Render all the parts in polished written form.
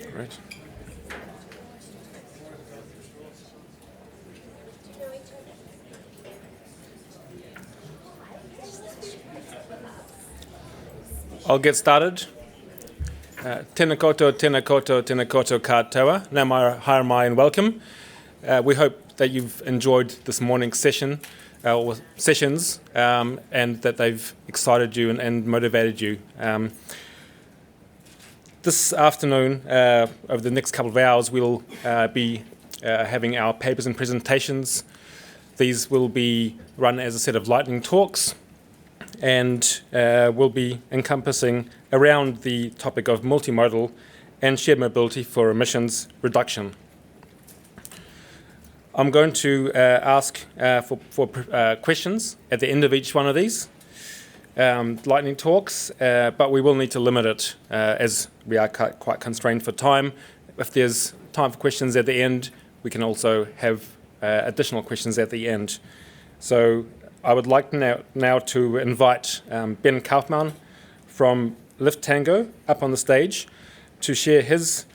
Great. I'll get started. Tēnā koutou, tēnā koutou, tēnā koutou katoa. Nā mai, haere mai and welcome. We hope that you've enjoyed this morning's session, or sessions, and that they've excited you and motivated you. This afternoon, over the next couple of hours, we'll be having our papers and presentations. These will be run as a set of lightning talks, and will be encompassing around the topic of multimodal and shared mobility for emissions reduction. I'm going to ask for questions at the end of each one of these lightning talks, but we will need to limit it as we are quite constrained for time. If there's time for questions at the end, we can also have additional questions at the end. So I would like now to invite Ben Kaufman from Liftango up on the stage to share his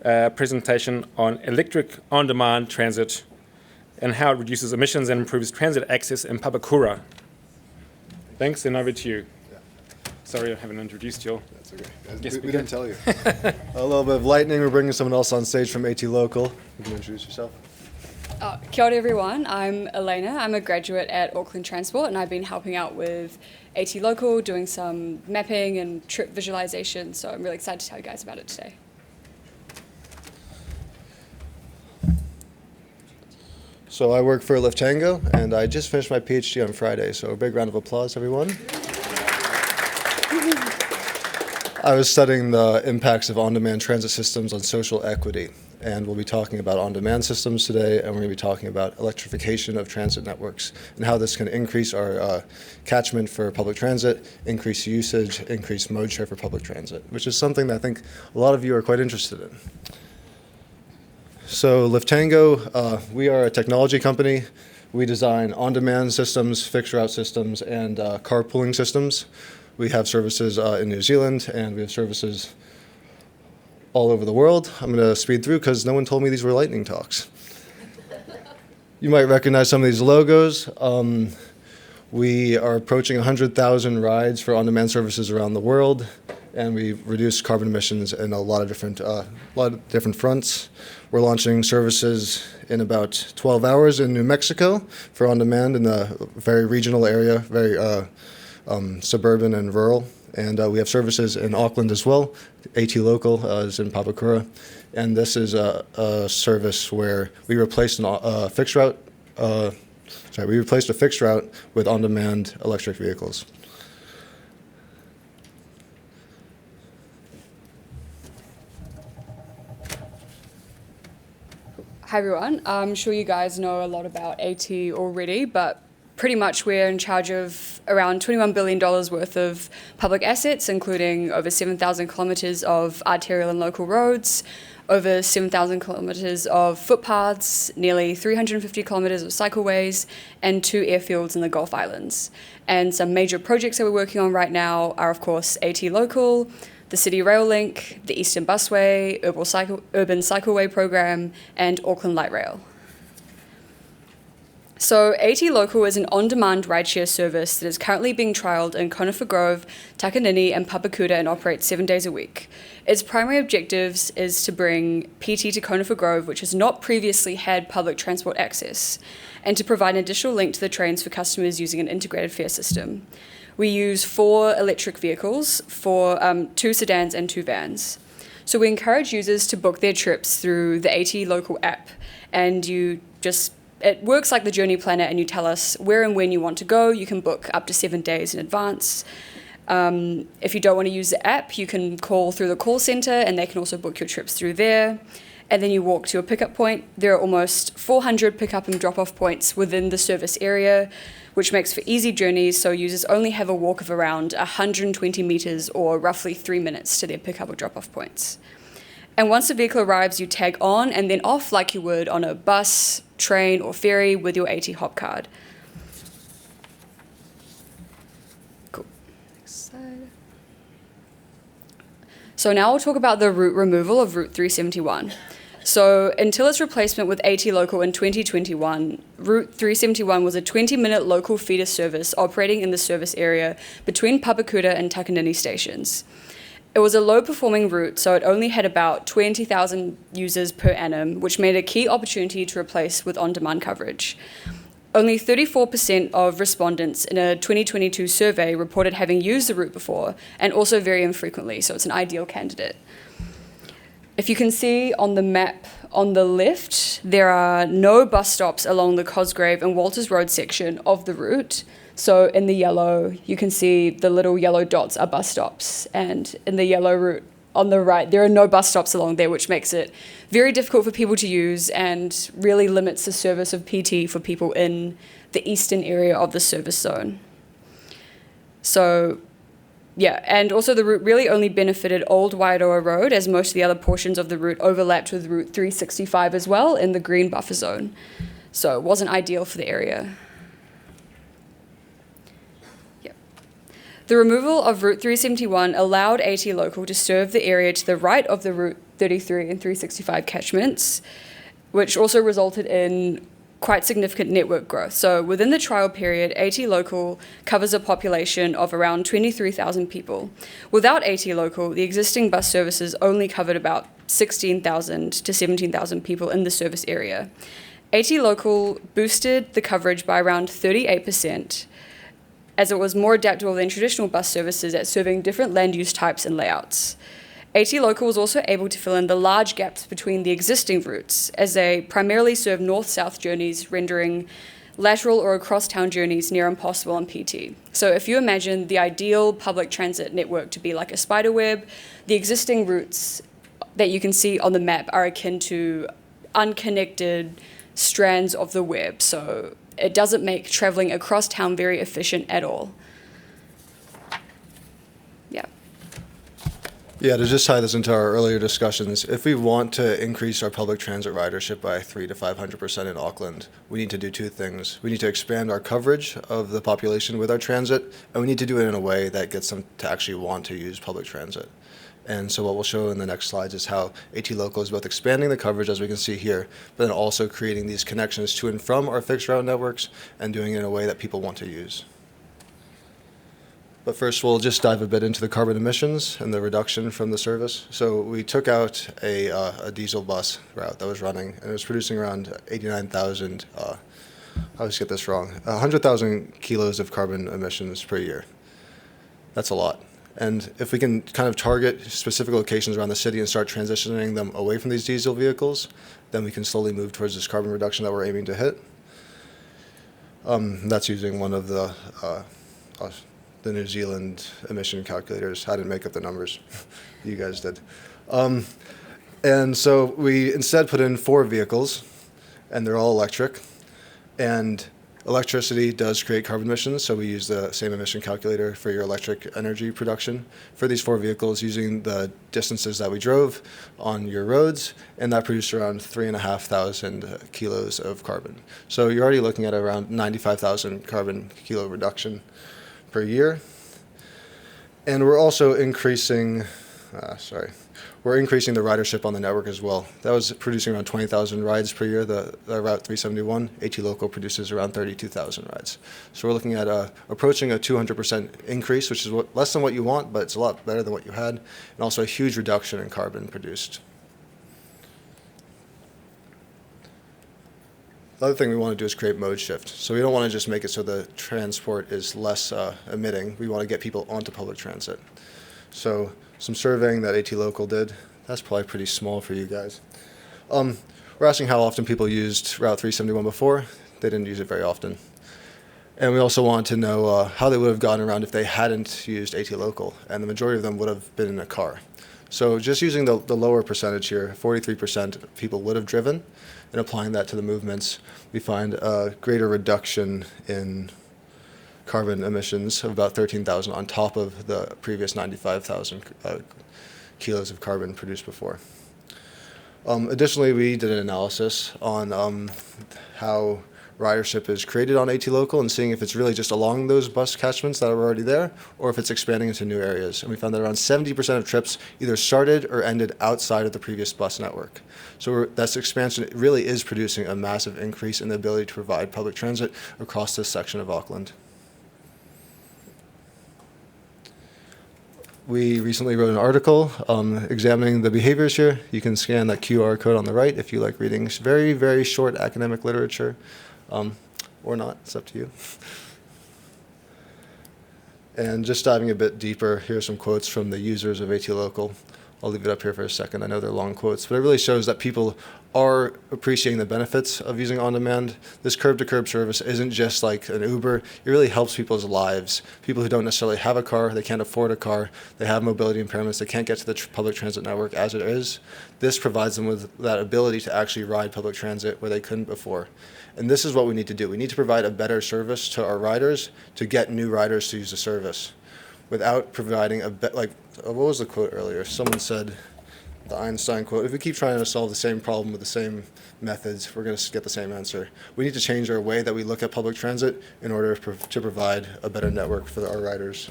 presentation on electric on-demand transit and how it reduces emissions and improves transit access in Papakura. Thanks, and over to you. Yeah. Sorry I haven't introduced you all. That's okay. Yes, we didn't tell you. A little bit of lightning. We're bringing someone else on stage from AT Local. You can introduce yourself. Kia ora everyone, I'm Elena. I'm a graduate at Auckland Transport, and I've been helping out with AT Local, doing some mapping and trip visualization, so I'm really excited to tell you guys about it today. So I work for Liftango, and I just finished my PhD on Friday, so a big round of applause, everyone. I was studying the impacts of on-demand transit systems on social equity, and we'll be talking about on-demand systems today, and we're going to be talking about electrification of transit networks and how this can increase our catchment for public transit, increase usage, increase mode share for public transit, which is something that I think a lot of you are quite interested in. So Liftango, we are a technology company. We design on-demand systems, fixed route systems, and carpooling systems. We have services in New Zealand, and we have services all over the world. I'm going to speed through because no one told me these were lightning talks. You might recognize some of these logos. We are approaching 100,000 rides for on-demand services around the world, and we've reduced carbon emissions in a lot of different fronts. We're launching services in about 12 hours in New Mexico for on-demand in a very regional area, very suburban and rural. And we have services in Auckland as well. AT Local is in Papakura. And this is a service where we replaced a fixed route with on-demand electric vehicles. Hi everyone, I'm sure you guys know a lot about AT already, but pretty much we're in charge of around $21 billion worth of public assets, including over 7,000 kilometres of arterial and local roads, over 7,000 kilometres of footpaths, nearly 350 kilometres of cycleways, and 2 airfields in the Gulf Islands. And some major projects that we're working on right now are, of course, AT Local, the City Rail Link, the Eastern Busway, Urban Cycleway Program, and Auckland Light Rail. So AT Local is an on-demand rideshare service that is currently being trialled in Conifer Grove, Takanini, and Papakura and operates 7 days a week. Its primary objectives is to bring PT to Conifer Grove, which has not previously had public transport access, and to provide an additional link to the trains for customers using an integrated fare system. We use 4 electric vehicles, 2 sedans and 2 vans. So we encourage users to book their trips through the AT Local app, and it works like the journey planner, and you tell us where and when you want to go. You can book up to 7 days in advance. If you don't want to use the app, you can call through the call centre, and they can also book your trips through there. And then you walk to a pickup point. There are almost 400 pickup and drop-off points within the service area, which makes for easy journeys, so users only have a walk of around 120 metres or roughly 3 minutes to their pickup or drop-off points. And once the vehicle arrives, you tag on and then off like you would on a bus, train, or ferry with your AT Hop card. Cool. Next slide. So now we'll talk about the route removal of Route 371. So until its replacement with AT Local in 2021, Route 371 was a 20-minute local feeder service operating in the service area between Papakura and Takanini stations. It was a low-performing route, so it only had about 20,000 users per annum, which made a key opportunity to replace with on-demand coverage. Only 34% of respondents in a 2022 survey reported having used the route before, and also very infrequently, so it's an ideal candidate. If you can see on the map on the left, there are no bus stops along the Cosgrave and Walters Road section of the route. So in the yellow, you can see the little yellow dots are bus stops, and in the yellow route on the right, there are no bus stops along there, which makes it very difficult for people to use and really limits the service of PT for people in the eastern area of the service zone. So, yeah, and also the route really only benefited Old Wairoa Road, as most of the other portions of the route overlapped with Route 365 as well in the green buffer zone. So it wasn't ideal for the area. The removal of Route 371 allowed AT Local to serve the area to the right of the Route 33 and 365 catchments, which also resulted in quite significant network growth. So within the trial period, AT Local covers a population of around 23,000 people. Without AT Local, the existing bus services only covered about 16,000 to 17,000 people in the service area. AT Local boosted the coverage by around 38%, as it was more adaptable than traditional bus services at serving different land use types and layouts. AT Local was also able to fill in the large gaps between the existing routes, as they primarily serve north-south journeys, rendering lateral or across-town journeys near impossible on PT. So if you imagine the ideal public transit network to be like a spider web, the existing routes that you can see on the map are akin to unconnected strands of the web. So it doesn't make traveling across town very efficient at all. Yeah. Yeah, to just tie this into our earlier discussions, if we want to increase our public transit ridership by 300 to 500% in Auckland, we need to do two things. We need to expand our coverage of the population with our transit, and we need to do it in a way that gets them to actually want to use public transit. And so what we'll show in the next slides is how AT Local is both expanding the coverage, as we can see here, but then also creating these connections to and from our fixed route networks and doing it in a way that people want to use. But first, we'll just dive a bit into the carbon emissions and the reduction from the service. So we took out a diesel bus route that was running, and it was producing around 89,000, I always get this wrong, 100,000 kilos of carbon emissions per year. That's a lot. And if we can kind of target specific locations around the city and start transitioning them away from these diesel vehicles, then we can slowly move towards this carbon reduction that we're aiming to hit. That's using one of the New Zealand emission calculators. I didn't make up the numbers. You guys did. And so we instead put in 4 vehicles, and they're all electric. And electricity does create carbon emissions, so we use the same emission calculator for your electric energy production for these 4 vehicles using the distances that we drove on your roads, and that produced around 3,500 kilos of carbon. So you're already looking at around 95,000 carbon kilo reduction per year. And we're also increasing the ridership on the network as well. That was producing around 20,000 rides per year. The Route 371, AT Local produces around 32,000 rides. So we're looking at approaching a 200% increase, which is less than what you want, but it's a lot better than what you had, and also a huge reduction in carbon produced. The other thing we want to do is create mode shift. So we don't want to just make it so the transport is less emitting. We want to get people onto public transit. So some surveying that AT Local did. That's probably pretty small for you guys. We're asking how often people used Route 371 before. They didn't use it very often. And we also want to know how they would have gotten around if they hadn't used AT Local, and the majority of them would have been in a car. So just using the lower percentage here, 43% of people would have driven, and applying that to the movements, we find a greater reduction in carbon emissions of about 13,000 on top of the previous 95,000 kilos of carbon produced before. Additionally, we did an analysis on how ridership is created on AT Local and seeing if it's really just along those bus catchments that are already there or if it's expanding into new areas. And we found that around 70% of trips either started or ended outside of the previous bus network. So this expansion really is producing a massive increase in the ability to provide public transit across this section of Auckland. We recently wrote an article examining the behaviors here. You can scan that QR code on the right if you like reading very, very short academic literature, or not, it's up to you. And just diving a bit deeper, here's some quotes from the users of AT Local. I'll leave it up here for a second. I know they're long quotes, but it really shows that people are appreciating the benefits of using on-demand. This curb-to-curb service isn't just like an Uber. It really helps people's lives. People who don't necessarily have a car, they can't afford a car, they have mobility impairments, they can't get to the public transit network as it is. This provides them with that ability to actually ride public transit where they couldn't before. And this is what we need to do. We need to provide a better service to our riders to get new riders to use the service without providing what was the quote earlier? Someone said, the Einstein quote, if we keep trying to solve the same problem with the same methods, we're going to get the same answer. We need to change our way that we look at public transit in order to provide a better network for our riders.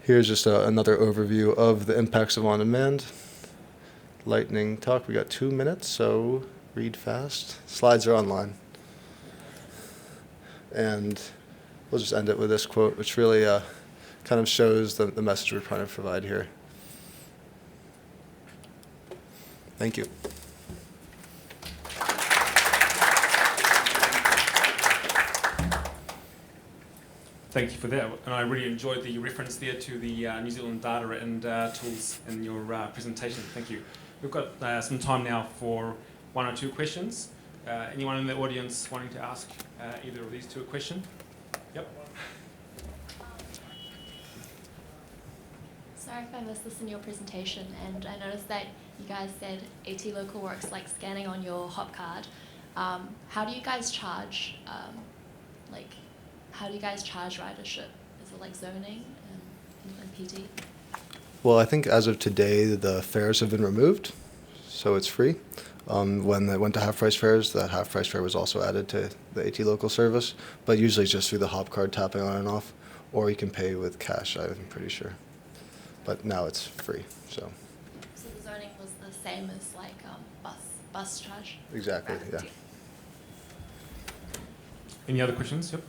Here's just another overview of the impacts of on-demand. Lightning talk, we got 2 minutes, so read fast. Slides are online. And we'll just end it with this quote, which really kind of shows the message we're trying to provide here. Thank you. Thank you for that. And I really enjoyed the reference there to the New Zealand data and tools in your presentation. Thank you. We've got some time now for 1 or 2 questions. Anyone in the audience wanting to ask either of these 2 a question? Yep. Sorry if I missed this in your presentation, and I noticed that you guys said AT Local works like scanning on your hop card. How do you guys charge, how do you guys charge ridership? Is it like zoning and PT? Well, I think as of today, the fares have been removed, so it's free. When they went to half-price fares, the half-price fare was also added to the AT Local service, but usually it's just through the hop card tapping on and off, or you can pay with cash, I'm pretty sure. But now it's free, so. So the zoning was the same as like bus charge? Exactly, yeah. Any other questions? Yep.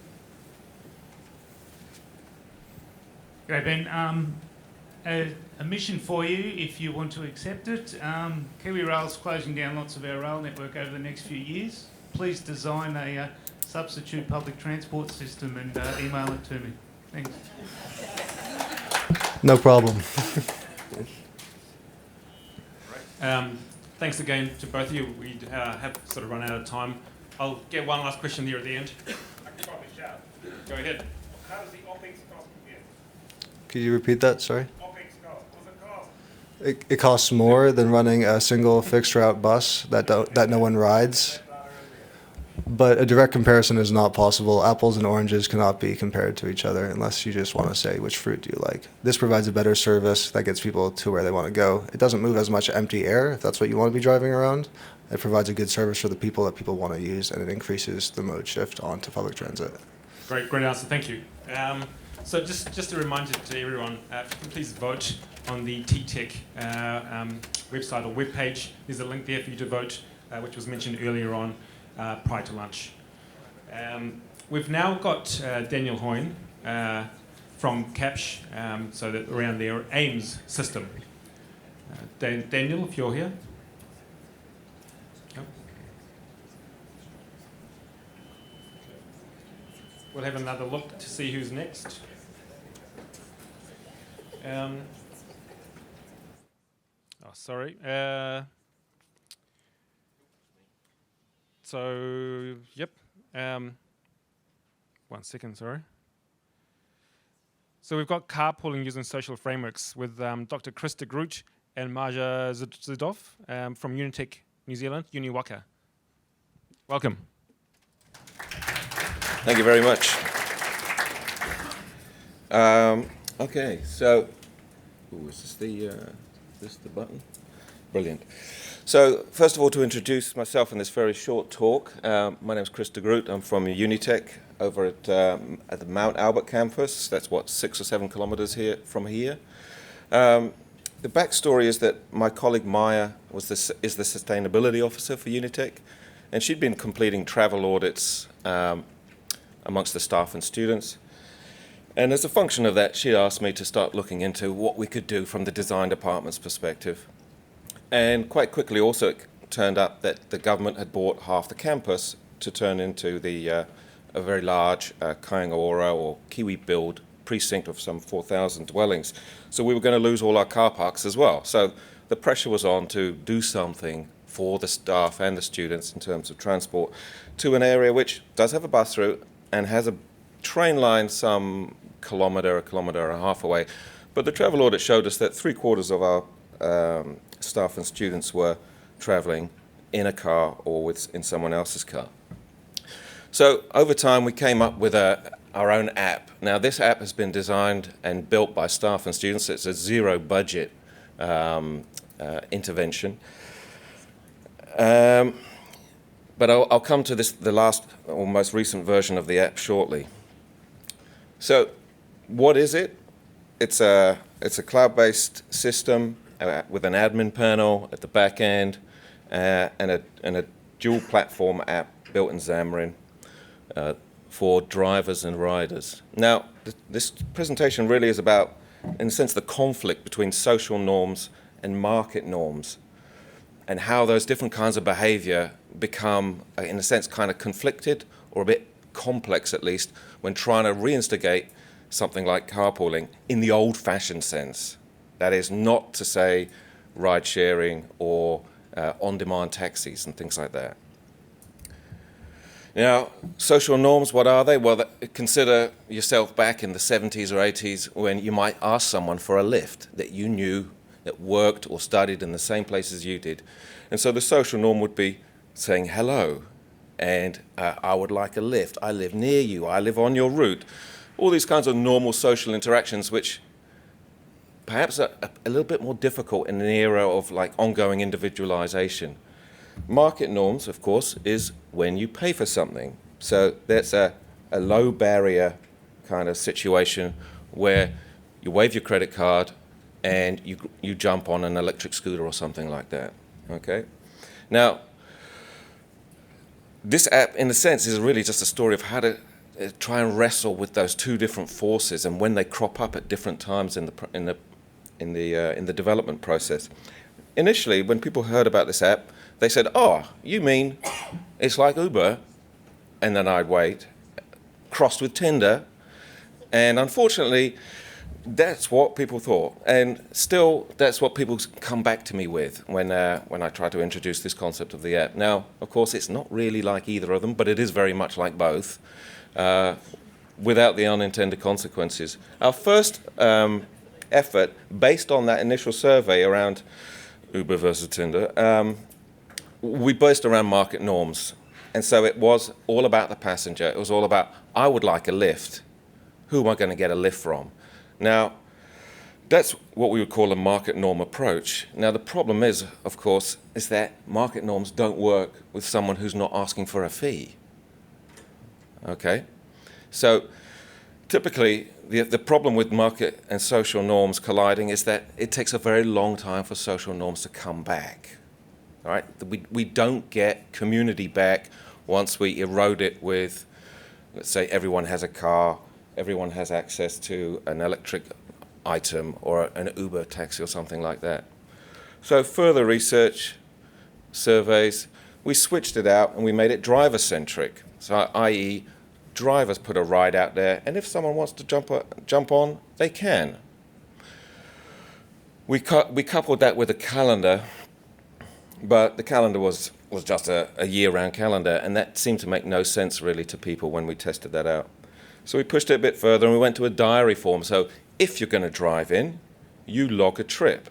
Okay, Ben. A mission for you, if you want to accept it. Kiwi Rail's closing down lots of our rail network over the next few years. Please design a substitute public transport system and email it to me. Thanks. No problem. Thanks again to both of you. We have sort of run out of time. I'll get one last question there at the end. I can probably shout. Go ahead. How does the OPEX cost compare? Could you repeat that, sorry? OPEX cost. What's it cost? It costs more than running a single fixed route bus that no one rides. But a direct comparison is not possible. Apples and oranges cannot be compared to each other unless you just want to say which fruit do you like. This provides a better service that gets people to where they want to go. It doesn't move as much empty air, if that's what you want to be driving around. It provides a good service for the people that people want to use, and it increases the mode shift onto public transit. Great answer. Thank you. So just a reminder to everyone, if you can please vote on the TTEC website or webpage. There's a link there for you to vote, which was mentioned earlier on prior to lunch. We've now got Daniel Hoyne from CAPSH, so that around their AIMS system. Daniel, if you're here. Yep. We'll have another look to see who's next. Sorry. So, yep. 1 second, sorry. So we've got carpooling using social frameworks with Dr.Cris de Groot and Maja Zidov from Unitec, New Zealand, UniWaka. Welcome. Thank you very much. Okay, so, is this the button? Brilliant. So, first of all, to introduce myself in this very short talk, my name is Chris de Groot. I'm from Unitec over at the Mount Albert campus. That's, 6 or 7 kilometres from here. The backstory is that my colleague Maja is the sustainability officer for Unitec, and she'd been completing travel audits amongst the staff and students. And as a function of that, she asked me to start looking into what we could do from the design department's perspective. And quite quickly also it turned up that the government had bought half the campus to turn into a very large Kaingaora or Kiwi-build precinct of some 4,000 dwellings. So we were going to lose all our car parks as well. So the pressure was on to do something for the staff and the students in terms of transport to an area which does have a bus route and has a train line some a kilometre and a half away. But the travel audit showed us that 3/4 of our staff and students were travelling in a car or in someone else's car. So over time we came up with our own app. Now this app has been designed and built by staff and students. It's a zero budget intervention. But I'll come to the last or most recent version of the app shortly. So what is it? It's a cloud-based system with an admin panel at the back end and a dual platform app built in Xamarin for drivers and riders. Now, this presentation really is about, in a sense, the conflict between social norms and market norms and how those different kinds of behavior become, in a sense, kind of conflicted or a bit complex, at least, when trying to reinstigate something like carpooling in the old-fashioned sense. That is not to say ride-sharing or on-demand taxis and things like that. Now, social norms, what are they? Well, consider yourself back in the 70s or 80s when you might ask someone for a lift that you knew that worked or studied in the same place as you did. And so the social norm would be saying hello, and I would like a lift. I live near you. I live on your route. All these kinds of normal social interactions which perhaps are a little bit more difficult in an era of like ongoing individualization. Market norms, of course, is when you pay for something. So that's a low barrier kind of situation where you wave your credit card and you jump on an electric scooter or something like that. Okay? Now, this app, in a sense, is really just a story of how to try and wrestle with those two different forces and when they crop up at different times in the development process. Initially, when people heard about this app, they said, "Oh, you mean it's like Uber?" And then I'd wait, crossed with Tinder, and unfortunately, that's what people thought. And still, that's what people come back to me with when I try to introduce this concept of the app. Now, of course, it's not really like either of them, but it is very much like both, without the unintended consequences. Our first effort, based on that initial survey around Uber versus Tinder, we based around market norms. And so it was all about the passenger. It was all about, I would like a lift. Who am I going to get a lift from? Now, that's what we would call a market norm approach. Now, the problem is, of course, is that market norms don't work with someone who's not asking for a fee. Okay? So typically, the problem with market and social norms colliding is that it takes a very long time for social norms to come back. All right? We don't get community back once we erode it with, let's say, everyone has a car, everyone has access to an electric item or an Uber taxi or something like that. So further research, surveys, we switched it out and we made it driver-centric. So i.e., drivers put a ride out there, and if someone wants to jump on, they can. We coupled that with a calendar, but the calendar was just a year-round calendar, and that seemed to make no sense really to people when we tested that out. So we pushed it a bit further and we went to a diary form. So if you're going to drive in, you log a trip.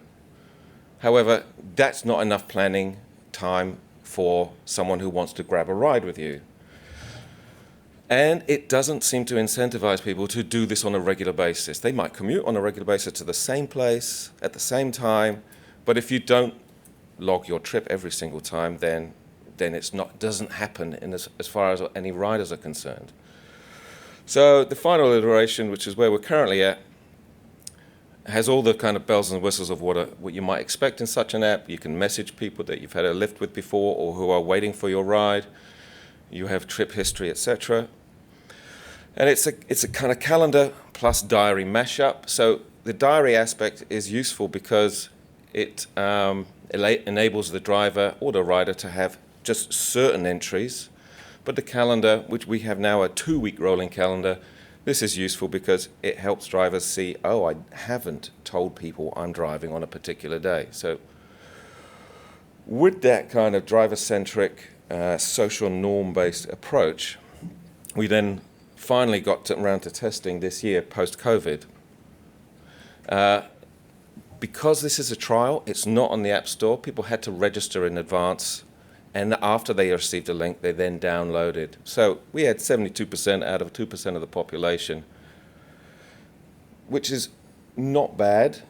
However, that's not enough planning time for someone who wants to grab a ride with you. And it doesn't seem to incentivize people to do this on a regular basis. They might commute on a regular basis to the same place at the same time, but if you don't log your trip every single time, then it's not doesn't happen as far as any riders are concerned. So the final iteration, which is where we're currently at, has all the kind of bells and whistles of what you might expect in such an app. You can message people that you've had a lift with before or who are waiting for your ride. You have trip history, etc. And it's a kind of calendar plus diary mashup. So the diary aspect is useful because it enables the driver or the rider to have just certain entries. But the calendar, which we have now a 2-week rolling calendar, this is useful because it helps drivers see, oh, I haven't told people I'm driving on a particular day. So with that kind of driver-centric, social norm-based approach, we then finally got around to testing this year post-COVID. Because this is a trial, it's not on the App Store. People had to register in advance, and after they received a link, they then downloaded. So we had 72% out of 2% of the population, which is not bad.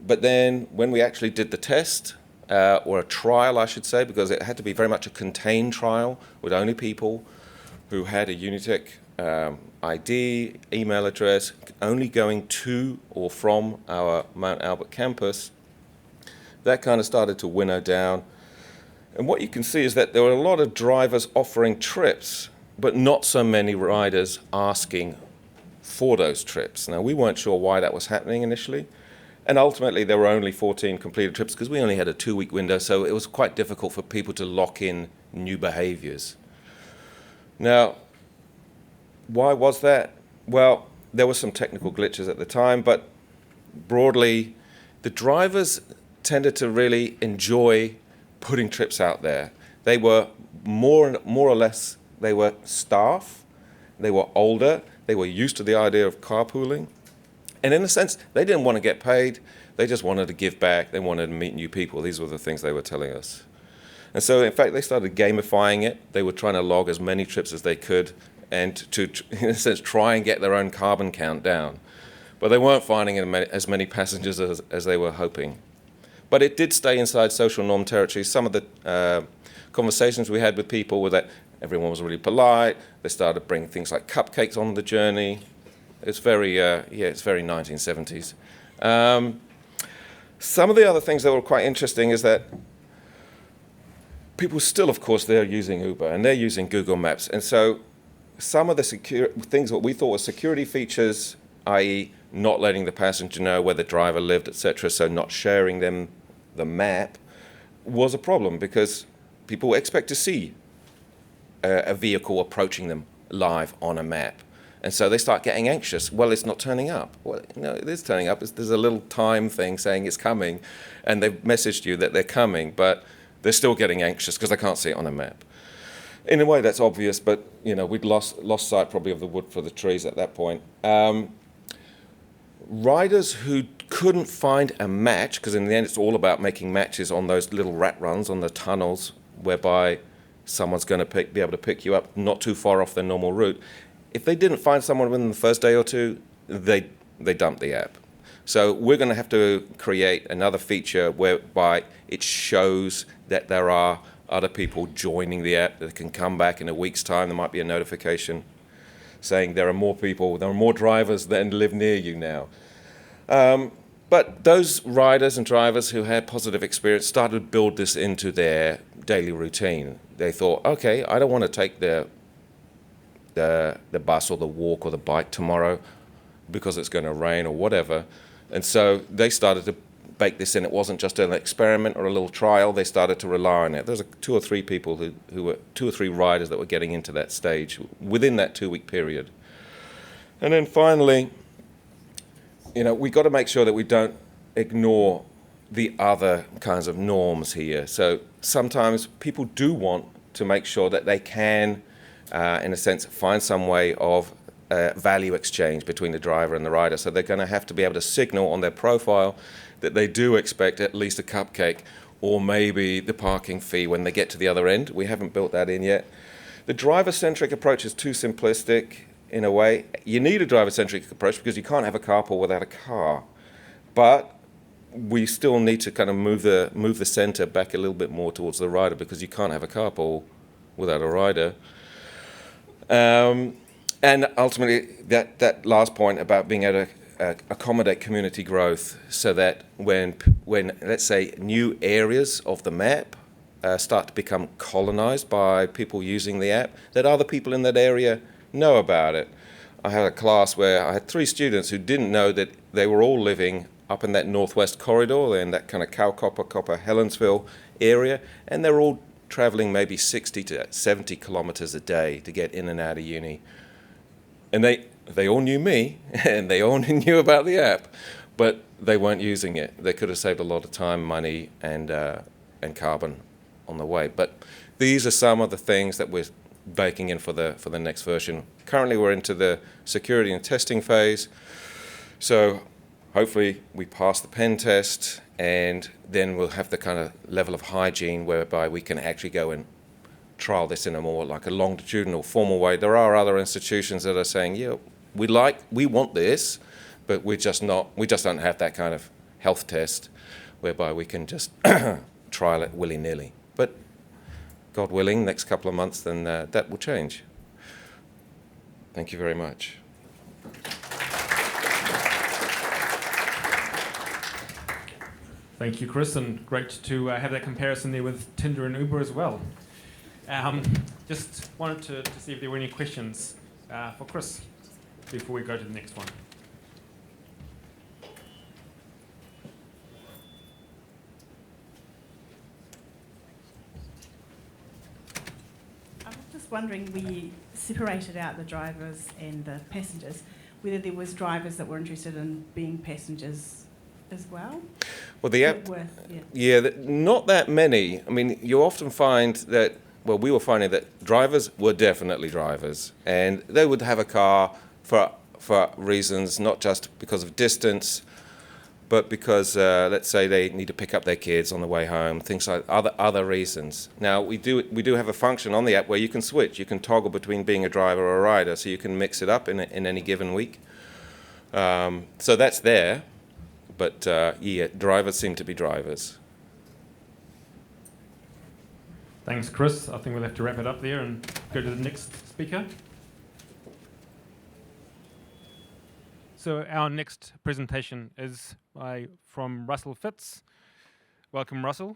But then when we actually did the test, or a trial, I should say, because it had to be very much a contained trial with only people who had a Unitec ID, email address, only going to or from our Mount Albert campus, that kind of started to winnow down. And what you can see is that there were a lot of drivers offering trips, but not so many riders asking for those trips. Now, we weren't sure why that was happening initially. And ultimately, there were only 14 completed trips because we only had a 2-week window, so it was quite difficult for people to lock in new behaviors. Now, why was that? Well, there were some technical glitches at the time, but broadly, the drivers tended to really enjoy putting trips out there. They were more or less, they were staff, they were older, they were used to the idea of carpooling. And in a sense, they didn't want to get paid, they just wanted to give back, they wanted to meet new people. These were the things they were telling us. And so, in fact, they started gamifying it. They were trying to log as many trips as they could and to, in a sense, try and get their own carbon count down. But they weren't finding as many passengers as they were hoping. But it did stay inside social norm territory. Some of the conversations we had with people were that everyone was really polite. They started bringing things like cupcakes on the journey. It's very, it's very 1970s. Some of the other things that were quite interesting is that people still, of course, they're using Uber and they're using Google Maps. And so some of the things that we thought were security features, i.e. not letting the passenger know where the driver lived, etc., so not sharing them the map, was a problem because people expect to see a vehicle approaching them live on a map. And so they start getting anxious. Well, it's not turning up. Well, no, it is turning up. There's a little time thing saying it's coming, and they've messaged you that they're coming, but they're still getting anxious because they can't see it on a map. In a way, that's obvious, but we'd lost sight probably of the wood for the trees at that point. Riders who couldn't find a match, because in the end it's all about making matches on those little rat runs on the tunnels, whereby someone's going to be able to pick you up not too far off their normal route. If they didn't find someone within the first day or two, they dumped the app. So we're going to have to create another feature whereby it shows that there are other people joining the app that can come back in a week's time. There might be a notification saying there are more people, there are more drivers that live near you now. But those riders and drivers who had positive experience started to build this into their daily routine. They thought, okay, I don't want to take the bus or the walk or the bike tomorrow because it's going to rain or whatever. And so they started to bake this in. It wasn't just an experiment or a little trial. They started to rely on it. There's 2 or 3 people who were 2 or 3 riders that were getting into that stage within that 2-week period. And then finally, we got to make sure that we don't ignore the other kinds of norms here. So sometimes people do want to make sure that they can, in a sense, find some way of value exchange between the driver and the rider. So they're going to have to be able to signal on their profile that they do expect at least a cupcake or maybe the parking fee when they get to the other end. We haven't built that in yet. The driver-centric approach is too simplistic in a way. You need a driver-centric approach because you can't have a carpool without a car. But we still need to kind of move the centre back a little bit more towards the rider, because you can't have a carpool without a rider. And ultimately, that last point about being able to accommodate community growth, so that when let's say new areas of the map start to become colonised by people using the app, that other people in that area know about it. I had a class where I had 3 students who didn't know that they were all living up in that northwest corridor, in that kind of Copper, Helensville area, and they're all travelling maybe 60 to 70 kilometres a day to get in and out of uni. And they all knew me, and they all knew about the app, but they weren't using it. They could have saved a lot of time, money, and carbon on the way. But these are some of the things that we're baking in for the next version. Currently, we're into the security and testing phase, so hopefully we pass the pen test, and then we'll have the kind of level of hygiene whereby we can actually go and trial this in a more like a longitudinal, formal way. There are other institutions that are saying, yeah, we want this, but we just don't have that kind of health test whereby we can just trial it willy-nilly. But God willing, next couple of months, then that will change. Thank you very much. Thank you, Chris, and great to have that comparison there with Tinder and Uber as well. Just wanted to see if there were any questions for Chris before we go to the next one. I was just wondering, we separated out the drivers and the passengers, whether there was drivers that were interested in being passengers as well? Well, the app, not that many. I mean, you often find that, well, we were finding that drivers were definitely drivers, and they would have a car for reasons not just because of distance, but because, let's say, they need to pick up their kids on the way home, things like other reasons. Now, we do have a function on the app where you can switch. You can toggle between being a driver or a rider, so you can mix it up in any given week. So that's there. But drivers seem to be drivers. Thanks, Chris. I think we'll have to wrap it up there and go to the next speaker. So our next presentation is from Russell Fitz. Welcome, Russell.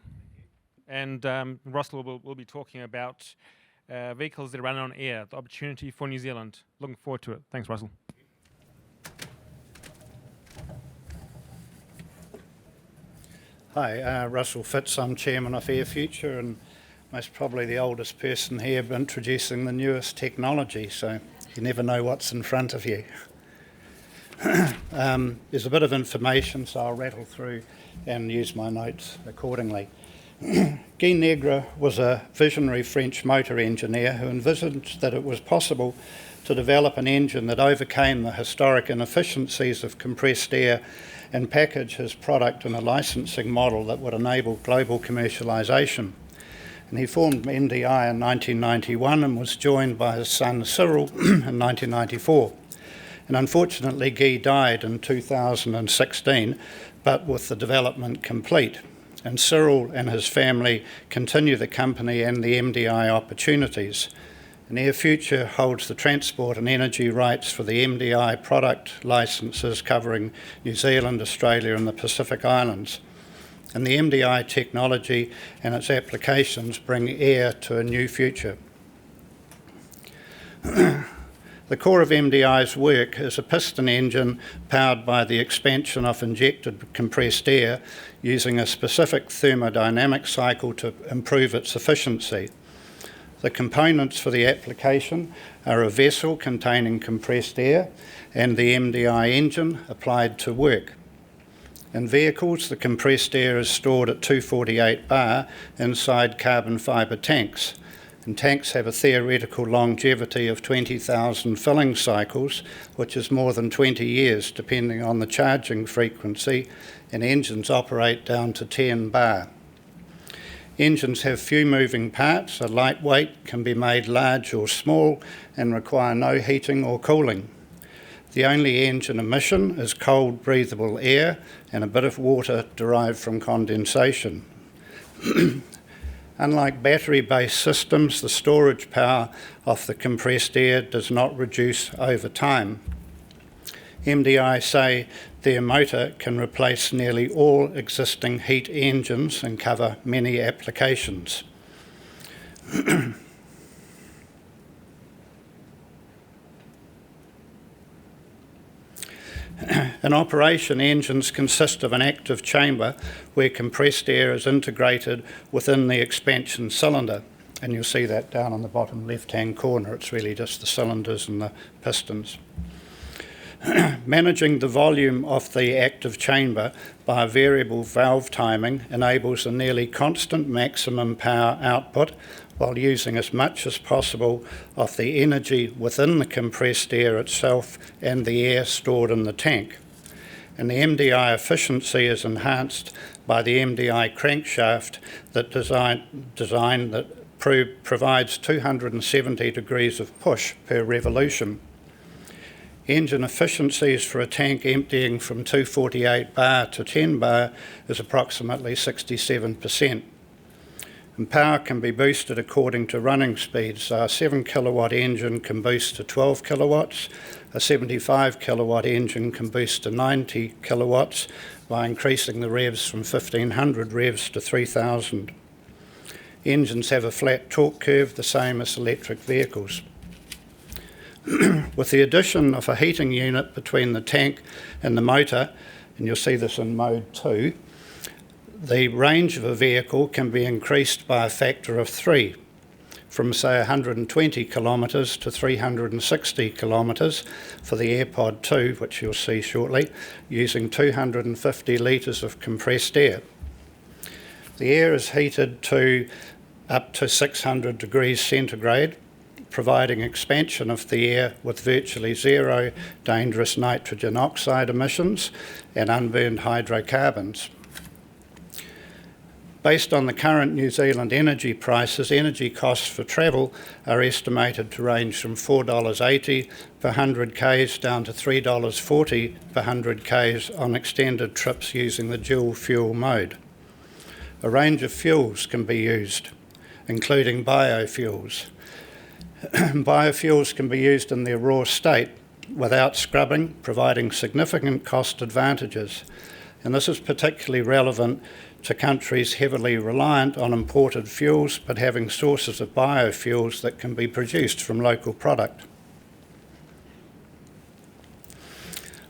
And Russell will be talking about vehicles that run on air, the opportunity for New Zealand. Looking forward to it. Thanks, Russell. Hi, Russell Fitz. I'm Chairman of Air Future and most probably the oldest person here introducing the newest technology, so you never know what's in front of you. There's a bit of information, so I'll rattle through and use my notes accordingly. Guy Negre was a visionary French motor engineer who envisaged that it was possible to develop an engine that overcame the historic inefficiencies of compressed air and package his product in a licensing model that would enable global commercialisation. And he formed MDI in 1991 and was joined by his son Cyril in 1994. And unfortunately, Guy died in 2016, but with the development complete. And Cyril and his family continue the company and the MDI opportunities. And Air Future holds the transport and energy rights for the MDI product licences covering New Zealand, Australia and the Pacific Islands. And the MDI technology and its applications bring air to a new future. The core of MDI's work is a piston engine powered by the expansion of injected compressed air using a specific thermodynamic cycle to improve its efficiency. The components for the application are a vessel containing compressed air and the MDI engine applied to work. In vehicles, the compressed air is stored at 248 bar inside carbon fibre tanks. And tanks have a theoretical longevity of 20,000 filling cycles, which is more than 20 years depending on the charging frequency, and engines operate down to 10 bar. Engines have few moving parts, are lightweight, can be made large or small, and require no heating or cooling. The only engine emission is cold, breathable air and a bit of water derived from condensation. Unlike battery-based systems, the storage power of the compressed air does not reduce over time. MDI say their motor can replace nearly all existing heat engines and cover many applications. In operation, engines consist of an active chamber where compressed air is integrated within the expansion cylinder. And you'll see that down on the bottom left-hand corner. It's really just the cylinders and the pistons. Managing the volume of the active chamber by a variable valve timing enables a nearly constant maximum power output while using as much as possible of the energy within the compressed air itself and the air stored in the tank. And the MDI efficiency is enhanced by the MDI crankshaft that design that provides 270 degrees of push per revolution. Engine efficiencies for a tank emptying from 248 bar to 10 bar is approximately 67%. And power can be boosted according to running speeds. So a 7 kilowatt engine can boost to 12 kilowatts. A 75 kilowatt engine can boost to 90 kilowatts by increasing the revs from 1500 revs to 3000. Engines have a flat torque curve, the same as electric vehicles. With the addition of a heating unit between the tank and the motor, and you'll see this in mode 2, the range of a vehicle can be increased by a factor of 3, from say 120 kilometres to 360 kilometres for the AirPod 2, which you'll see shortly, using 250 litres of compressed air. The air is heated to up to 600 degrees centigrade, providing expansion of the air with virtually zero dangerous nitrogen oxide emissions and unburned hydrocarbons. Based on the current New Zealand energy prices, energy costs for travel are estimated to range from $4.80 per 100 k's down to $3.40 per 100 k's on extended trips using the dual fuel mode. A range of fuels can be used, including biofuels. Biofuels can be used in their raw state without scrubbing, providing significant cost advantages. And this is particularly relevant to countries heavily reliant on imported fuels but having sources of biofuels that can be produced from local product.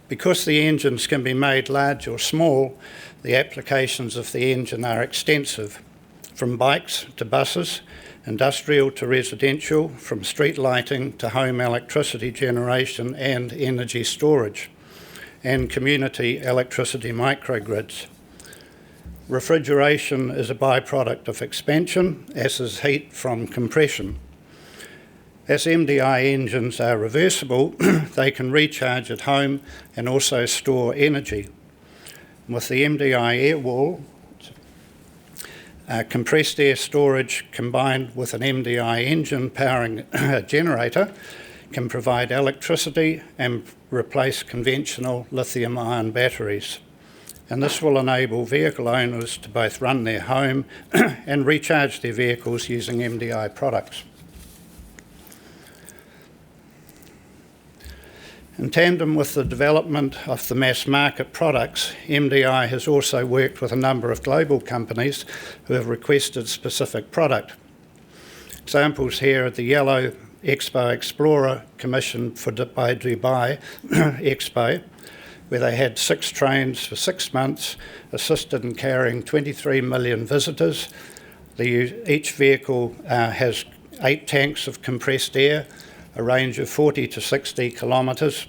Because the engines can be made large or small, the applications of the engine are extensive, from bikes to buses, industrial to residential, from street lighting to home electricity generation and energy storage, and community electricity microgrids. Refrigeration is a byproduct of expansion, as is heat from compression. As MDI engines are reversible, they can recharge at home and also store energy. With the MDI air wall, compressed air storage combined with an MDI engine powering a generator can provide electricity and replace conventional lithium-ion batteries. And this will enable vehicle owners to both run their home and recharge their vehicles using MDI products. In tandem with the development of the mass market products, MDI has also worked with a number of global companies who have requested specific product. Examples here are the yellow Expo Explorer commissioned by Dubai Expo, where they had 6 trains for 6 months, assisted in carrying 23 million visitors. Each vehicle has 8 tanks of compressed air, a range of 40 to 60 kilometres,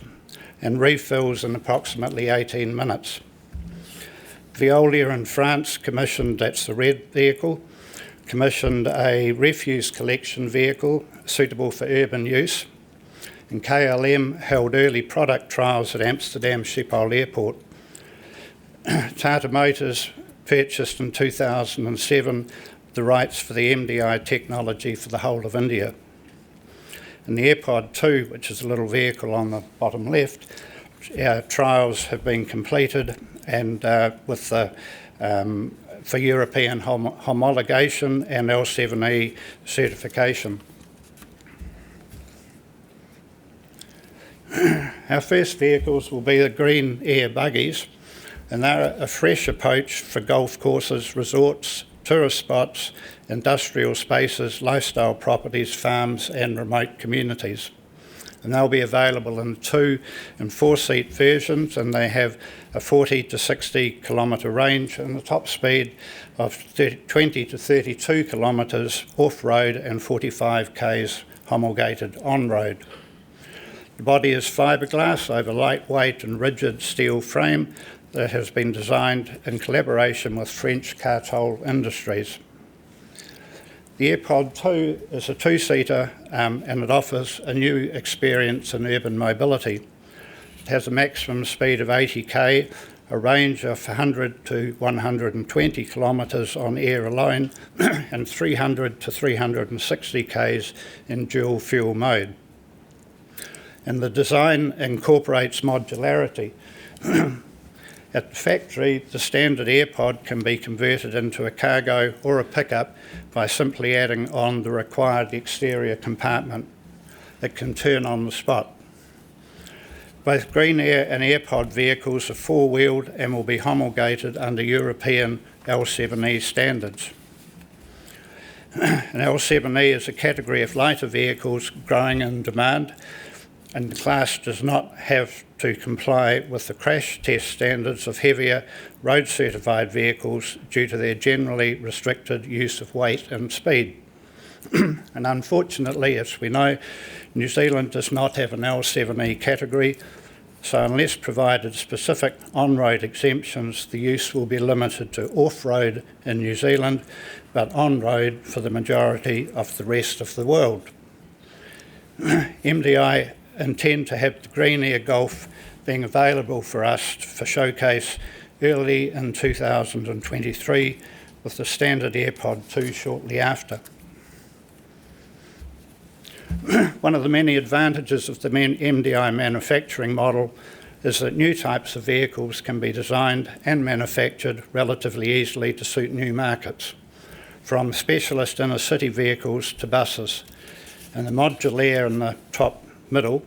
and refills in approximately 18 minutes. Veolia in France commissioned, that's the red vehicle, commissioned a refuse collection vehicle suitable for urban use, and KLM held early product trials at Amsterdam Schiphol Airport. Tata Motors purchased in 2007 the rights for the MDI technology for the whole of India. And the AirPod 2, which is a little vehicle on the bottom left, our trials have been completed and with the for European homologation and L7E certification. Our first vehicles will be the green air buggies, and they're a fresh approach for golf courses, resorts, tourist spots, industrial spaces, lifestyle properties, farms and remote communities. And they'll be available in 2 and 4-seat versions, and they have a 40 to 60 kilometre range and a top speed of 20 to 32 kilometres off-road and 45 k's homologated on-road. The body is fiberglass over lightweight and rigid steel frame that has been designed in collaboration with French Carpooling Industries. The AirPod 2 is a 2-seater and it offers a new experience in urban mobility. It has a maximum speed of 80k, a range of 100 to 120 kilometres on air alone, and 300 to 360 k's in dual fuel mode. And the design incorporates modularity. At the factory, the standard AirPod can be converted into a cargo or a pickup by simply adding on the required exterior compartment. It can turn on the spot. Both Green Air and AirPod vehicles are 4-wheeled and will be homologated under European L7E standards. And L7E is a category of lighter vehicles growing in demand, and the class does not have to comply with the crash test standards of heavier road-certified vehicles due to their generally restricted use of weight and speed. And unfortunately, as we know, New Zealand does not have an L7E category, so unless provided specific on-road exemptions, the use will be limited to off-road in New Zealand, but on-road for the majority of the rest of the world. MDI intend to have the Green Air Golf being available for us for showcase early in 2023, with the standard AirPod 2 shortly after. One of the many advantages of the MDI manufacturing model is that new types of vehicles can be designed and manufactured relatively easily to suit new markets, from specialist inner city vehicles to buses. And the modular in the top middle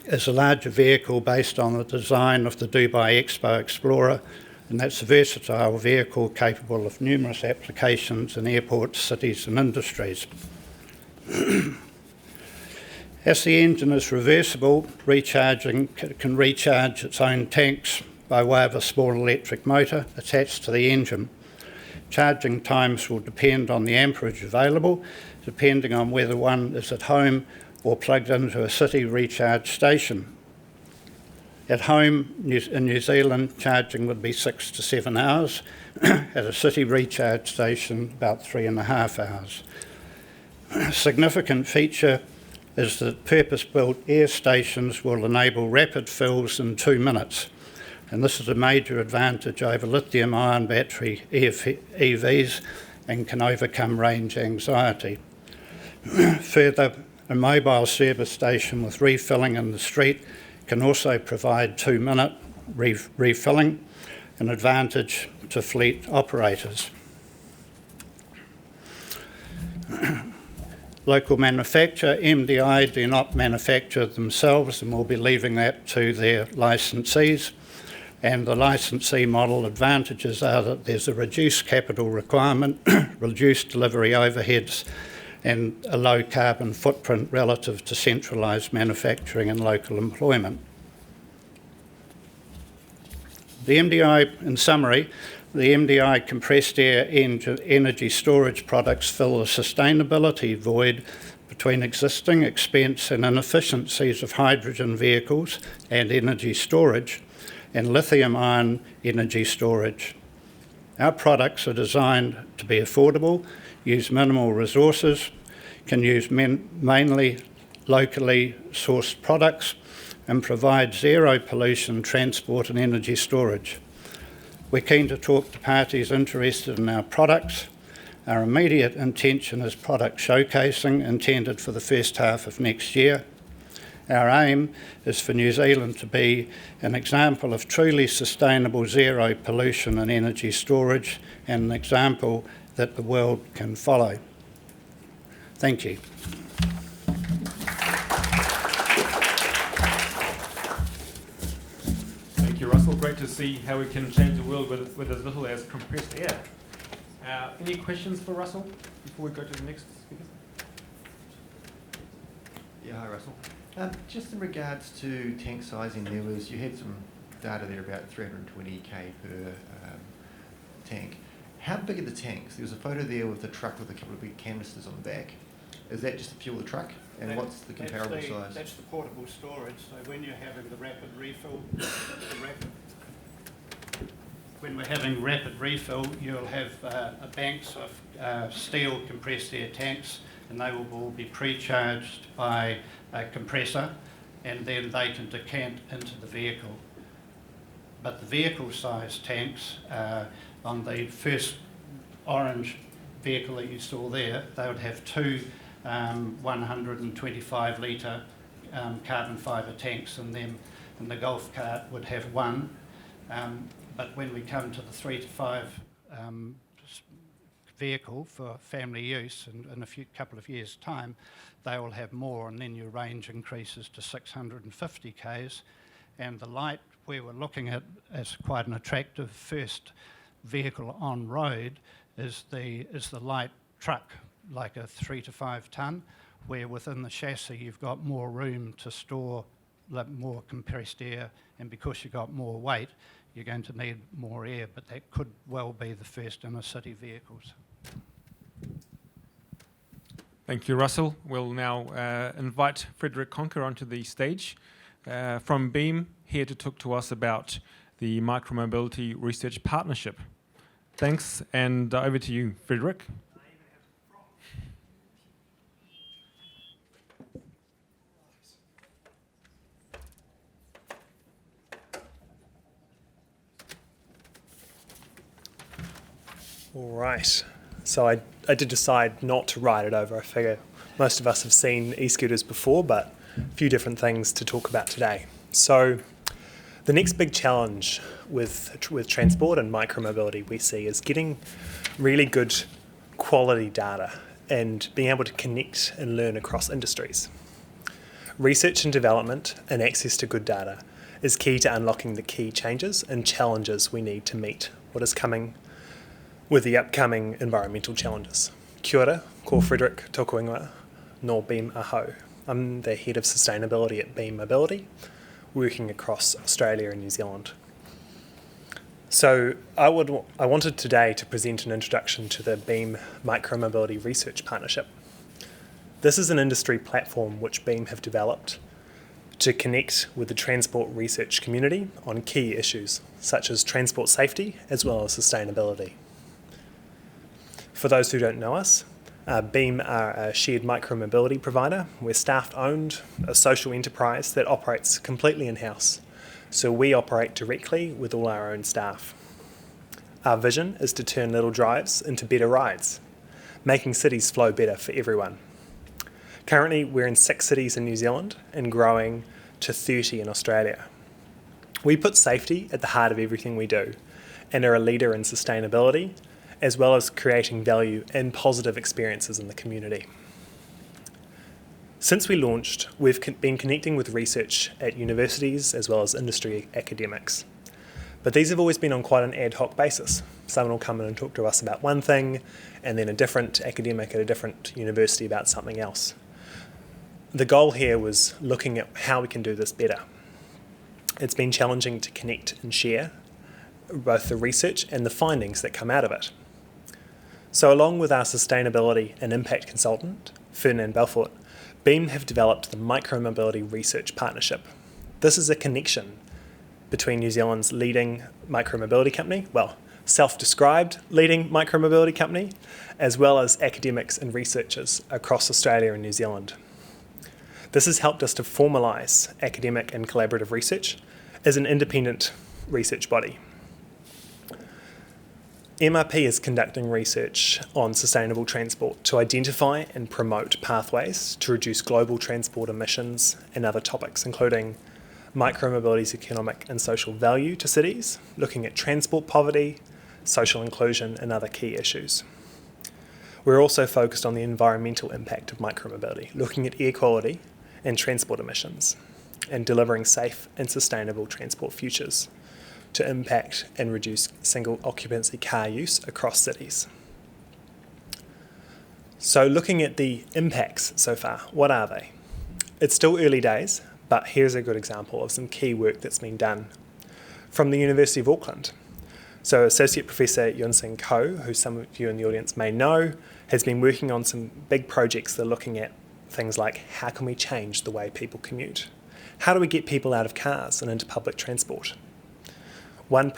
is a larger vehicle based on the design of the Dubai Expo Explorer, and that's a versatile vehicle capable of numerous applications in airports, cities and industries. As the engine is reversible, it can recharge its own tanks by way of a small electric motor attached to the engine. Charging times will depend on the amperage available, depending on whether one is at home or plugged into a city recharge station. At home in New Zealand, charging would be 6 to 7 hours. At a city recharge station, about 3.5 hours. A significant feature is that purpose-built air stations will enable rapid fills in 2 minutes. And this is a major advantage over lithium-ion battery EVs and can overcome range anxiety. Further, a mobile service station with refilling in the street can also provide 2-minute refilling, an advantage to fleet operators. Local manufacture, MDI do not manufacture themselves and will be leaving that to their licensees. And the licensee model advantages are that there's a reduced capital requirement, reduced delivery overheads, and a low carbon footprint relative to centralised manufacturing and local employment. The MDI, in summary, the MDI compressed air energy storage products fill the sustainability void between existing expense and inefficiencies of hydrogen vehicles and energy storage and lithium-ion energy storage. Our products are designed to be affordable, use minimal resources, can use mainly locally sourced products, and provide zero pollution transport and energy storage. We're keen to talk to parties interested in our products, Our immediate intention is product showcasing intended for the first half of next year. Our aim is for New Zealand to be an example of truly sustainable zero pollution and energy storage, and an example that the world can follow. Thank you. Thank you, Russell. Great to see how we can change the world with as little as compressed air. Any questions for Russell before we go to the next speaker? Yeah, hi Russell. Just in regards to tank sizing, you had some data there about 320k per tank. How big are the tanks? There was a photo there with the truck with a couple of big canisters on the back. Is that just to fuel the truck? And what's the comparable size? That's the portable storage. So when you're having the rapid refill, when we're having rapid refill, you'll have a banks of steel compressed air tanks, and they will all be pre-charged by a compressor, and then they can decant into the vehicle. But the vehicle-sized tanks, on the first orange vehicle that you saw there, they would have two 125 litre carbon fibre tanks in them, and the golf cart would have one. But when we come to the 3 to 5 vehicle for family use in a couple of years' time, they will have more, and then your range increases to 650 k's. And the light we were looking at as quite an attractive first vehicle on road is the light truck, like a 3 to 5 tonne, where within the chassis you've got more room to store more compressed air, and because you've got more weight, you're going to need more air, but that could well be the first inner city vehicles. Thank you, Russell. We'll now invite Frederick Conker onto the stage from Beam, here to talk to us about the Micromobility Research Partnership. Thanks, and over to you, Frederick. All right, so I did decide not to ride it over. I figure most of us have seen e-scooters before, but a few different things to talk about today. So the next big challenge with transport and micromobility we see is getting really good quality data and being able to connect and learn across industries. Research and development and access to good data is key to unlocking the key changes and challenges we need to meet what is coming with the upcoming environmental challenges. Kia ora, ko Frederick tōku ingoa, no Beam aho. I'm the head of sustainability at Beam Mobility, working across Australia and New Zealand. So I wanted today to present an introduction to the Beam Micromobility Research Partnership. This is an industry platform which Beam have developed to connect with the transport research community on key issues such as transport safety as well as sustainability. For those who don't know us, Beam are a shared micromobility provider. We're staff-owned, a social enterprise that operates completely in-house. So we operate directly with all our own staff. Our vision is to turn little drives into better rides, making cities flow better for everyone. Currently, we're in 6 cities in New Zealand and growing to 30 in Australia. We put safety at the heart of everything we do and are a leader in sustainability, as well as creating value and positive experiences in the community. Since we launched, we've been connecting with research at universities as well as industry academics. But these have always been on quite an ad hoc basis. Someone will come in and talk to us about one thing, and then a different academic at a different university about something else. The goal here was looking at how we can do this better. It's been challenging to connect and share both the research and the findings that come out of it. So along with our sustainability and impact consultant, Ferdinand Belfort, Beam have developed the Micromobility Research Partnership. This is a connection between New Zealand's leading micromobility company, well, self-described leading micromobility company, as well as academics and researchers across Australia and New Zealand. This has helped us to formalise academic and collaborative research as an independent research body. MRP is conducting research on sustainable transport to identify and promote pathways to reduce global transport emissions and other topics, including micromobility's economic and social value to cities, looking at transport poverty, social inclusion, and other key issues. We're also focused on the environmental impact of micromobility, looking at air quality and transport emissions, and delivering safe and sustainable transport futures to impact and reduce single occupancy car use across cities. So looking at the impacts so far, what are they? It's still early days, but here's a good example of some key work that's been done from the University of Auckland. So Associate Professor Yun-Sing Ko, who some of you in the audience may know, has been working on some big projects that are looking at things like how can we change the way people commute? How do we get people out of cars and into public transport? One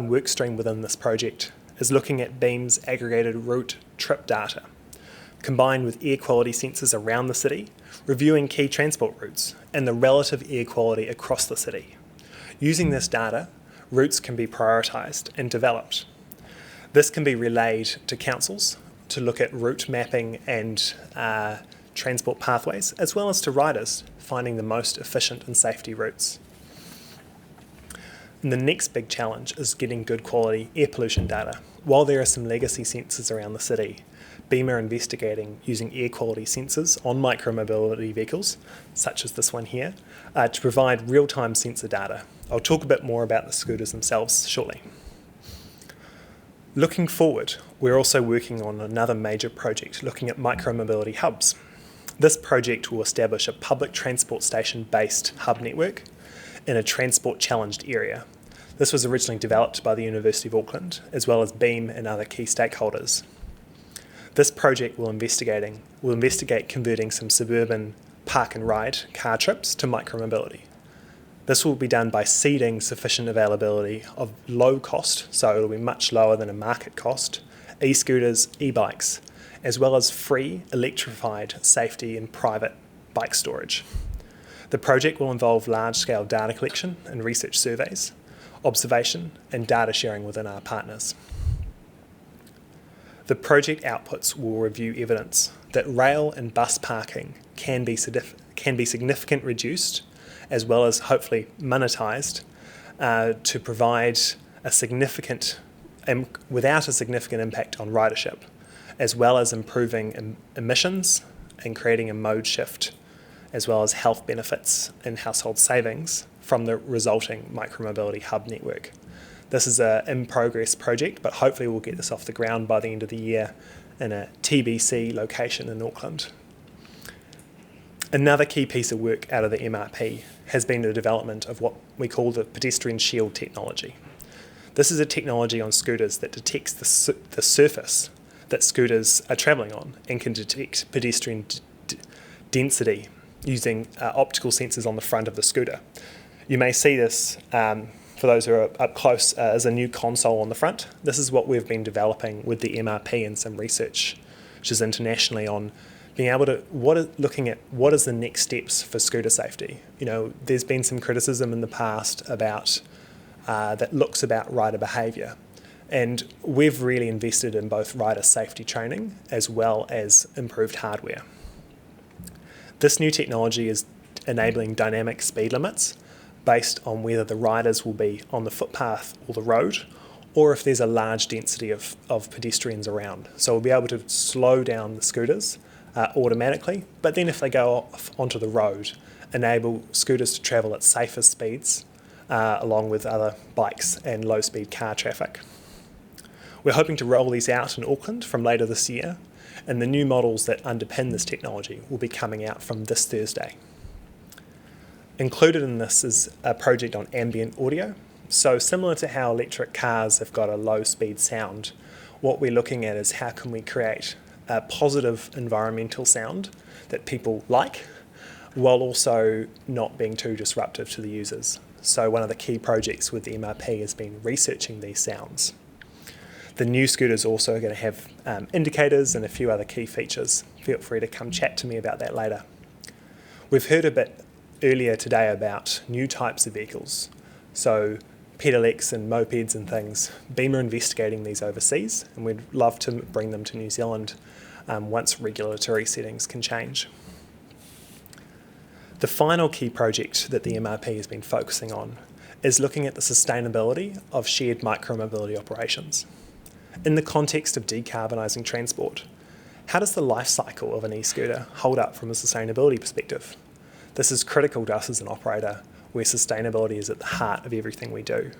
work stream within this project is looking at Beam's aggregated route trip data, combined with air quality sensors around the city, reviewing key transport routes and the relative air quality across the city. Using this data, routes can be prioritised and developed. This can be relayed to councils to look at route mapping and transport pathways, as well as to riders finding the most efficient and safety routes. And the next big challenge is getting good quality air pollution data. While there are some legacy sensors around the city, Beam are investigating using air quality sensors on micromobility vehicles, such as this one here, to provide real-time sensor data. I'll talk a bit more about the scooters themselves shortly. Looking forward, we're also working on another major project looking at micromobility hubs. This project will establish a public transport station-based hub network in a transport-challenged area. This was originally developed by the University of Auckland, as well as Beam and other key stakeholders. This project will investigate converting some suburban park and ride car trips to micromobility. This will be done by seeding sufficient availability of low cost, so it'll be much lower than a market cost, e-scooters, e-bikes, as well as free electrified safety and private bike storage. The project will involve large-scale data collection and research surveys, observation and data sharing within our partners. The project outputs will review evidence that rail and bus parking can be significantly reduced, as well as hopefully monetised, to provide a significant, without a significant impact on ridership, as well as improving emissions and creating a mode shift, as well as health benefits and household savings from the resulting micromobility hub network. This is an in-progress project, but hopefully we'll get this off the ground by the end of the year in a TBC location in Auckland. Another key piece of work out of the MRP has been the development of what we call the pedestrian shield technology. This is a technology on scooters that detects the surface that scooters are travelling on and can detect pedestrian density using optical sensors on the front of the scooter. You may see this, for those who are up close, as a new console on the front. This is what we've been developing with the MRP and some research, which is internationally on being able to, looking at what is the next steps for scooter safety. You know, there's been some criticism in the past about, that looks about rider behaviour. And we've really invested in both rider safety training as well as improved hardware. This new technology is enabling dynamic speed limits based on whether the riders will be on the footpath or the road, or if there's a large density of pedestrians around. So we'll be able to slow down the scooters automatically, but then if they go off onto the road, enable scooters to travel at safer speeds along with other bikes and low-speed car traffic. We're hoping to roll these out in Auckland from later this year, and the new models that underpin this technology will be coming out from this Thursday. Included in this is a project on ambient audio. So similar to how electric cars have got a low-speed sound, what we're looking at is how can we create a positive environmental sound that people like, while also not being too disruptive to the users. So one of the key projects with the MRP has been researching these sounds. The new scooters also are going to have indicators and a few other key features. Feel free to come chat to me about that later. We've heard a bit earlier today about new types of vehicles. So pedelecs and mopeds and things. Beam are investigating these overseas, and we'd love to bring them to New Zealand once regulatory settings can change. The final key project that the MRP has been focusing on is looking at the sustainability of shared micromobility operations. In the context of decarbonising transport, how does the life cycle of an e-scooter hold up from a sustainability perspective? This is critical to us as an operator, where sustainability is at the heart of everything we do.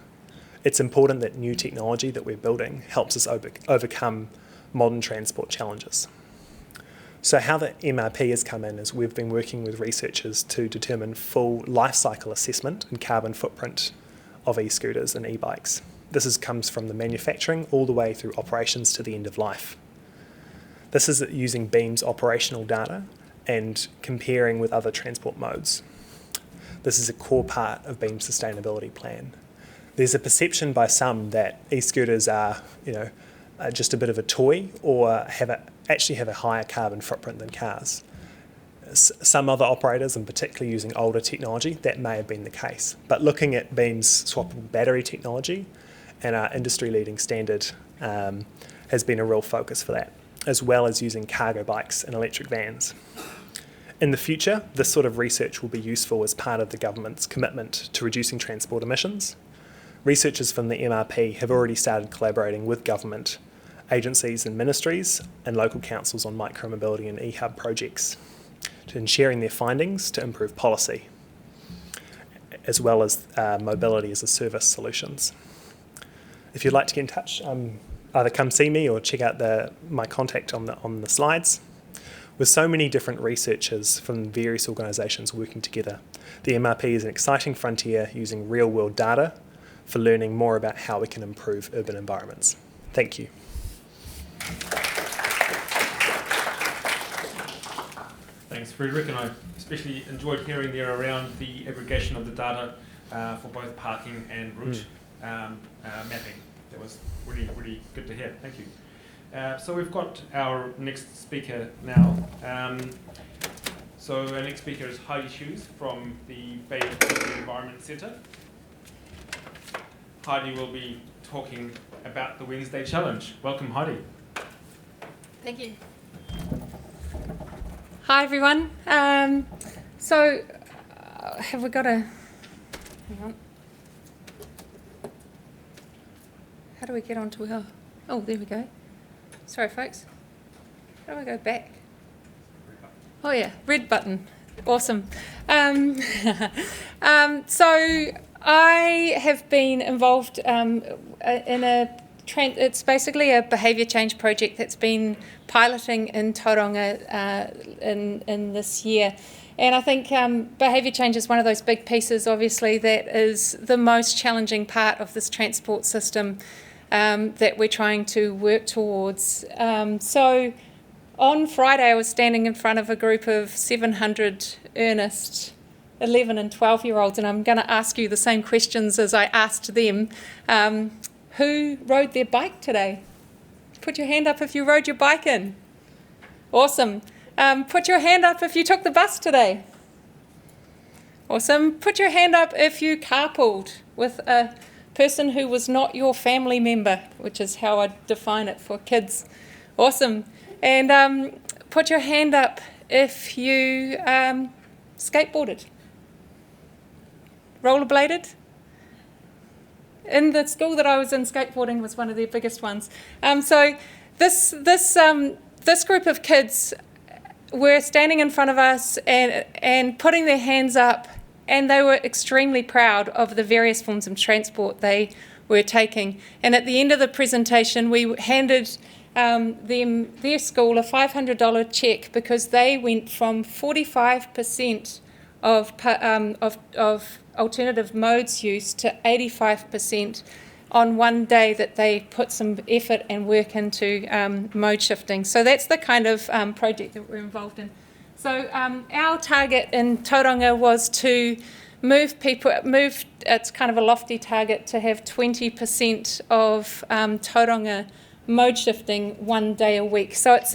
It's important that new technology that we're building helps us overcome modern transport challenges. So how the MRP has come in is we've been working with researchers to determine full life cycle assessment and carbon footprint of e-scooters and e-bikes. This comes from the manufacturing all the way through operations to the end of life. This is using Beam's operational data and comparing with other transport modes. This is a core part of Beam's sustainability plan. There's a perception by some that e-scooters are, just a bit of a toy or actually have a higher carbon footprint than cars. Some other operators, and particularly using older technology, that may have been the case. But looking at Beam's swappable battery technology and our industry-leading standard has been a real focus for that, as well as using cargo bikes and electric vans. In the future, this sort of research will be useful as part of the government's commitment to reducing transport emissions. Researchers from the MRP have already started collaborating with government agencies and ministries and local councils on micromobility and e-hub projects, and sharing their findings to improve policy, as well as mobility as a service solutions. If you'd like to get in touch, either come see me or check out my contact on the slides. With so many different researchers from various organisations working together, the MRP is an exciting frontier using real-world data for learning more about how we can improve urban environments. Thank you. Thanks, Frederick, and I especially enjoyed hearing there around the aggregation of the data for both parking and route mapping. That was really, really good to hear. Thank you. So we've got our next speaker now. So our next speaker is Heidi Hughes from the Bay Environment Centre. Heidi will be talking about the Wednesday Challenge. Welcome, Heidi. Thank you. Hi, everyone. Have we got a... Hang on. How do we get onto our... Oh, there we go. Sorry, folks. How do I go back? Oh, yeah, red button. Awesome. So I have been involved in it's basically a behaviour change project that's been piloting in Tauranga in this year. And I think behaviour change is one of those big pieces, obviously, that is the most challenging part of this transport system that we're trying to work towards. So on Friday, I was standing in front of a group of 700 earnest 11 and 12-year-olds, and I'm going to ask you the same questions as I asked them. Who rode their bike today? Put your hand up if you rode your bike in. Awesome. Put your hand up if you took the bus today. Awesome. Put your hand up if you carpooled with a person who was not your family member, which is how I define it for kids. Awesome. And put your hand up if you skateboarded. Rollerbladed. In the school that I was in, skateboarding was one of their biggest ones. So this group of kids were standing in front of us and putting their hands up, and they were extremely proud of the various forms of transport they were taking. And at the end of the presentation, we handed their school a $500 cheque because they went from 45% of alternative modes use to 85% on one day that they put some effort and work into mode shifting. So that's the kind of project that we're involved in. So our target in Tauranga was to it's kind of a lofty target to have 20% of Tauranga mode shifting one day a week. So it's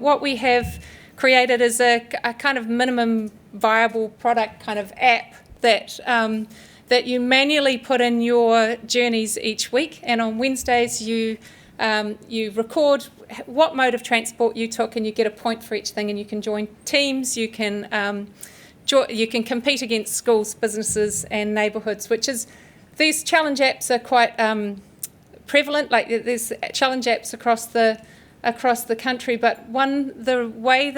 what we have created is a kind of minimum viable product kind of app that that you manually put in your journeys each week, and on Wednesdays you record what mode of transport you took, and you get a point for each thing, and you can join teams, you can compete against schools, businesses and neighbourhoods, which is, these challenge apps are quite prevalent, like there's challenge apps across the country, but the way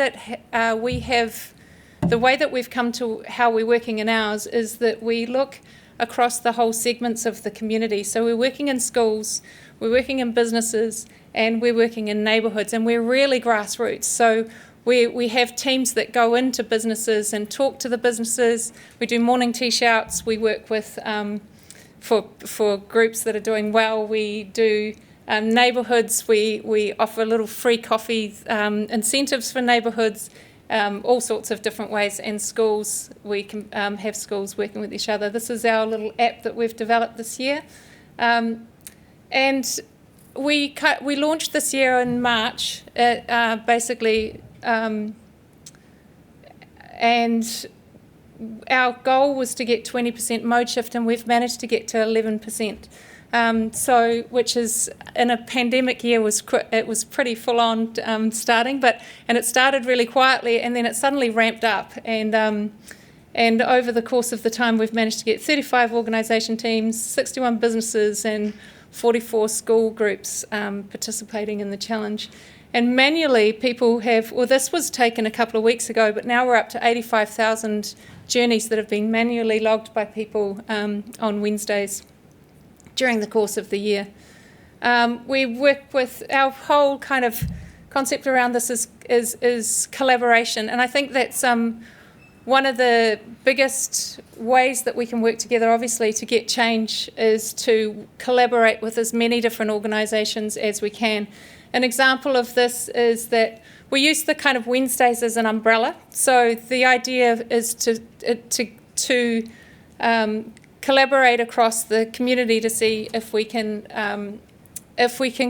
that we've come to how we're working in ours is that we look across the whole segments of the community. So we're working in schools, we're working in businesses, and we're working in neighbourhoods, and we're really grassroots. So we have teams that go into businesses and talk to the businesses. We do morning tea shouts. We work with for groups that are doing well. We do neighbourhoods. We offer little free coffee incentives for neighbourhoods. All sorts of different ways, and schools, we can have schools working with each other. This is our little app that we've developed this year. And we launched this year in March, basically, and our goal was to get 20% mode shift, and we've managed to get to 11%. So, which is, in a pandemic year, it was pretty full on starting, and it started really quietly, and then it suddenly ramped up, and over the course of the time we've managed to get 35 organisation teams, 61 businesses and 44 school groups participating in the challenge. And manually people this was taken a couple of weeks ago, but now we're up to 85,000 journeys that have been manually logged by people on Wednesdays during the course of the year. We work with, our whole kind of concept around this is collaboration, and I think that's one of the biggest ways that we can work together, obviously, to get change is to collaborate with as many different organisations as we can. An example of this is that we use the kind of Wednesdays as an umbrella. So the idea is to collaborate across the community to see if we can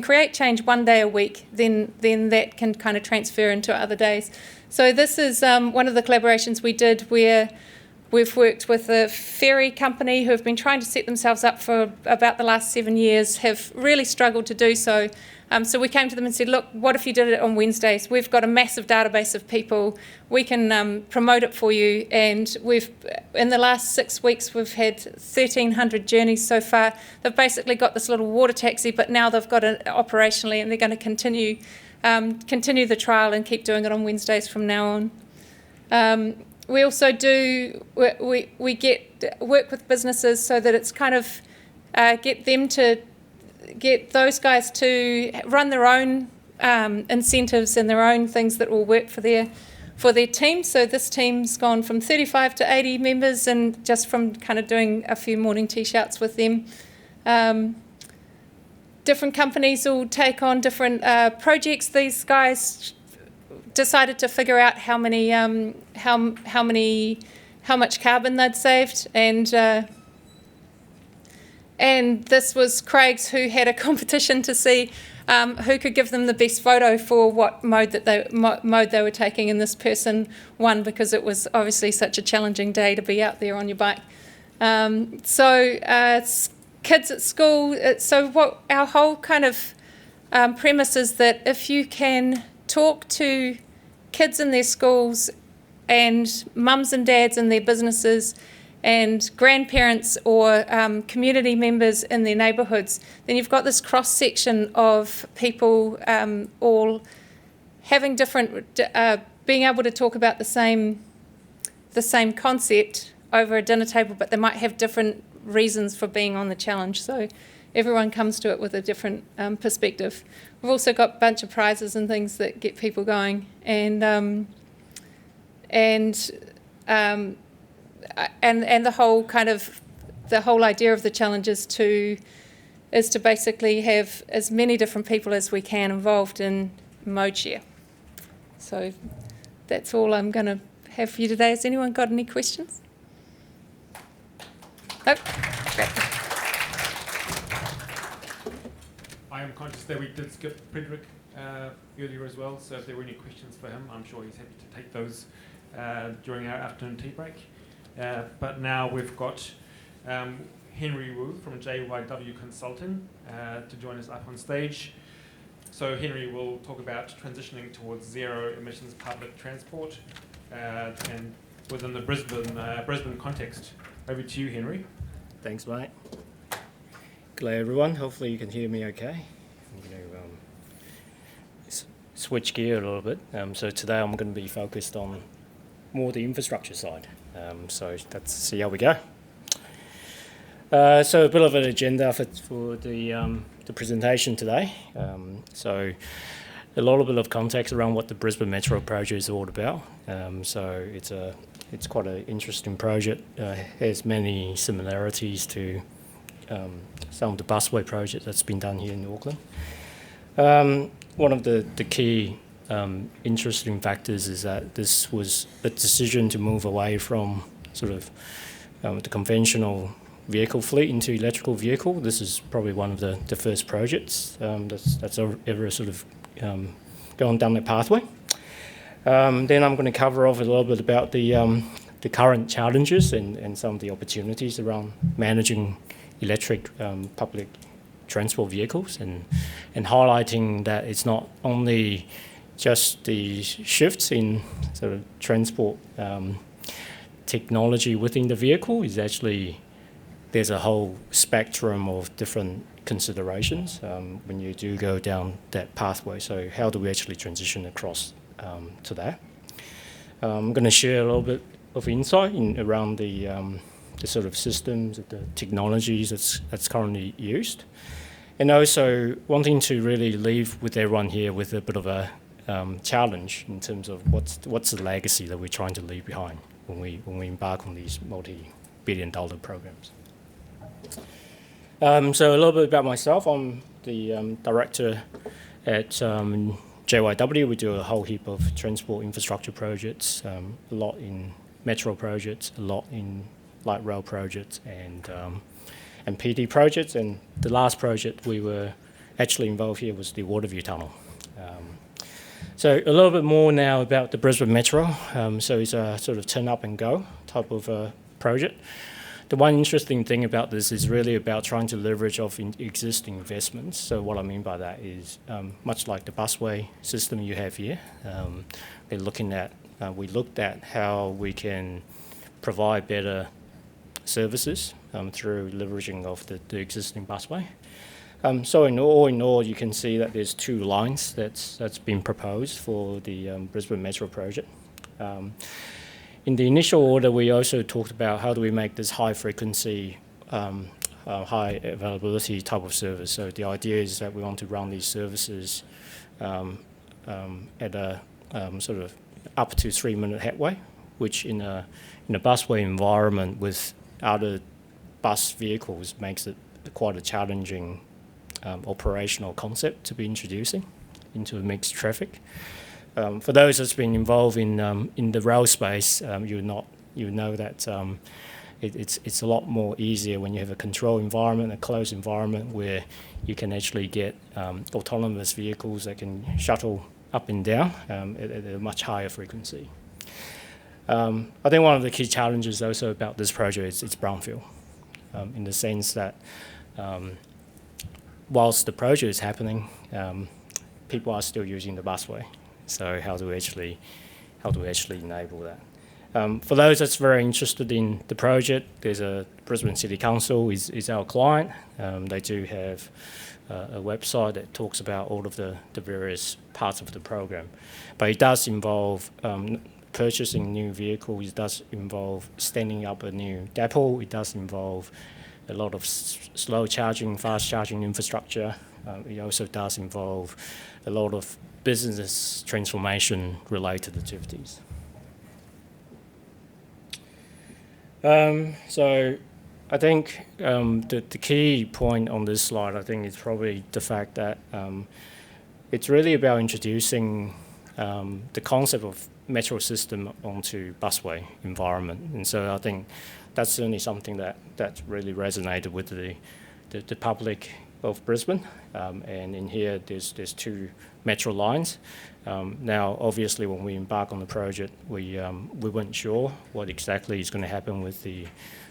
create change one day a week, then that can kind of transfer into other days. So this is one of the collaborations we did where we've worked with a ferry company who have been trying to set themselves up for about the last 7 years, have really struggled to do so. So we came to them and said, look, what if you did it on Wednesdays? We've got a massive database of people. We can promote it for you. And in the last 6 weeks, we've had 1,300 journeys so far. They've basically got this little water taxi, but now they've got it operationally, and they're going to continue the trial and keep doing it on Wednesdays from now on. We also do, we work with businesses so that it's kind of get those guys to run their own incentives and their own things that will work for their team. So this team's gone from 35 to 80 members, and just from kind of doing a few morning tea shouts with them. Different companies will take on different projects. These guys decided to figure out how much carbon they'd saved, and this was Craig's, who had a competition to see who could give them the best photo for what mode they were taking, and this person won because it was obviously such a challenging day to be out there on your bike. It's kids at school. So what our whole kind of premise is that if you can talk to kids in their schools and mums and dads in their businesses and grandparents or community members in their neighbourhoods, then you've got this cross-section of people all having different, being able to talk about the same concept over a dinner table, but they might have different reasons for being on the challenge. So everyone comes to it with a different perspective. We've also got a bunch of prizes and things that get people going, and the whole kind of the whole idea of the challenge is to basically have as many different people as we can involved in mode share. So that's all I'm going to have for you today. Has anyone got any questions? Nope. Great. I am conscious that we did skip Frederick earlier as well, so if there were any questions for him, I'm sure he's happy to take those during our afternoon tea break. But now we've got Henry Wu from JYW Consulting to join us up on stage. So Henry will talk about transitioning towards zero emissions public transport and within the Brisbane context. Over to you, Henry. Thanks, mate. G'day, everyone. Hopefully you can hear me okay. I'm going to switch gear a little bit. So today I'm going to be focused on more the infrastructure side. So let's see how we go. So a bit of an agenda for the presentation today. So a little bit of context around what the Brisbane Metro project is all about. So it's quite an interesting project. Has many similarities to some of the busway projects that's been done here in Auckland. One of the key interesting factors is that this was a decision to move away from sort of the conventional vehicle fleet into electrical vehicle. This is probably one of the first projects that's ever sort of gone down that pathway. Then I'm going to cover off a little bit about the current challenges and some of the opportunities around managing electric public transport vehicles and highlighting that it's not only just the shifts in sort of transport technology within the vehicle, is actually there's a whole spectrum of different considerations when you do go down that pathway. So how do we actually transition across to that? I'm going to share a little bit of insight around the sort of systems, the technologies that's currently used, and also wanting to really leave with everyone here with a bit of a challenge in terms of what's the legacy that we're trying to leave behind when we embark on these multi-billion-dollar programs. So a little bit about myself. I'm the director at JYW. We do a whole heap of transport infrastructure projects, a lot in metro projects, a lot in light rail projects, and PD projects. And the last project we were actually involved here was the Waterview Tunnel. So a little bit more now about the Brisbane Metro. So it's a sort of turn up and go type of project. The one interesting thing about this is really about trying to leverage off existing investments. So what I mean by that is much like the busway system you have here, we looked at how we can provide better services through leveraging of the existing busway. So in all, you can see that there's two lines that's been proposed for the Brisbane Metro project. In the initial order, we also talked about how do we make this high frequency, high availability type of service. So the idea is that we want to run these services at a sort of up to 3-minute headway, which in a busway environment with other bus vehicles makes it quite a challenging operational concept to be introducing into a mixed traffic. For those that's been involved in the rail space, you know that it's a lot more easier when you have a controlled environment, a closed environment where you can actually get autonomous vehicles that can shuttle up and down at a much higher frequency. I think one of the key challenges also about this project is it's brownfield, in the sense that whilst the project is happening, people are still using the busway. So how do we actually enable that? For those that's very interested in the project, there's a Brisbane City Council is our client. They do have a website that talks about all of the various parts of the program. But it does involve purchasing new vehicles, it does involve standing up a new depot, it does involve a lot of slow charging, fast charging infrastructure. It also does involve a lot of business transformation related activities. So I think the key point on this slide, I think, is probably the fact that it's really about introducing the concept of metro system onto busway environment. And so I think that's certainly something that really resonated with the public of Brisbane, and in here there's 2 metro lines. Now, obviously, when we embark on the project, we weren't sure what exactly is going to happen with the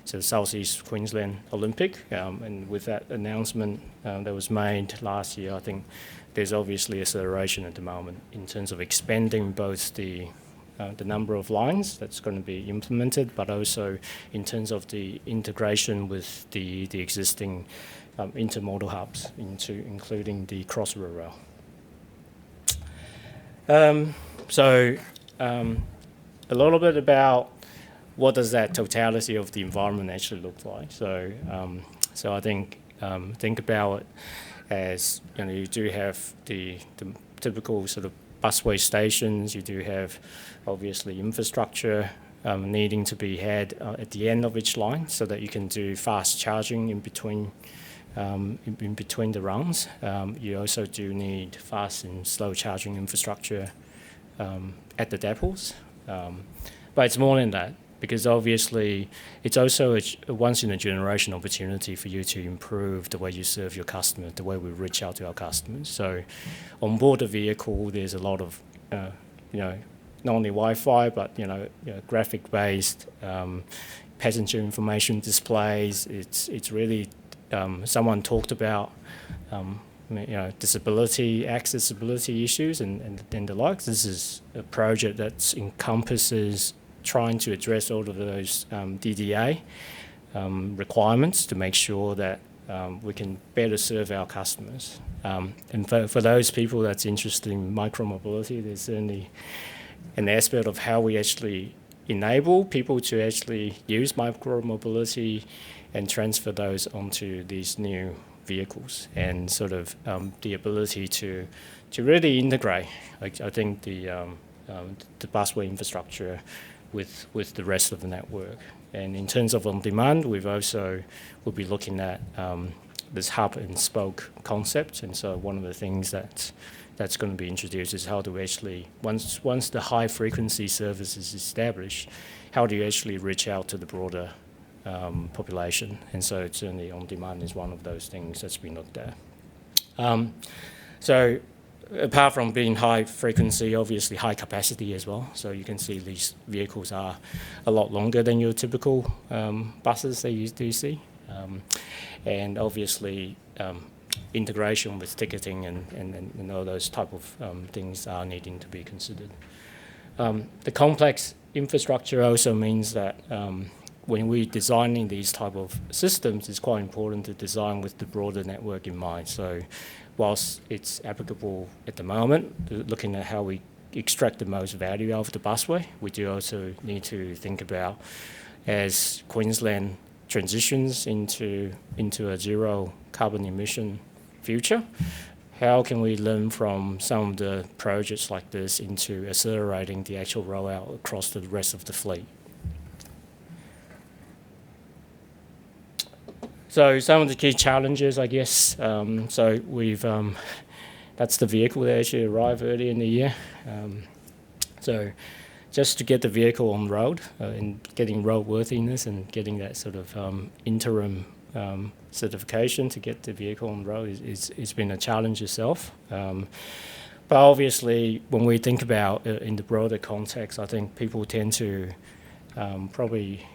Southeast Queensland Olympic, and with that announcement that was made last year, I think there's obviously acceleration at the moment in terms of expanding both the number of lines that's going to be implemented, but also in terms of the integration with the existing intermodal hubs, including the Crossriver Rail. A little bit about what does that totality of the environment actually look like. So I think about it as, you do have the typical sort of busway stations. You do have obviously infrastructure needing to be had at the end of each line so that you can do fast charging in between the runs. You also do need fast and slow charging infrastructure at the depots. But it's more than that, because obviously it's also a once-in-a-generation opportunity for you to improve the way you serve your customer, the way we reach out to our customers. So on board the vehicle, there's a lot of, not only Wi-Fi, but, graphic-based passenger information displays. It's really, someone talked about, disability, accessibility issues and the likes. This is a project that encompasses trying to address all of those DDA requirements to make sure that we can better serve our customers. And for those people that's interested in micromobility, there's certainly an aspect of how we actually enable people to actually use micromobility and transfer those onto these new vehicles, and sort of the ability to really integrate, I think, the busway infrastructure with the rest of the network. And in terms of on demand, we'll be looking at this hub and spoke concept. And so one of the things that's going to be introduced is how to actually, once the high frequency service is established, how do you actually reach out to the broader population? And so certainly on demand is one of those things that's been looked at. So apart from being high frequency, obviously high capacity as well. So you can see these vehicles are a lot longer than your typical buses that you do see. And obviously integration with ticketing and all those type of things are needing to be considered. The complex infrastructure also means that when we're designing these type of systems, it's quite important to design with the broader network in mind. So whilst it's applicable at the moment, looking at how we extract the most value out of the busway, we do also need to think about, as Queensland transitions into a zero carbon emission future, how can we learn from some of the projects like this into accelerating the actual rollout across the rest of the fleet? So some of the key challenges, I guess, so we've, that's the vehicle that actually arrived early in the year. So just to get the vehicle on the road and getting roadworthiness and getting that sort of interim certification to get the vehicle on the road it's been a challenge itself. But obviously, when we think about in the broader context, I think people tend to probably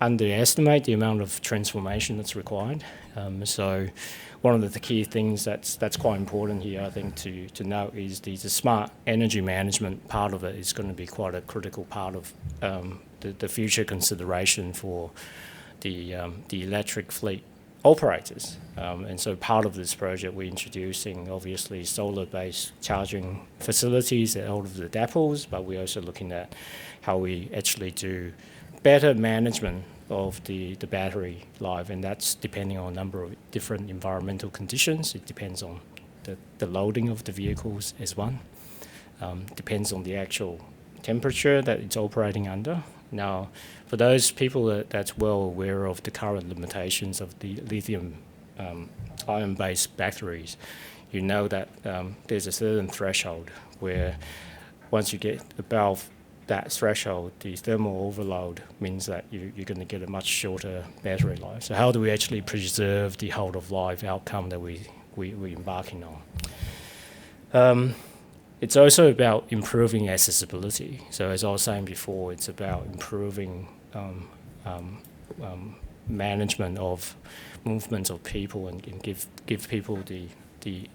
underestimate the amount of transformation that's required. So one of the key things that's quite important here, I think, to note is the smart energy management part of it is going to be quite a critical part of the future consideration for the electric fleet operators. And so part of this project, we're introducing obviously solar-based charging facilities at all of the depots, but we're also looking at how we actually do better management of the battery life, and that's depending on a number of different environmental conditions. It depends on the loading of the vehicles as one. Depends on the actual temperature that it's operating under. Now, for those people that's well aware of the current limitations of the lithium ion-based batteries, you know that there's a certain threshold where once you get above that threshold, the thermal overload, means that you're going to get a much shorter battery life. So how do we actually preserve the whole of life outcome that we're embarking on? It's also about improving accessibility. So as I was saying before, it's about improving management of movements of people and give people the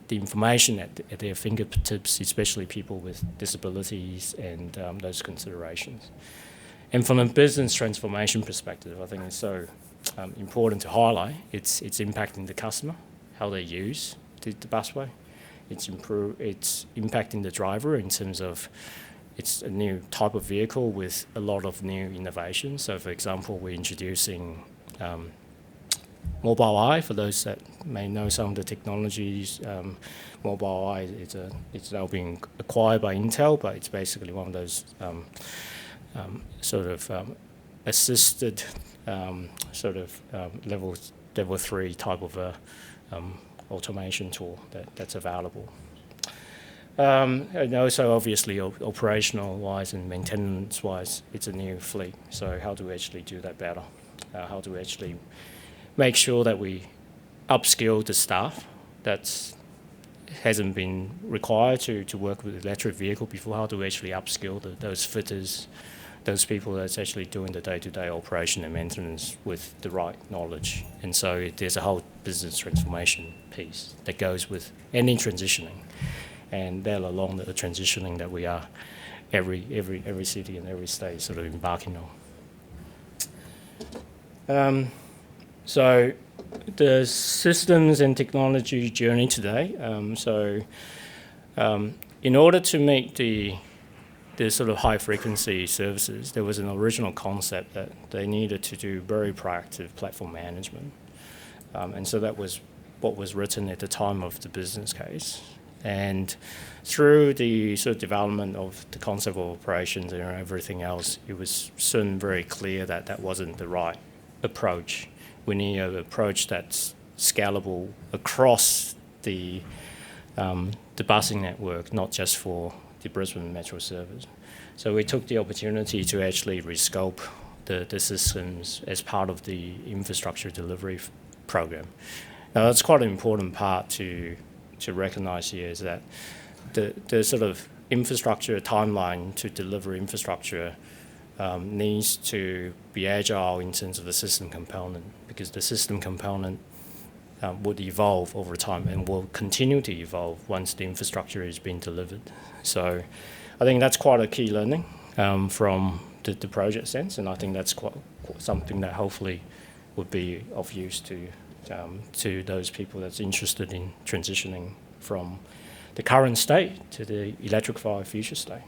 information at their fingertips, especially people with disabilities and those considerations. And from a business transformation perspective, I think it's so important to highlight it's impacting the customer, how they use the busway. It's impacting the driver in terms of it's a new type of vehicle with a lot of new innovations. So, for example, we're introducing Mobile Eye. For those that may know some of the technologies, Mobile Eye it's now being acquired by Intel, but it's basically one of those assisted level 3 type of automation tool that's available. And also, obviously, operational-wise and maintenance-wise, it's a new fleet. So how do we actually do that better? How do we actually make sure that we upskill the staff that hasn't been required to work with electric vehicle before? How do we actually upskill those fitters, those people that's actually doing the day-to-day operation and maintenance with the right knowledge? And so there's a whole business transformation piece that goes with any transitioning, and that along the transitioning that we are every city and every state sort of embarking on. So the systems and technology journey today. In order to meet the sort of high frequency services, there was an original concept that they needed to do very proactive platform management. And so that was what was written at the time of the business case. And through the sort of development of the concept of operations and everything else, it was soon very clear that that wasn't the right approach. We need an approach that's scalable across the busing network, not just for the Brisbane Metro service. So we took the opportunity to actually rescope the systems as part of the infrastructure delivery program. Now that's quite an important part to recognise here, is that the sort of infrastructure timeline to deliver infrastructure needs to be agile in terms of the system component, because the system component would evolve over time and will continue to evolve once the infrastructure is being delivered. So I think that's quite a key learning from the project sense, and I think that's quite something that hopefully would be of use to those people that's interested in transitioning from the current state to the electrified future state.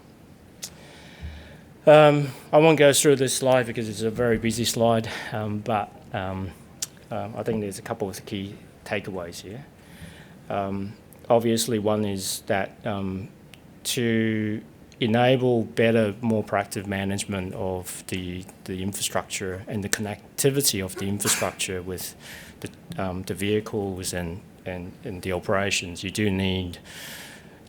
I won't go through this slide because it's a very busy slide, but I think there's a couple of key takeaways here. Obviously, one is that to enable better, more proactive management of the infrastructure and the connectivity of the infrastructure with the vehicles and the operations, you do need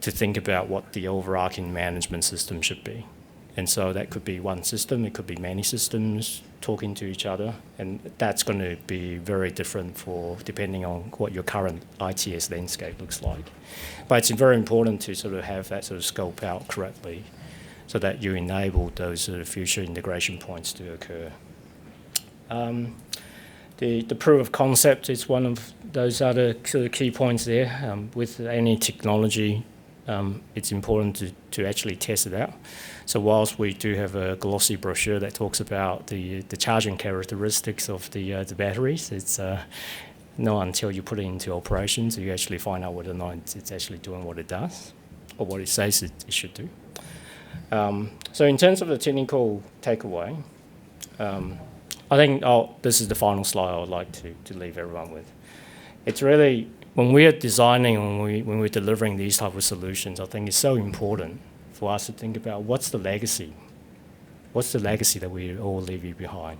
to think about what the overarching management system should be. And so that could be one system, it could be many systems talking to each other, and that's going to be very different depending on what your current ITS landscape looks like. But it's very important to sort of have that sort of scope out correctly so that you enable those sort of future integration points to occur. The proof of concept is one of those other sort of key points there. With any technology, it's important to actually test it out. So whilst we do have a glossy brochure that talks about the charging characteristics of the batteries, it's not until you put it into operations you actually find out whether or not it's actually doing what it does or what it says it should do. So in terms of the technical takeaway, I think this is the final slide I would like to leave everyone with. It's really, when we are designing, when we're delivering these type of solutions, I think it's so important for us to think about what's the legacy that we all leave behind.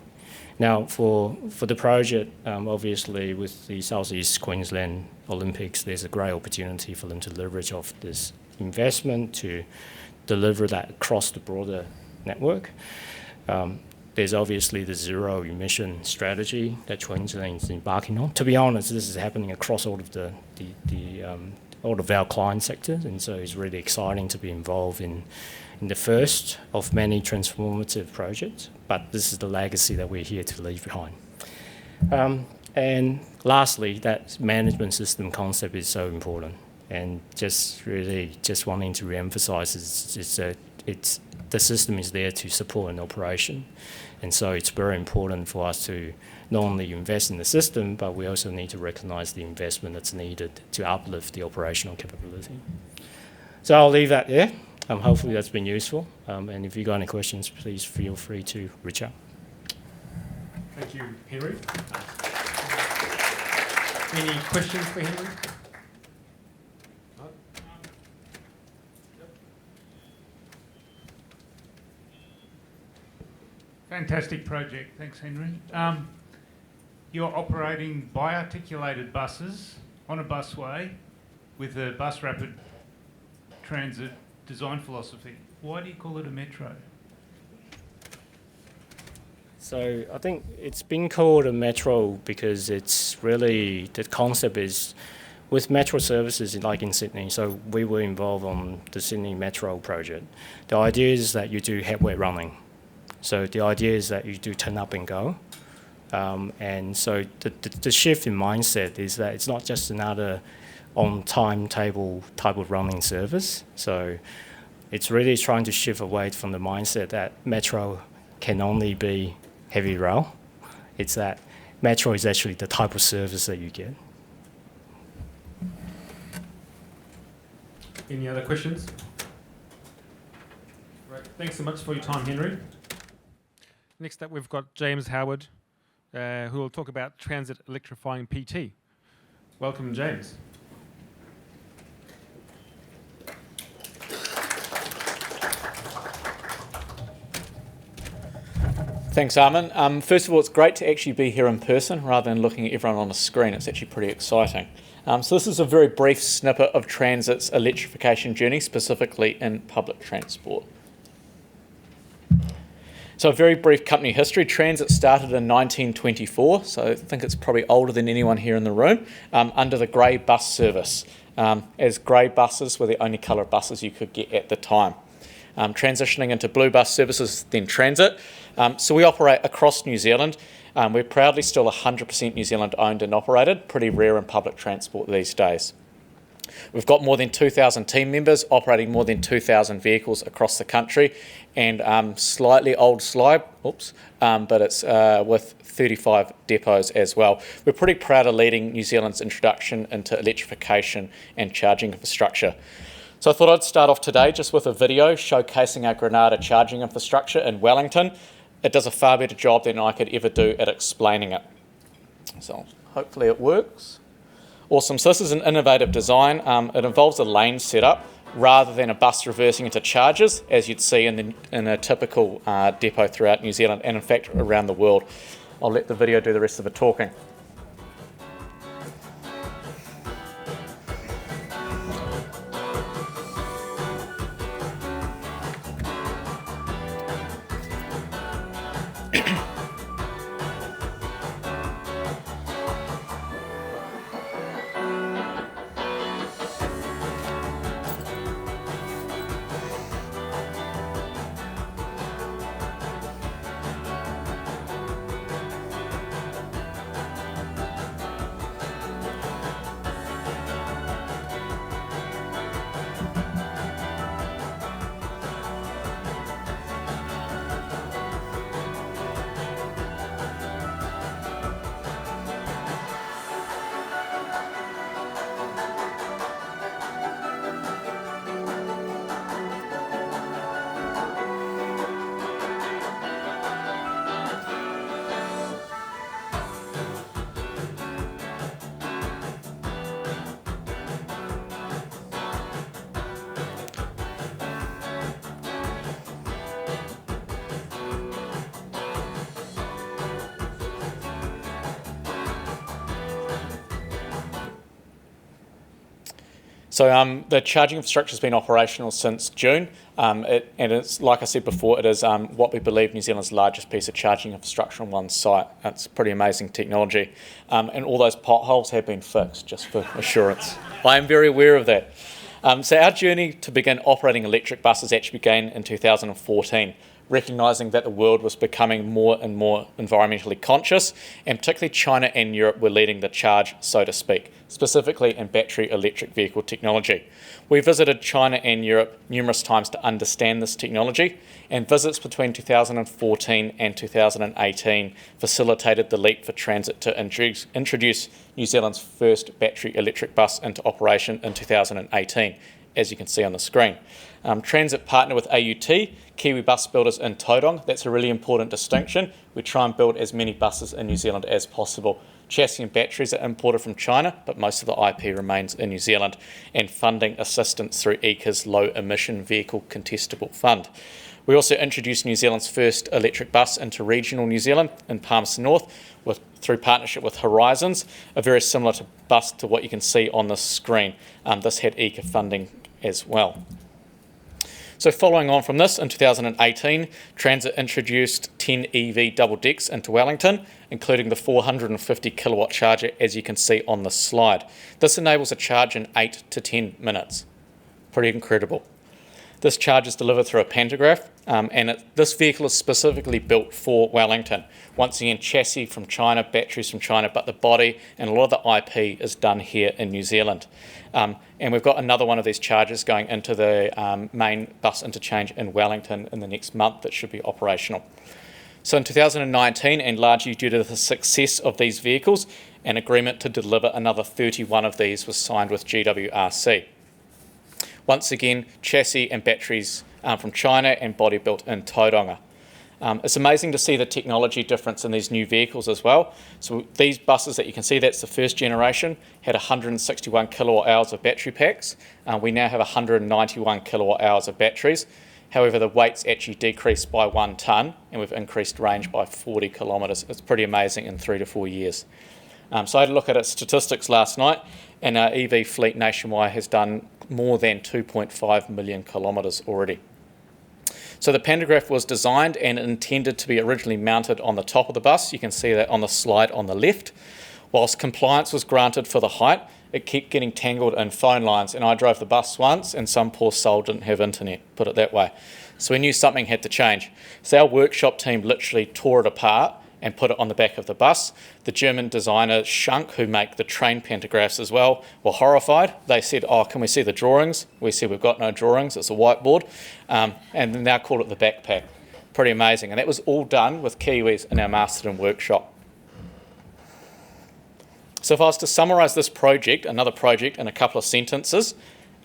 Now, for the project, obviously with the Southeast Queensland Olympics, there's a great opportunity for them to leverage off this investment to deliver that across the broader network. There's obviously the zero emission strategy that Queensland is embarking on. To be honest, this is happening across all of all of our client sectors, and so it's really exciting to be involved in the first of many transformative projects. But this is the legacy that we're here to leave behind. And lastly, that management system concept is so important, and just wanting to re-emphasise is that the system is there to support an operation, and so it's very important for us to not only invest in the system, but we also need to recognise the investment that's needed to uplift the operational capability. So I'll leave that there. Hopefully that's been useful, and if you've got any questions, please feel free to reach out. Thank you, Henry. Any questions for Henry? Fantastic project. Thanks, Henry. You're operating bi-articulated buses on a busway with a bus rapid transit design philosophy. Why do you call it a metro? So I think it's been called a metro because it's really, the concept is with metro services like in Sydney, so we were involved on the Sydney Metro project. The idea is that you do headway running. So the idea is that you do turn up and go. And so the shift in mindset is that it's not just another on timetable type of running service. So it's really trying to shift away from the mindset that metro can only be heavy rail. It's that metro is actually the type of service that you get. Any other questions? Right. Thanks so much for your time, Henry. Next up, we've got James Howard, who will talk about transit electrifying PT. Welcome, James. Thanks, Armin. First of all, it's great to actually be here in person rather than looking at everyone on a screen. It's actually pretty exciting. So this is a very brief snippet of transit's electrification journey, specifically in public transport. So a very brief company history. Transit started in 1924, so I think it's probably older than anyone here in the room, under the grey bus service, as grey buses were the only colour of buses you could get at the time. Transitioning into blue bus services, then transit. So we operate across New Zealand. We're proudly still 100% New Zealand owned and operated, pretty rare in public transport these days. We've got more than 2,000 team members operating more than 2,000 vehicles across the country, and slightly old slide, but it's with 35 depots as well. We're pretty proud of leading New Zealand's introduction into electrification and charging infrastructure. So I thought I'd start off today just with a video showcasing our Granada charging infrastructure in Wellington. It does a far better job than I could ever do at explaining it. So hopefully it works. Awesome. So this is an innovative design. It involves a lane setup rather than a bus reversing into charges, as you'd see in a typical depot throughout New Zealand and in fact around the world. I'll let the video do the rest of the talking. So the charging infrastructure has been operational since June, and it's, like I said before, it is what we believe New Zealand's largest piece of charging infrastructure on one site. It's pretty amazing technology, and all those potholes have been fixed, just for assurance. I am very aware of that. So our journey to begin operating electric buses actually began in 2014, recognising that the world was becoming more and more environmentally conscious, and particularly China and Europe were leading the charge, so to speak, specifically in battery electric vehicle technology. We visited China and Europe numerous times to understand this technology, and visits between 2014 and 2018 facilitated the leap for Transit to introduce New Zealand's first battery electric bus into operation in 2018, as you can see on the screen. Transit partnered with AUT, Kiwi bus builders in Tauranga. That's a really important distinction. We try and build as many buses in New Zealand as possible. Chassis and batteries are imported from China, but most of the IP remains in New Zealand, and funding assistance through ECA's Low Emission Vehicle Contestable Fund. We also introduced New Zealand's first electric bus into regional New Zealand in Palmerston North through partnership with Horizons, a very similar bus to what you can see on the screen. This had ECA funding as well. So following on from this, in 2018, Transit introduced 10 EV double decks into Wellington, including the 450 kilowatt charger, as you can see on the slide. This enables a charge in 8 to 10 minutes. Pretty incredible. This charge is delivered through a pantograph, and this vehicle is specifically built for Wellington. Once again, chassis from China, batteries from China, but the body and a lot of the IP is done here in New Zealand. And we've got another one of these chargers going into the main bus interchange in Wellington in the next month that should be operational. So in 2019, and largely due to the success of these vehicles, an agreement to deliver another 31 of these was signed with GWRC. Once again, chassis and batteries from China and body built in Tauranga. It's amazing to see the technology difference in these new vehicles as well. So these buses that you can see, that's the first generation, had 161 kilowatt hours of battery packs. We now have 191 kilowatt hours of batteries. However, the weight's actually decreased by 1 tonne, and we've increased range by 40 kilometres. It's pretty amazing in 3 to 4 years. So I had a look at its statistics last night, and our EV fleet nationwide has done more than 2.5 million kilometres already. So the pantograph was designed and intended to be originally mounted on the top of the bus. You can see that on the slide on the left. Whilst compliance was granted for the height, it kept getting tangled in phone lines, and I drove the bus once and some poor soul didn't have internet, put it that way. So we knew something had to change. So our workshop team literally tore it apart and put it on the back of the bus. The German designer Schunk, who make the train pantographs as well, were horrified. They said, "Oh, can we see the drawings?" We said, "We've got no drawings, it's a whiteboard." And they now call it the backpack. Pretty amazing. And that was all done with Kiwis in our Masterton workshop. So if I was to summarise this project, another project, in a couple of sentences,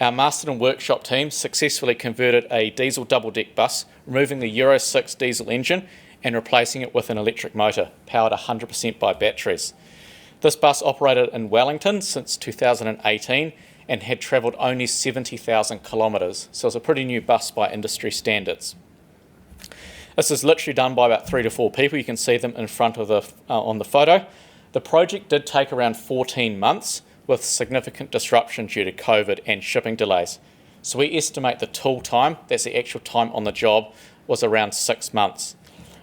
our Masterton workshop team successfully converted a diesel double-deck bus, removing the Euro 6 diesel engine and replacing it with an electric motor, powered 100% by batteries. This bus operated in Wellington since 2018 and had travelled only 70,000 kilometres, so it's a pretty new bus by industry standards. This is literally done by about 3 to 4 people. You can see them in front of on the photo. The project did take around 14 months, with significant disruption due to COVID and shipping delays. So we estimate the tool time, that's the actual time on the job, was around 6 months.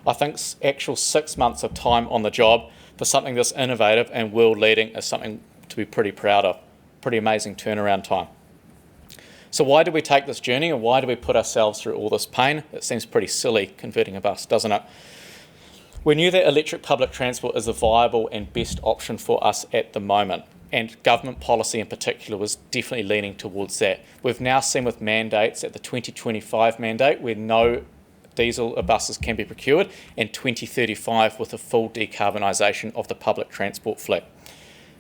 I think actual 6 months of time on the job for something this innovative and world-leading is something to be pretty proud of. Pretty amazing turnaround time. So why did we take this journey, and why do we put ourselves through all this pain? It seems pretty silly converting a bus, doesn't it? We knew that electric public transport is a viable and best option for us at the moment, and government policy in particular was definitely leaning towards that. We've now seen with mandates at the 2025 mandate where no diesel buses can be procured, and 2035 with a full decarbonisation of the public transport fleet.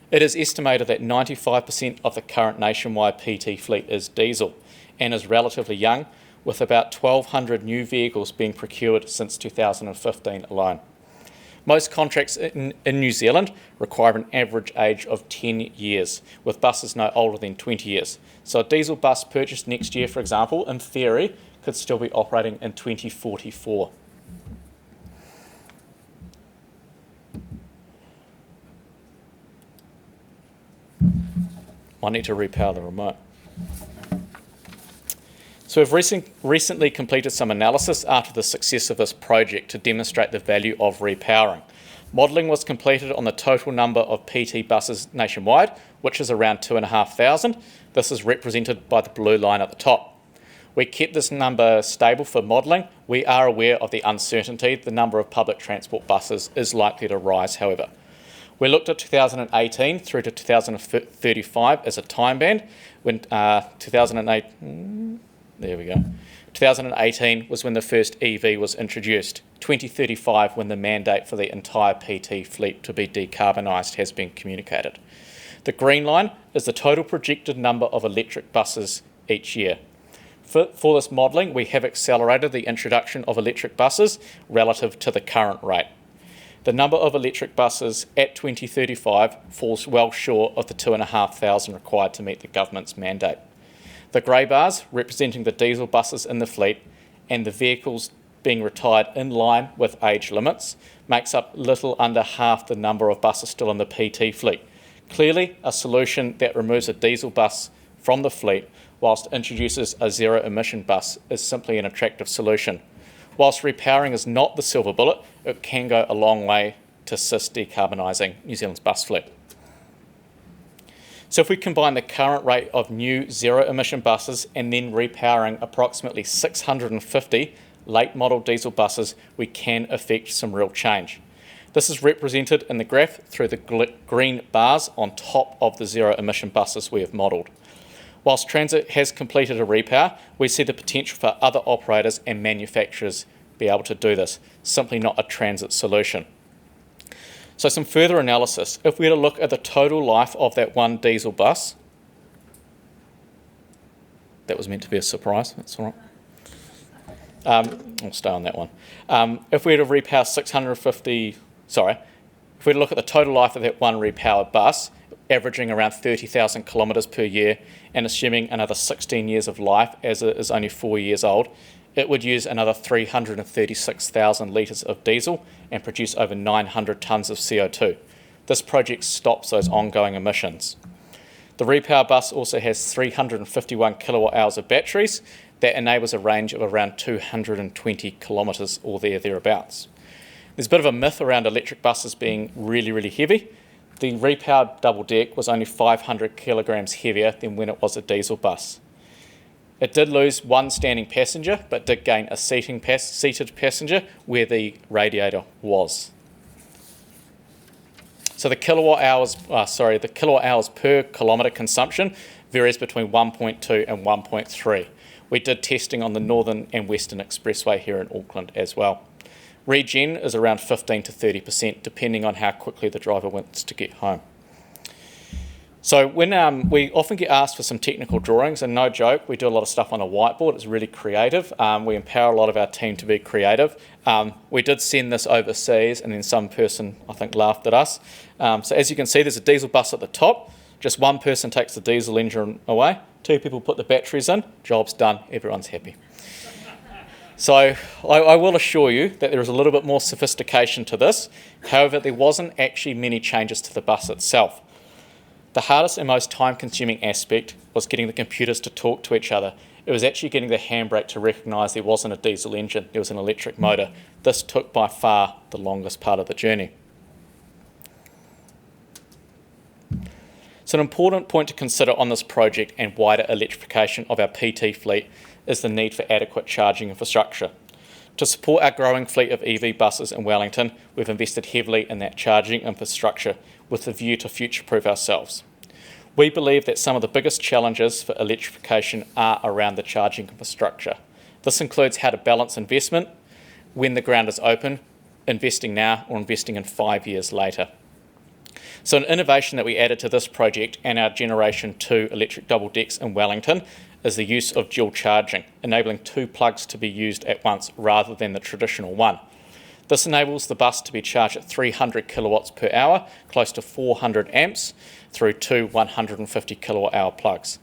It is estimated that 95% of the current nationwide PT fleet is diesel and is relatively young, with about 1,200 new vehicles being procured since 2015 alone. Most contracts in New Zealand require an average age of 10 years, with buses no older than 20 years. So a diesel bus purchased next year, for example, in theory, could still be operating in 2044. I need to repower the remote. So we've recently completed some analysis after the success of this project to demonstrate the value of repowering. Modelling was completed on the total number of PT buses nationwide, which is around 2,500. This is represented by the blue line at the top. We kept this number stable for modelling. We are aware of the uncertainty. The number of public transport buses is likely to rise, however. We looked at 2018 through to 2035 as a time band. When 2018 was when the first EV was introduced. 2035 when the mandate for the entire PT fleet to be decarbonised has been communicated. The green line is the total projected number of electric buses each year. For this modelling, we have accelerated the introduction of electric buses relative to the current rate. The number of electric buses at 2035 falls well short of the 2,500 required to meet the government's mandate. The grey bars, representing the diesel buses in the fleet and the vehicles being retired in line with age limits, makes up little under half the number of buses still in the PT fleet. Clearly, a solution that removes a diesel bus from the fleet whilst introduces a zero-emission bus is simply an attractive solution. Whilst repowering is not the silver bullet, it can go a long way to assist decarbonising New Zealand's bus fleet. So if we combine the current rate of new zero-emission buses and then repowering approximately 650 late model diesel buses, we can effect some real change. This is represented in the graph through the green bars on top of the zero-emission buses we have modelled. Whilst Transit has completed a repower, we see the potential for other operators and manufacturers be able to do this, simply not a Transit solution. So some further analysis. If we were to look at the total life of that one diesel bus, that was meant to be a surprise, that's all right. I'll stay on that one. If we were to repower if we were to look at the total life of that one repowered bus, averaging around 30,000 kilometres per year and assuming another 16 years of life as it is only 4 years old, it would use another 336,000 litres of diesel and produce over 900 tonnes of CO2. This project stops those ongoing emissions. The repower bus also has 351 kilowatt hours of batteries that enables a range of around 220 kilometres or thereabouts. There's a bit of a myth around electric buses being really, really heavy. The repowered double deck was only 500 kilograms heavier than when it was a diesel bus. It did lose one standing passenger, but did gain a seated passenger where the radiator was. So the kilowatt hours per kilometre consumption varies between 1.2 and 1.3. We did testing on the Northern and Western Expressway here in Auckland as well. Regen is around 15 to 30%, depending on how quickly the driver wants to get home. So when we often get asked for some technical drawings, and no joke, we do a lot of stuff on a whiteboard. It's really creative. We empower a lot of our team to be creative. We did send this overseas, and then some person, I think, laughed at us. So as you can see, there's a diesel bus at the top. Just one person takes the diesel engine away. 2 people put the batteries in. Job's done. Everyone's happy. So I will assure you that there is a little bit more sophistication to this. However, there wasn't actually many changes to the bus itself. The hardest and most time-consuming aspect was getting the computers to talk to each other. It was actually getting the handbrake to recognise there wasn't a diesel engine, there was an electric motor. This took by far the longest part of the journey. So an important point to consider on this project and wider electrification of our PT fleet is the need for adequate charging infrastructure. To support our growing fleet of EV buses in Wellington, we've invested heavily in that charging infrastructure with the view to future-proof ourselves. We believe that some of the biggest challenges for electrification are around the charging infrastructure. This includes how to balance investment when the ground is open, investing now or investing in 5 years later. So an innovation that we added to this project and our Generation 2 electric double decks in Wellington is the use of dual charging, enabling 2 plugs to be used at once rather than the traditional one. This enables the bus to be charged at 300 kilowatts per hour, close to 400 amps, through 2 150 kilowatt hour plugs.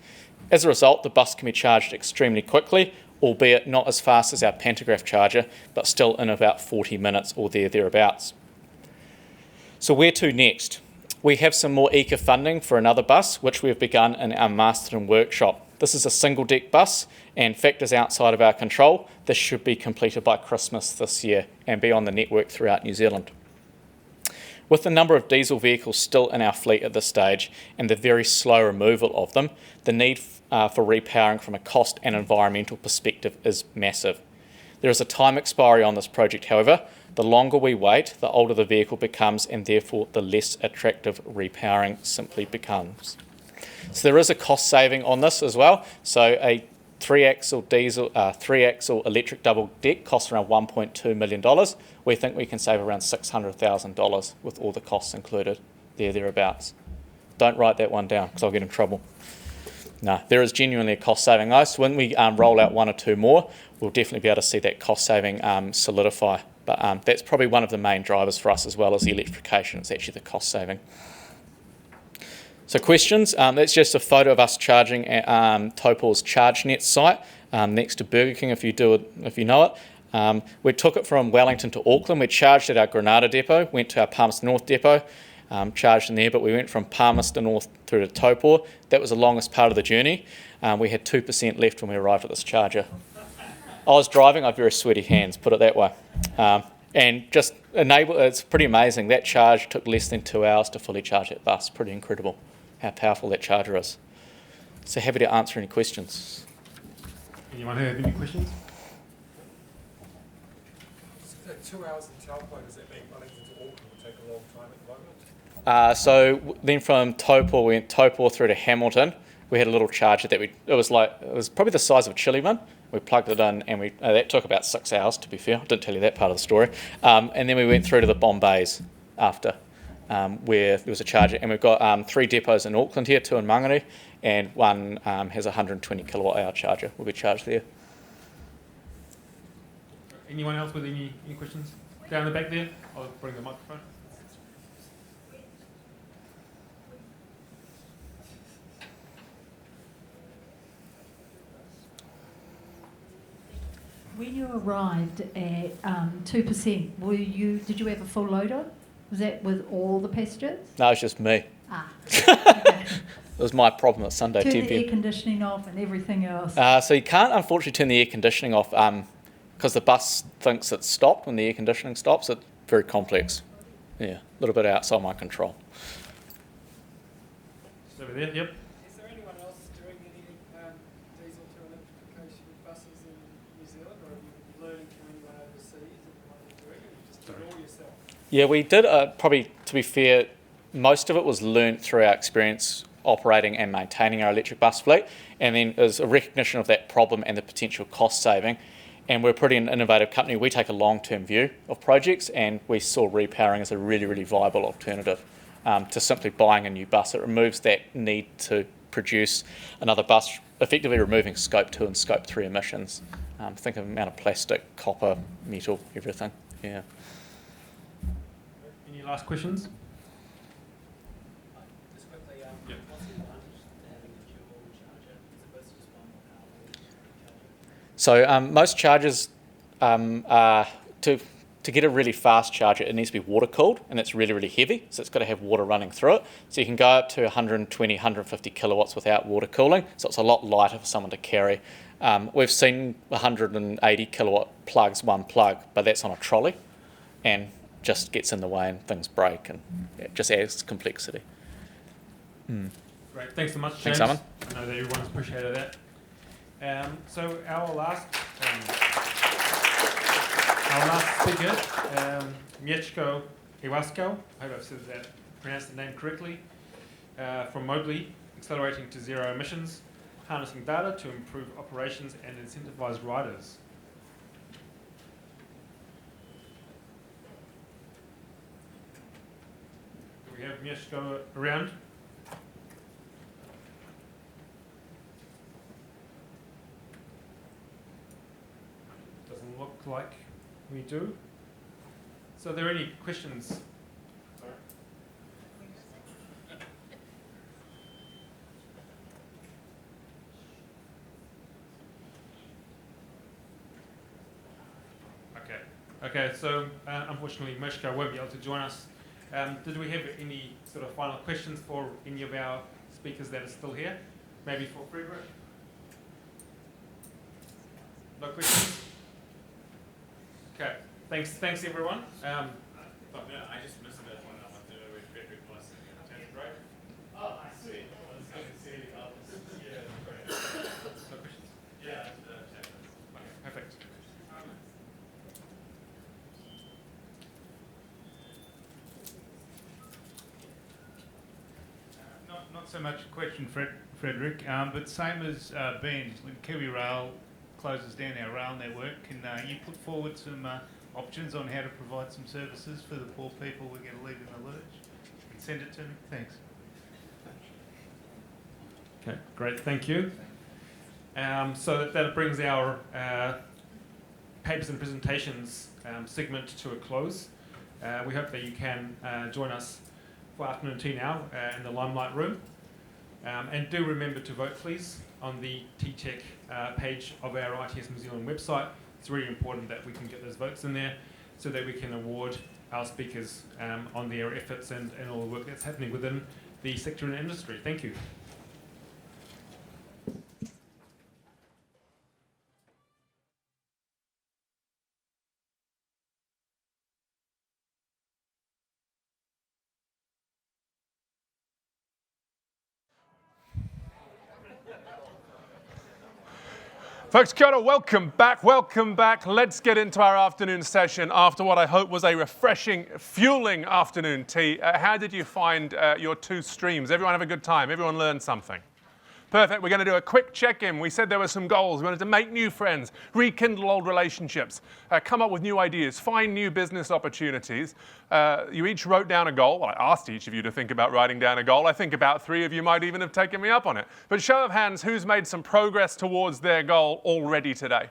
As a result, the bus can be charged extremely quickly, albeit not as fast as our pantograph charger, but still in about 40 minutes or thereabouts. So where to next? We have some more ECA funding for another bus, which we've begun in our Masterton workshop. This is a single deck bus and factors outside of our control. This should be completed by Christmas this year and be on the network throughout New Zealand. With the number of diesel vehicles still in our fleet at this stage and the very slow removal of them, the need for repowering from a cost and environmental perspective is massive. There is a time expiry on this project, however. The longer we wait, the older the vehicle becomes, and therefore the less attractive repowering simply becomes. So there is a cost saving on this as well. So a three-axle electric double deck costs around $1.2 million. We think we can save around $600,000 with all the costs included, thereabouts. Don't write that one down because I'll get in trouble. No, there is genuinely a cost saving though. So when we roll out one or two more, we'll definitely be able to see that cost saving solidify. But that's probably one of the main drivers for us as well as the electrification. It's actually the cost saving. So questions, that's just a photo of us charging at Taupo's ChargeNet site next to Burger King if you know it. We took it from Wellington to Auckland. We charged at our Granada depot, went to our Palmerston North depot, charged in there, but we went from Palmerston North through to Taupo. That was the longest part of the journey. We had 2% left when we arrived at this charger. I was driving, I have very sweaty hands, put it that way. And just it's pretty amazing. That charge took less than 2 hours to fully charge that bus. Pretty incredible how powerful that charger is. So happy to answer any questions. Anyone have any questions? So that 2 hours in Taupo, does that mean Wellington to Auckland will take a long time at the moment? So then from Taupo, we went Taupo through to Hamilton. We had a little charger that it was probably the size of a chili bin. We plugged it in and that took about 6 hours, to be fair. I didn't tell you that part of the story. And then we went through to the Bombays after, where there was a charger. And we've got 3 depots in Auckland here, 2 in Mangere, and one has a 120 kilowatt hour charger. Will be charged there. Anyone else with any questions? Down the back there? I'll bring the microphone. When you arrived at 2%, did you have a full load on? Was that with all the passengers? No, it's just me. Okay. It was my problem at Sunday. Turn the air conditioning off and everything else. So you can't unfortunately turn the air conditioning off because the bus thinks it's stopped when the air conditioning stops. It's very complex. Yeah, a little bit outside my control. Just over there, yep. Is there anyone else doing any diesel to electrification of buses in New Zealand, or have you learned from anyone overseas and what they're doing, or you just did it all yourself? Yeah, we did probably, to be fair, most of it was learnt through our experience operating and maintaining our electric bus fleet, and then as a recognition of that problem and the potential cost saving. And we're pretty an innovative company. We take a long-term view of projects, and we saw repowering as a really, really viable alternative to simply buying a new bus. It removes that need to produce another bus, effectively removing Scope 2 and Scope 3 emissions. Think of the amount of plastic, copper, metal, everything. Yeah. Any last questions? Just quickly, Yep. what's the advantage to having a dual charger as opposed to just one more powerful charger? So most chargers, to get a really fast charger, it needs to be water cooled, and it's really, really heavy. So it's got to have water running through it. So you can go up to 120, 150 kilowatts without water cooling. So it's a lot lighter for someone to carry. We've seen 180 kilowatt plugs, one plug, but that's on a trolley, and just gets in the way and things break, and it just adds complexity. Great, thanks so much, James. Thanks, Simon. I know that everyone's appreciated that. So our last speaker, Mieszko Iwasko, I hope I've said that, pronounced the name correctly, from Mobley, Accelerating to Zero Emissions, harnessing data to improve operations and incentivize riders. Do we have Mieszko around? Doesn't look like we do. So are there any questions? Sorry. Okay, so unfortunately Mieszko won't be able to join us Did we have any sort of final questions for any of our speakers that are still here? Maybe for Frederick? No questions? Okay, thanks everyone. I just missed that one. I want to know where Frederick was. Right? Oh, I see. I was going to say the opposite. Yeah, right. No questions? Yeah. Okay, perfect. Not so much a question, Frederick, but same as Ben, when Kiwi Rail closes down our rail network, can you put forward some options on how to provide some services for the poor people we're going to leave in the lurch? And send it to me. Thanks. Okay, great, thank you. So that brings our papers and presentations segment to a close. We hope that you can join us for afternoon tea now in the Limelight room. And do remember to vote, please, on the TTEC page of our ITS New Zealand website. It's really important that we can get those votes in there so that we can award our speakers on their efforts and all the work that's happening within the sector and industry. Thank you. Folks, kia ora, welcome back. Let's get into our afternoon session after what I hope was a refreshing, fueling afternoon tea. How did you find your two streams? Everyone have a good time? Everyone learned something? Perfect. We're going to do a quick check-in. We said there were some goals. We wanted to make new friends, rekindle old relationships, come up with new ideas, find new business opportunities. You each wrote down a goal. Well, I asked each of you to think about writing down a goal. I think about 3 of you might even have taken me up on it. But show of hands, who's made some progress towards their goal already today?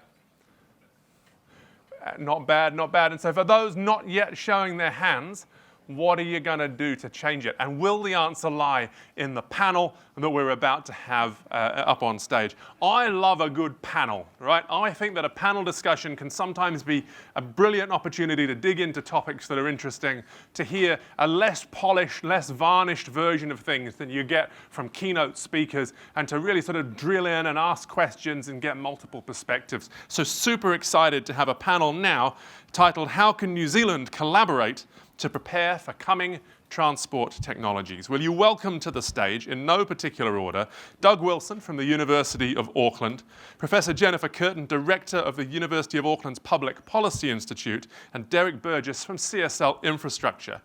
Not bad, not bad. And so for those not yet showing their hands, what are you going to do to change it? And will the answer lie in the panel that we're about to have up on stage? I love a good panel, right? I think that a panel discussion can sometimes be a brilliant opportunity to dig into topics that are interesting, to hear a less polished, less varnished version of things than you get from keynote speakers, and to really sort of drill in and ask questions and get multiple perspectives. So super excited to have a panel now titled, How Can New Zealand Collaborate to Prepare for Coming Transport Technologies? Will you welcome to the stage, in no particular order, Doug Wilson from the University of Auckland, Professor Jennifer Curtin, Director of the University of Auckland's Public Policy Institute, and Derek Burgess from CSL Infrastructure.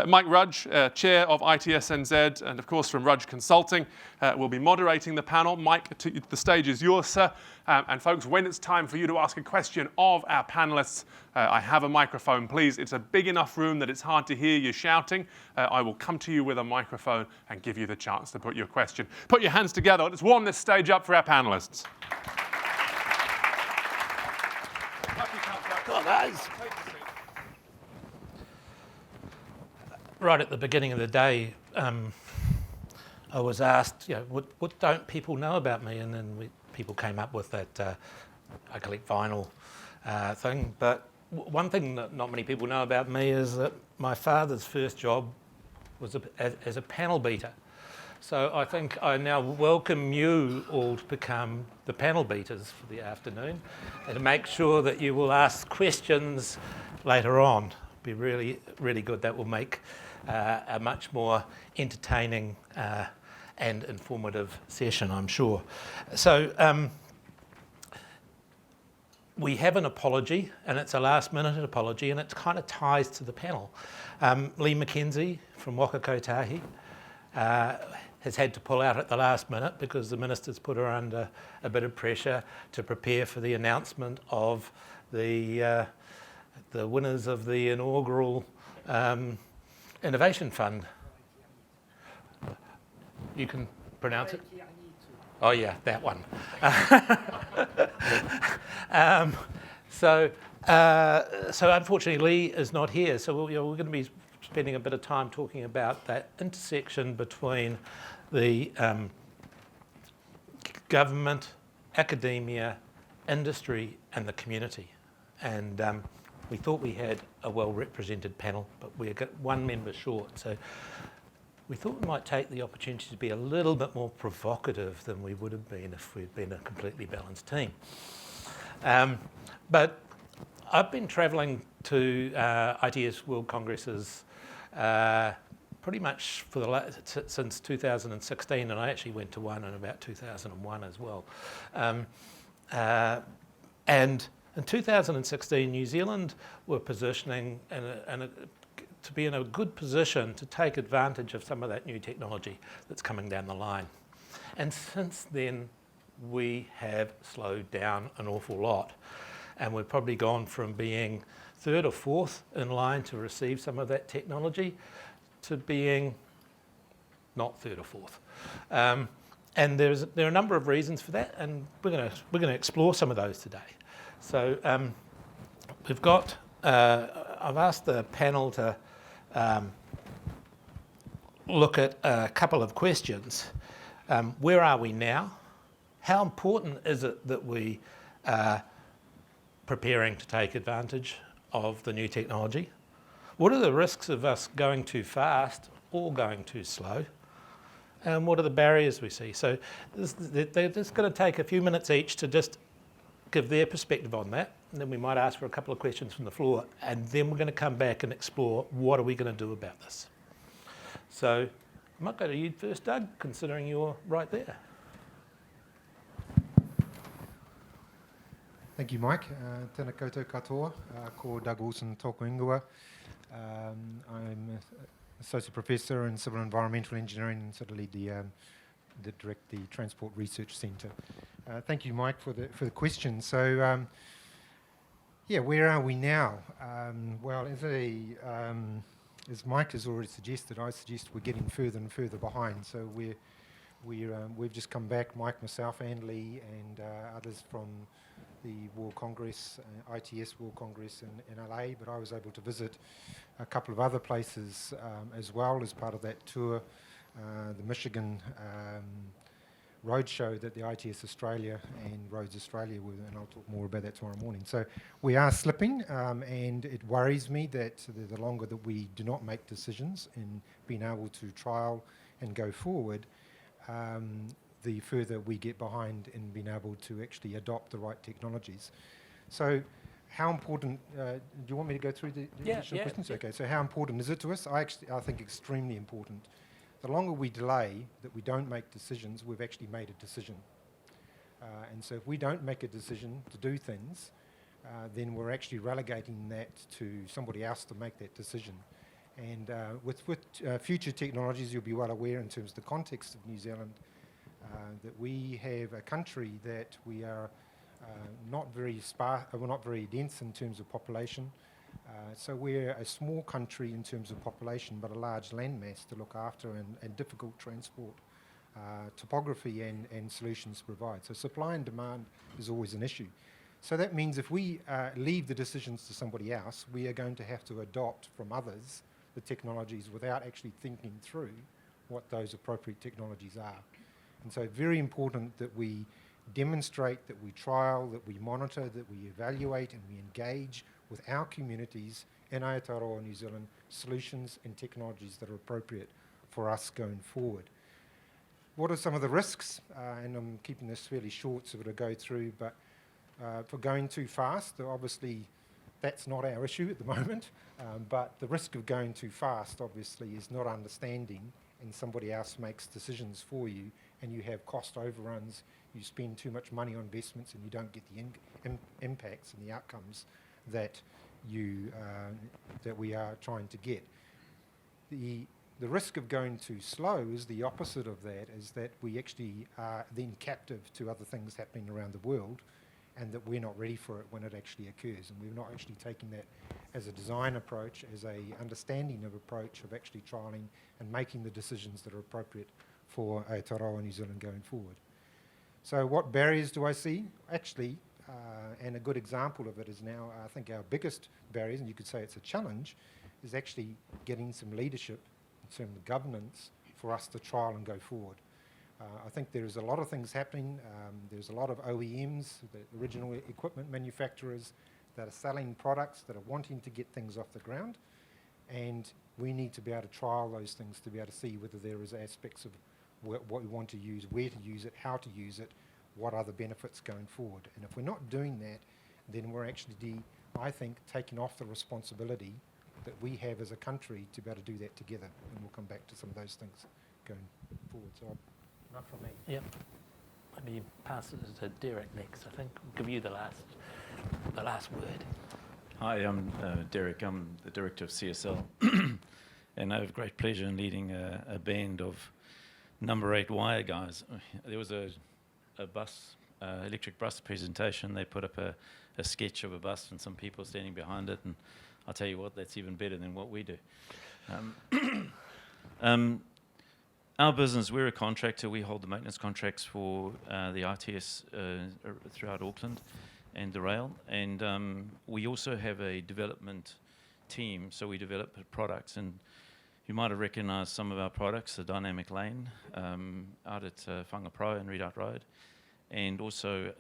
Mike Rudge, Chair of ITSNZ, and of course from Rudge Consulting, will be moderating the panel. Mike, the stage is yours, sir. And folks, when it's time for you to ask a question of our panelists, I have a microphone, please. It's a big enough room that it's hard to hear you shouting. I will come to you with a microphone and give you the chance to put your question. Put your hands together. Let's warm this stage up for our panelists. Right at the beginning of the day, I was asked, what don't people know about me? And then people came up with that I collect vinyl thing. But one thing that not many people know about me is that my father's first job was as a panel beater. So I think I now welcome you all to become the panel beaters for the afternoon and to make sure that you will ask questions later on. Be really, really good. That will make a much more entertaining and informative session, I'm sure. So we have an apology, and it's a last-minute apology, and it kind of ties to the panel. Lee McKenzie from Waka Kotahi has had to pull out at the last minute because the minister's put her under a bit of pressure to prepare for the announcement of the winners of the inaugural Innovation Fund. You can pronounce it? Oh yeah, that one. So unfortunately Lee is not here, so we're going to be spending a bit of time talking about that intersection between the government, academia, industry and the community. And we thought we had a well-represented panel, but we're one member short. So we thought we might take the opportunity to be a little bit more provocative than we would have been if we'd been a completely balanced team. But I've been travelling to ITS World Congresses pretty much for since 2016, and I actually went to one in about 2001 as well. And in 2016, New Zealand were positioning to be in a good position to take advantage of some of that new technology that's coming down the line. And since then, we have slowed down an awful lot. And we've probably gone from being third or fourth in line to receive some of that technology to being not third or fourth. And there are a number of reasons for that, and we're going to explore some of those today. So we've got, I've asked the panel to look at a couple of questions. Where are we now? How important is it that we are preparing to take advantage of the new technology? What are the risks of us going too fast or going too slow? And what are the barriers we see? So they're just going to take a few minutes each to just give their perspective on that. And then we might ask for a couple of questions from the floor. And then we're going to come back and explore what are we going to do about this. So I might go to you first, Doug, considering you're right there. Thank you, Mike. Tēnā koutou katoa, ko Doug Wilson tōku ingoa. I'm Associate Professor in Civil Environmental Engineering and sort of lead direct the Transport Research Centre. Thank you, Mike, for the question. So, yeah, where are we now? Well, as Mike has already suggested, I suggest we're getting further and further behind. So we've just come back, Mike, myself, and Lee, and others from the World Congress, ITS World Congress in LA, but I was able to visit a couple of other places as well as part of that tour, the Michigan roadshow that the ITS Australia and Roads Australia were, and I'll talk more about that tomorrow morning. So we are slipping, and it worries me that the longer that we do not make decisions in being able to trial and go forward, the further we get behind in being able to actually adopt the right technologies. So how important, do you want me to go through the additional questions? Yeah. Okay, so how important is it to us? I think extremely important. The longer we delay, that we don't make decisions, we've actually made a decision. And so if we don't make a decision to do things, then we're actually relegating that to somebody else to make that decision. And with future technologies, you'll be well aware in terms of the context of New Zealand, that we have a country that we are not very dense in terms of population. So we're a small country in terms of population, but a large landmass to look after and difficult transport topography and solutions to provide. So supply and demand is always an issue. So that means if we leave the decisions to somebody else, we are going to have to adopt from others the technologies without actually thinking through what those appropriate technologies are. And so very important that we demonstrate, that we trial, that we monitor, that we evaluate and we engage with our communities in Aotearoa, New Zealand, solutions and technologies that are appropriate for us going forward. What are some of the risks? And I'm keeping this fairly short so to go through, but for going too fast, obviously that's not our issue at the moment, but the risk of going too fast obviously is not understanding and somebody else makes decisions for you and you have cost overruns, you spend too much money on investments and you don't get the impacts and the outcomes that we are trying to get. The risk of going too slow is the opposite of that, is that we actually are then captive to other things happening around the world and that we're not ready for it when it actually occurs. And we're not actually taking that as a design approach, as a understanding of approach of actually trialling and making the decisions that are appropriate for Aotearoa New Zealand going forward. So what barriers do I see? Actually, and a good example of it is now, I think our biggest barriers, and you could say it's a challenge, is actually getting some leadership in terms of governance for us to trial and go forward. I think there's a lot of things happening. There's a lot of OEMs, the original equipment manufacturers, that are selling products, that are wanting to get things off the ground, and we need to be able to trial those things to be able to see whether there is aspects of what we want to use, where to use it, how to use it, what are the benefits going forward. And if we're not doing that, then we're actually, I think, taking off the responsibility that we have as a country to be able to do that together. And we'll come back to some of those things going forward. So not from me. Yep. Maybe pass it to Derek next, I think. I'll give you the last word. Hi, I'm Derek. I'm the director of CSL. And I have great pleasure in leading a band of number 8 wire guys. There was a bus, electric bus presentation. They put up a sketch of a bus and some people standing behind it. And I'll tell you what, that's even better than what we do. Our business, we're a contractor. We hold the maintenance contracts for the ITS throughout Auckland and the rail. And we also have a development team, so we develop products. And you might have recognised some of our products, the Dynamic Lane out at Whanga Pro and Redoubt Road, and also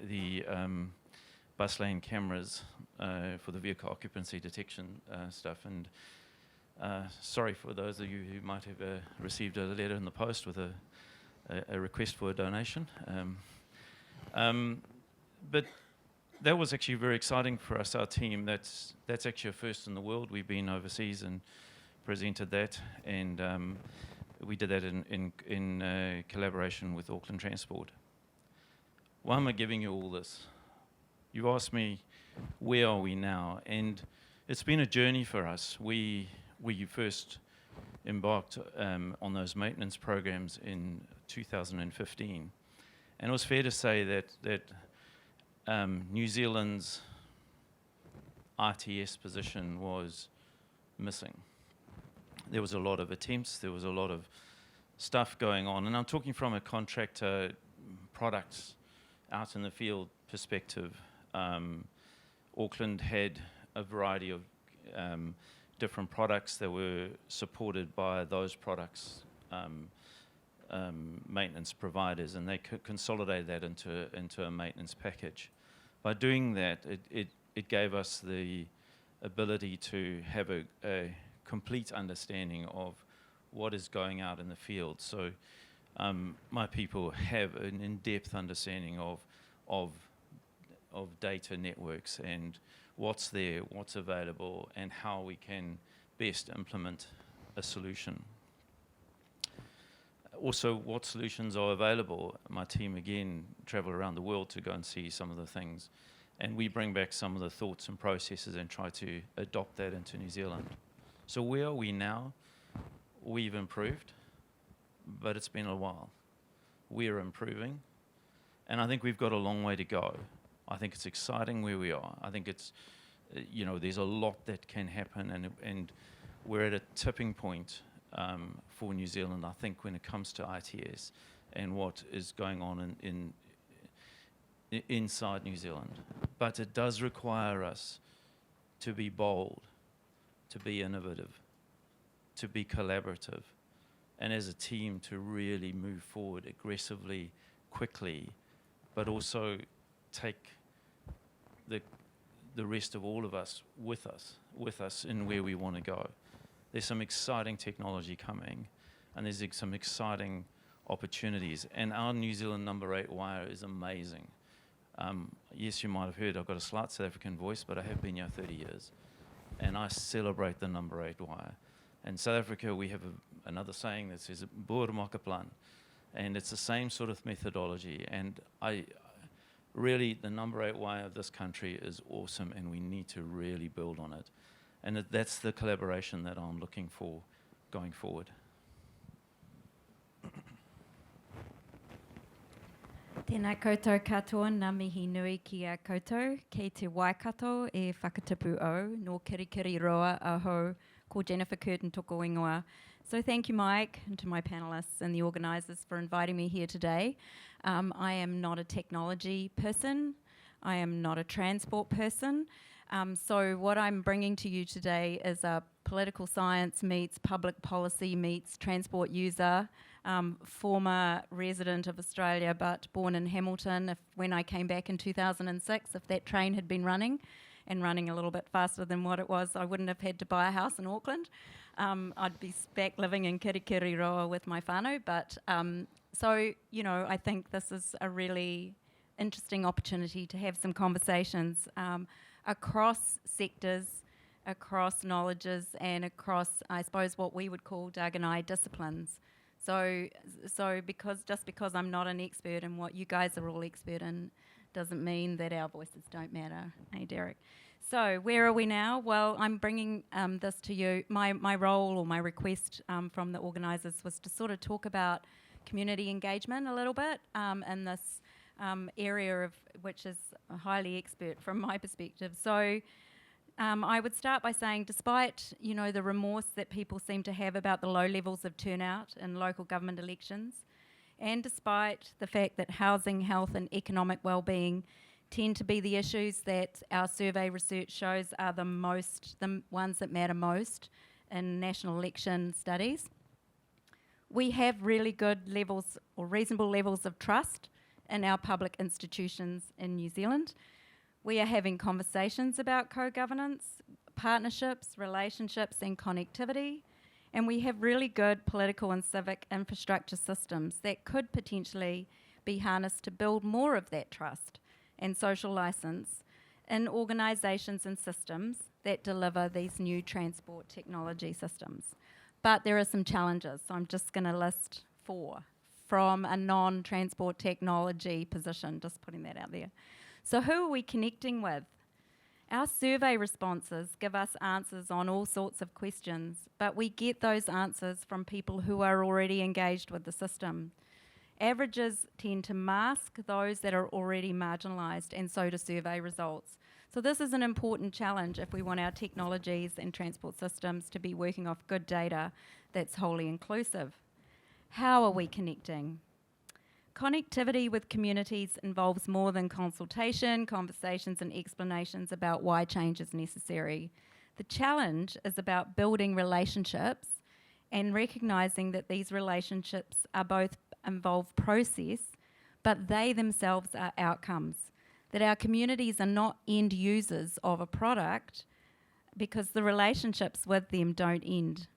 the bus lane cameras for the vehicle occupancy detection stuff. And sorry for those of you who might have received a letter in the post with a request for a donation. But that was actually very exciting for us, our team. That's actually a first in the world. We've been overseas and presented that, and we did that in collaboration with Auckland Transport. Why am I giving you all this? You asked me, where are we now? And it's been a journey for us. We first embarked on those maintenance programs in 2015, and it was fair to say that New Zealand's RTS position was missing. There was a lot of attempts, there was a lot of stuff going on, and I'm talking from a contractor products out in the field perspective. Auckland had a variety of different products that were supported by those products maintenance providers, and they could consolidate that into a maintenance package. By doing that, it gave us the ability to have a complete understanding of what is going out in the field. So my people have an in-depth understanding of data networks and what's there, what's available, and how we can best implement a solution. Also, what solutions are available. My team, again, travel around the world to go and see some of the things, and we bring back some of the thoughts and processes and try to adopt that into New Zealand. So where are we now? We've improved, but it's been a while. We're improving, and I think we've got a long way to go. I think it's exciting where we are. I think it's, there's a lot that can happen, and we're at a tipping point for New Zealand, I think, when it comes to ITS and what is going on inside New Zealand. But it does require us to be bold, to be innovative, to be collaborative, and as a team to really move forward aggressively, quickly, but also take the rest of all of us with us in where we want to go. There's some exciting technology coming, and there's some exciting opportunities. And our New Zealand number 8 wire is amazing. Yes, you might have heard I've got a slight South African voice, but I have been here 30 years. And I celebrate the number 8 wire. In South Africa, we have another saying that says, "Boer maak 'n plan." And it's the same sort of methodology. And really, the number 8 wire of this country is awesome, and we need to really build on it. And that's the collaboration that I'm looking for going forward. Tēnā koutou katoa, ngā mihi nui ki a koutou, kei te waikato e whakatipu au, nō kirikiri roa aho, ko Jennifer Curtin toko ingoa. So thank you, Mike, and to my panellists and the organisers for inviting me here today. I am not a technology person. I am not a transport person. So what I'm bringing to you today is a political science meets public policy meets transport user former resident of Australia but born in Hamilton. When I came back in 2006, if that train had been running and running a little bit faster than what it was, I wouldn't have had to buy a house in Auckland. I'd be back living in Kirikiriroa with my whānau. But so, you know, I think this is a really interesting opportunity to have some conversations across sectors, across knowledges, and across, I suppose, what we would call Doug and I disciplines. So because I'm not an expert in what you guys are all expert in, doesn't mean that our voices don't matter. Hey, Derek. So where are we now? Well, I'm bringing this to you. My role or my request from the organisers was to sort of talk about community engagement a little bit in this area of which is highly expert from my perspective. So I would start by saying, despite, you know, the remorse that people seem to have about the low levels of turnout in local government elections, and despite the fact that housing, health and economic well-being tend to be the issues that our survey research shows are the ones that matter most in national election studies, we have really good levels or reasonable levels of trust in our public institutions in New Zealand. We are having conversations about co-governance, partnerships, relationships and connectivity, and we have really good political and civic infrastructure systems that could potentially be harnessed to build more of that trust and social licence in organisations and systems that deliver these new transport technology systems. But there are some challenges, so I'm just going to list 4 from a non-transport technology position, just putting that out there. So who are we connecting with? Our survey responses give us answers on all sorts of questions, but we get those answers from people who are already engaged with the system. Averages tend to mask those that are already marginalised, and so do survey results. So this is an important challenge if we want our technologies and transport systems to be working off good data that's wholly inclusive. How are we connecting? Connectivity with communities involves more than consultation, conversations and explanations about why change is necessary. The challenge is about building relationships and recognising that these relationships are both involve process, but they themselves are outcomes. That our communities are not end users of a product because the relationships with them don't end.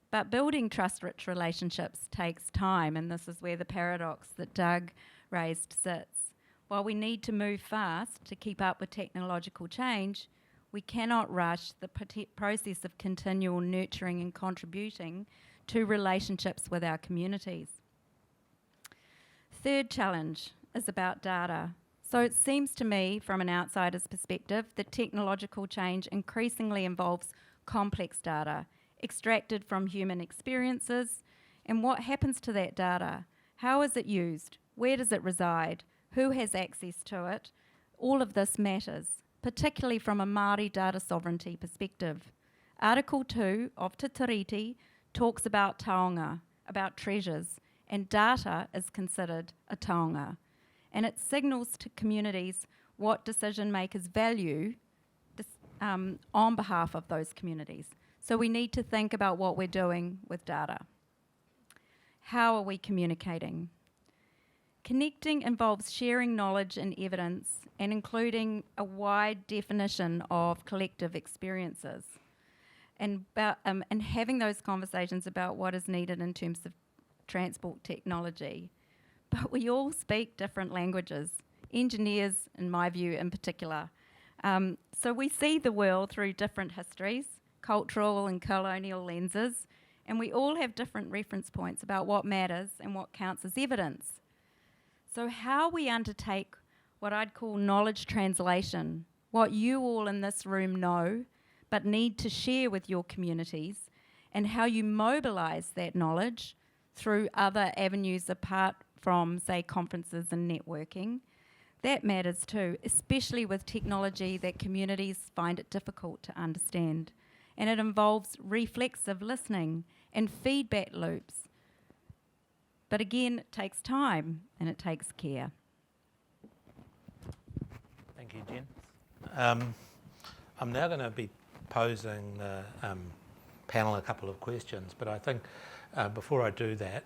But building trust-rich relationships takes time, and this is where the paradox that Doug raised sits. While we need to move fast to keep up with technological change, we cannot rush the process of continual nurturing and contributing to relationships with our communities. Third challenge is about data. So it seems to me, from an outsider's perspective, that technological change increasingly involves complex data, extracted from human experiences, and what happens to that data? How is it used? Where does it reside? Who has access to it? All of this matters, particularly from a Māori data sovereignty perspective. Article 2 of Te Tiriti talks about taonga, about treasures, and data is considered a taonga. And it signals to communities what decision makers value on behalf of those communities. So we need to think about what we're doing with data. How are we communicating? Connecting involves sharing knowledge and evidence and including a wide definition of collective experiences and having those conversations about what is needed in terms of transport technology. But we all speak different languages, engineers, in my view, in particular. So we see the world through different histories, cultural and colonial lenses, and we all have different reference points about what matters and what counts as evidence. So how we undertake what I'd call knowledge translation, what you all in this room know but need to share with your communities, and how you mobilise that knowledge through other avenues apart from, say, conferences and networking, that matters too, especially with technology that communities find it difficult to understand. And it involves reflexive listening and feedback loops. But again, it takes time and it takes care. Thank you, Jen. I'm now going to be posing the panel a couple of questions, but I think before I do that,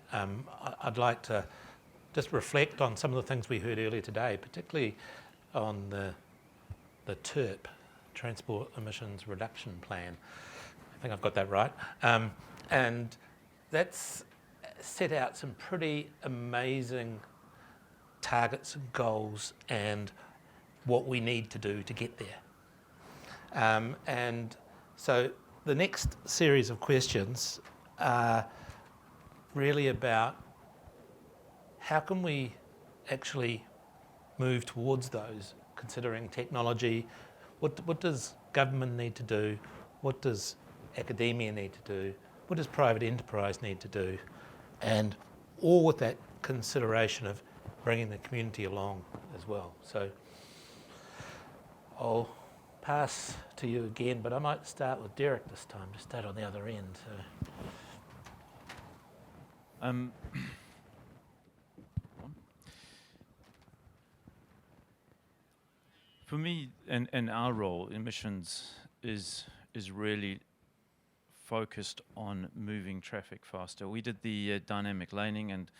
I'd like to just reflect on some of the things we heard earlier today, particularly on the TERP, Transport Emissions Reduction Plan. I think I've got that right. And that's set out some pretty amazing targets and goals and what we need to do to get there. And so the next series of questions are really about how can we actually move towards those, considering technology. What does government need to do? What does academia need to do? What does private enterprise need to do? And all with that consideration of bringing the community along as well. So I'll pass to you again, but I might start with Derek this time, to start on the other end. So. For me, and our role, emissions, is really focused on moving traffic faster. We did the dynamic laning, and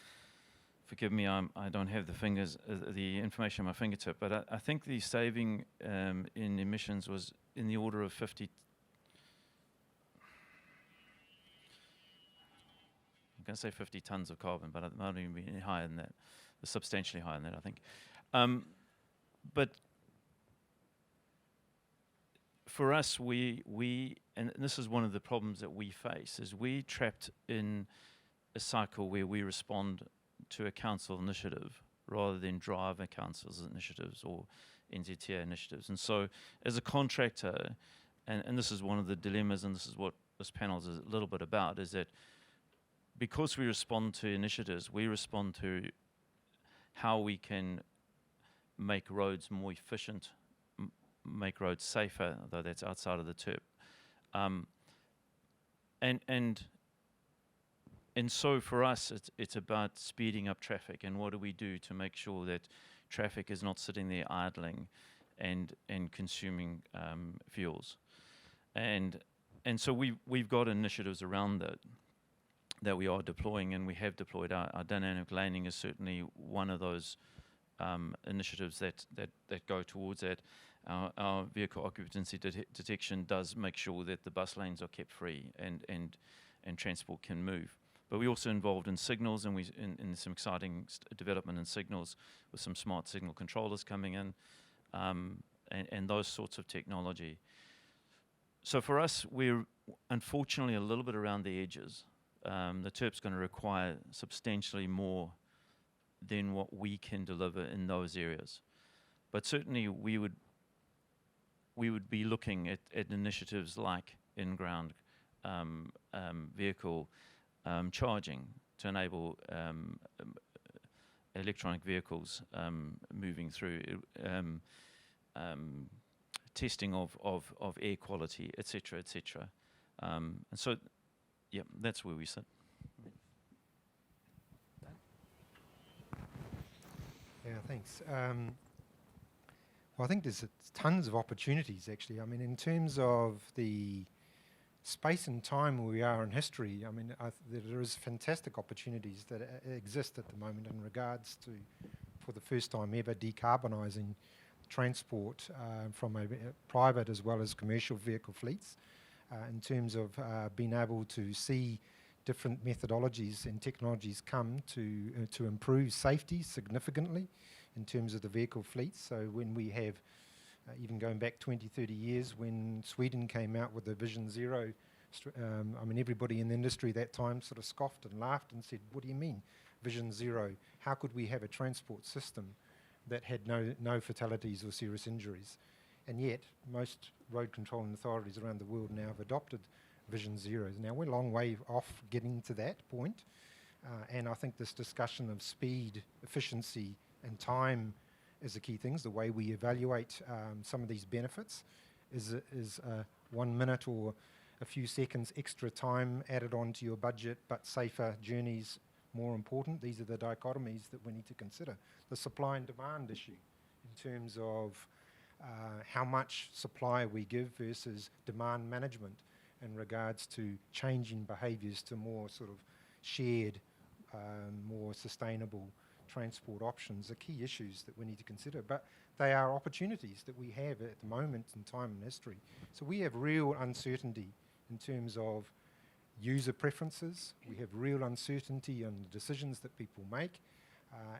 forgive me, I don't have the information at my fingertip, but I think the saving in emissions was in the order of 50. I'm going to say 50 tons of carbon, but it might even be higher than that, substantially higher than that, I think. But for us, and this is one of the problems that we face, is we trapped in a cycle where we respond to a council initiative rather than drive a council's initiatives or NZTA initiatives. And so as a contractor, and this is one of the dilemmas, and this is what this panel is a little bit about, is that because we respond to initiatives, we respond to how we can make roads more efficient, make roads safer, though that's outside of the TERP. And so for us, it's about speeding up traffic, and what do we do to make sure that traffic is not sitting there idling and consuming fuels. And so we've got initiatives around that we are deploying, and we have deployed. Our dynamic laning is certainly one of those initiatives that go towards that. Our vehicle occupancy detection does make sure that the bus lanes are kept free and transport can move. But we're also involved in signals, and in some exciting development in signals with some smart signal controllers coming in, and those sorts of technology. So for us, we're unfortunately a little bit around the edges. The TERP's going to require substantially more than what we can deliver in those areas. But certainly we would be looking at initiatives like in-ground vehicle charging to enable electronic vehicles moving through, testing of air quality, etc., etc. And so, yeah, that's where we sit. Yeah, thanks. Well, I think there's tons of opportunities, actually. I mean, in terms of the space and time where we are in history, I mean, there is fantastic opportunities that exist at the moment in regards to, for the first time ever, decarbonising transport from a private as well as commercial vehicle fleets, in terms of being able to see different methodologies and technologies come to improve safety significantly in terms of the vehicle fleets. So when we have, even going back 20, 30 years, when Sweden came out with the Vision Zero, I mean, everybody in the industry that time sort of scoffed and laughed and said, what do you mean, Vision Zero? How could we have a transport system that had no fatalities or serious injuries? And yet, most road controlling authorities around the world now have adopted Vision Zeros. Now, we're a long way off getting to that point, and I think this discussion of speed, efficiency, and time is the key things. The way we evaluate some of these benefits is 1 minute or a few seconds extra time added on to your budget, but safer journeys more important. These are the dichotomies that we need to consider. The supply and demand issue in terms of how much supply we give versus demand management, in regards to changing behaviours to more sort of shared, more sustainable transport options are key issues that we need to consider. But they are opportunities that we have at the moment in time and history. So we have real uncertainty in terms of user preferences. We have real uncertainty on the decisions that people make,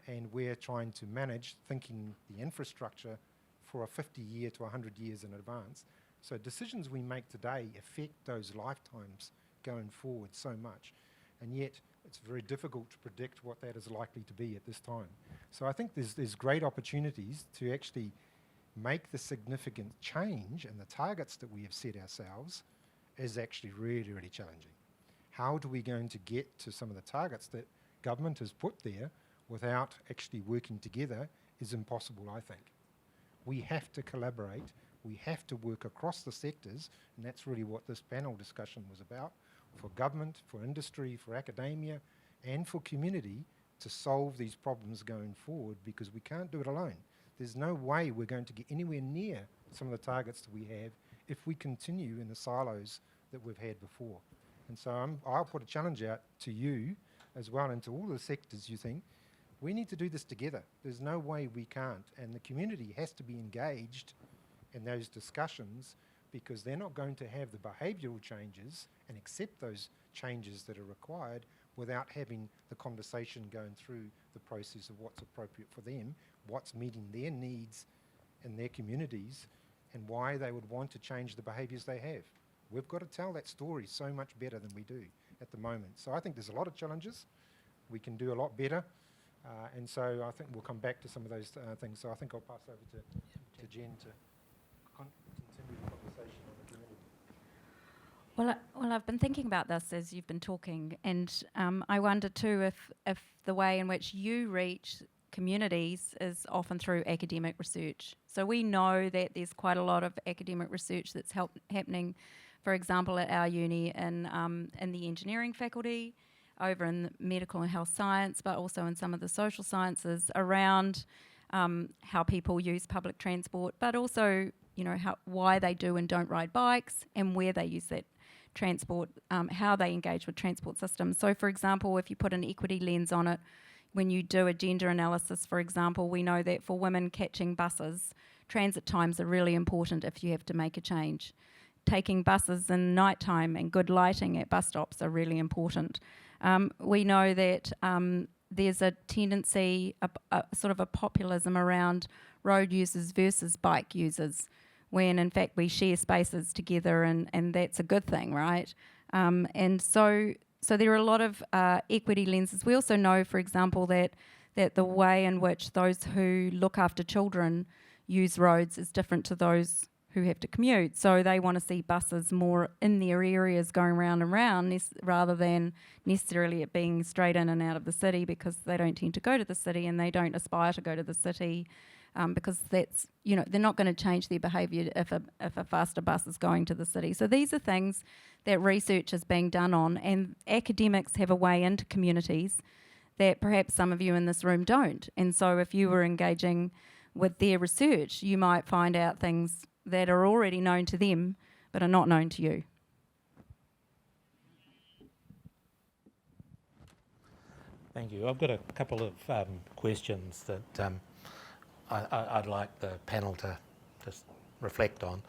and we're trying to manage thinking the infrastructure for a 50 year to 100 years in advance. So decisions we make today affect those lifetimes going forward so much, and yet it's very difficult to predict what that is likely to be at this time. So I think there's great opportunities to actually make the significant change, and the targets that we have set ourselves is actually really, really challenging. How are we going to get to some of the targets that government has put there without actually working together is impossible, I think. We have to collaborate, we have to work across the sectors, and that's really what this panel discussion was about, for government, for industry, for academia, and for community to solve these problems going forward, because we can't do it alone. There's no way we're going to get anywhere near some of the targets that we have if we continue in the silos that we've had before. And so I'll put a challenge out to you as well, and to all the sectors. You think we need to do this together. There's no way we can't, and the community has to be engaged in those discussions, because they're not going to have the behavioural changes and accept those changes that are required without having the conversation going through the process of what's appropriate for them, what's meeting their needs in their communities, and why they would want to change the behaviours they have. We've got to tell that story so much better than we do at the moment. So I think there's a lot of challenges. We can do a lot better. And so I think we'll come back to some of those things. So I think I'll pass over to Jen to continue the conversation on the community. Well, I've been thinking about this as you've been talking, and I wonder too if the way in which you reach communities is often through academic research. So we know that there's quite a lot of academic research that's happening, for example, at our uni in the engineering faculty, over in the medical and health science, but also in some of the social sciences around how people use public transport, but also, you know, why they do and don't ride bikes, and where they use that transport, how they engage with transport systems. So, for example, if you put an equity lens on it, when you do a gender analysis, for example, we know that for women catching buses, transit times are really important if you have to make a change. Taking buses in nighttime and good lighting at bus stops are really important. We know that there's a tendency, a sort of a populism around road users versus bike users, when in fact we share spaces together, and that's a good thing, right? And so there are a lot of equity lenses. We also know, for example, that the way in which those who look after children use roads is different to those who have to commute. So they want to see buses more in their areas going round and round, rather than necessarily it being straight in and out of the city, because they don't tend to go to the city and they don't aspire to go to the city, because that's, you know, they're not going to change their behaviour if a faster bus is going to the city. So these are things that research is being done on, and academics have a way into communities that perhaps some of you in this room don't. And so if you were engaging with their research, you might find out things that are already known to them but are not known to you. Thank you. I've got a couple of questions that I'd like the panel to just reflect on.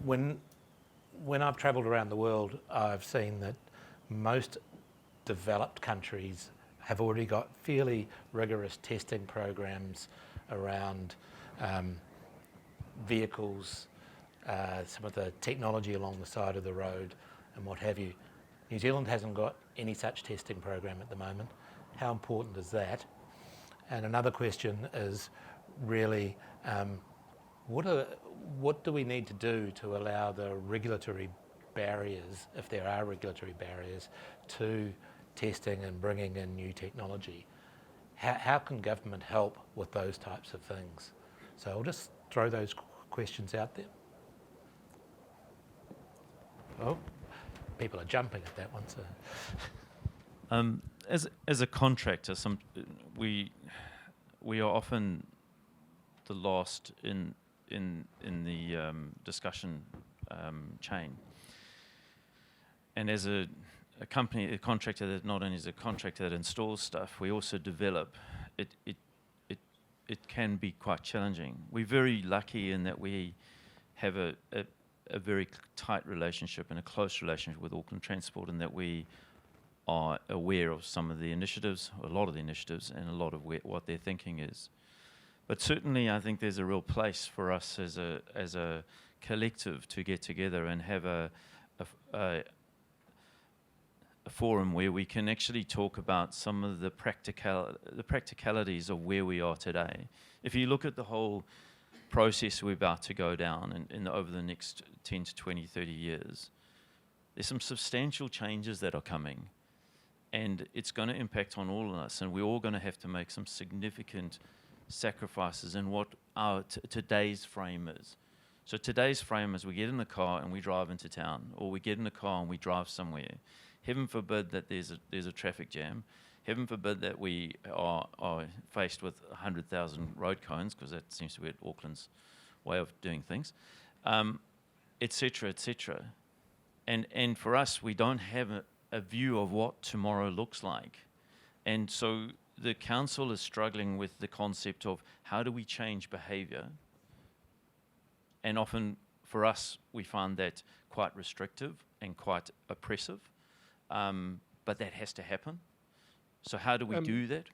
When I've travelled around the world, I've seen that most developed countries have already got fairly rigorous testing programs around vehicles, some of the technology along the side of the road and what have you. New Zealand hasn't got any such testing program at the moment. How important is that? And another question is really, what do we need to do to allow the regulatory barriers, if there are regulatory barriers, to testing and bringing in new technology? How can government help with those types of things? So I'll just throw those questions out there. Oh, people are jumping at that one. So, as a contractor, we are often the last in the discussion chain. and as a company, a contractor that not only is a contractor that installs stuff, we also develop. It can be quite challenging. We're very lucky in that we have a very tight relationship and a close relationship with Auckland Transport, and that we are aware of some of the initiatives, a lot of the initiatives, and a lot of what their thinking is. But certainly, I think there's a real place for us as a collective to get together and have a forum where we can actually talk about some of the practicalities of where we are today. If you look at the whole process we're about to go down over the next 10 to 20, 30 years, there's some substantial changes that are coming, and it's going to impact on all of us, and we're all going to have to make some significant sacrifices in what our today's frame is. So today's frame is we get in the car and we drive into town, or we get in the car and we drive somewhere. Heaven forbid that there's a traffic jam. Heaven forbid that we are faced with 100,000 road cones, because that seems to be Auckland's way of doing things, et cetera, et cetera. And for us, we don't have a view of what tomorrow looks like. And so the council is struggling with the concept of how do we change behaviour. And often for us, we find that quite restrictive and quite oppressive. But that has to happen. So how do we do that?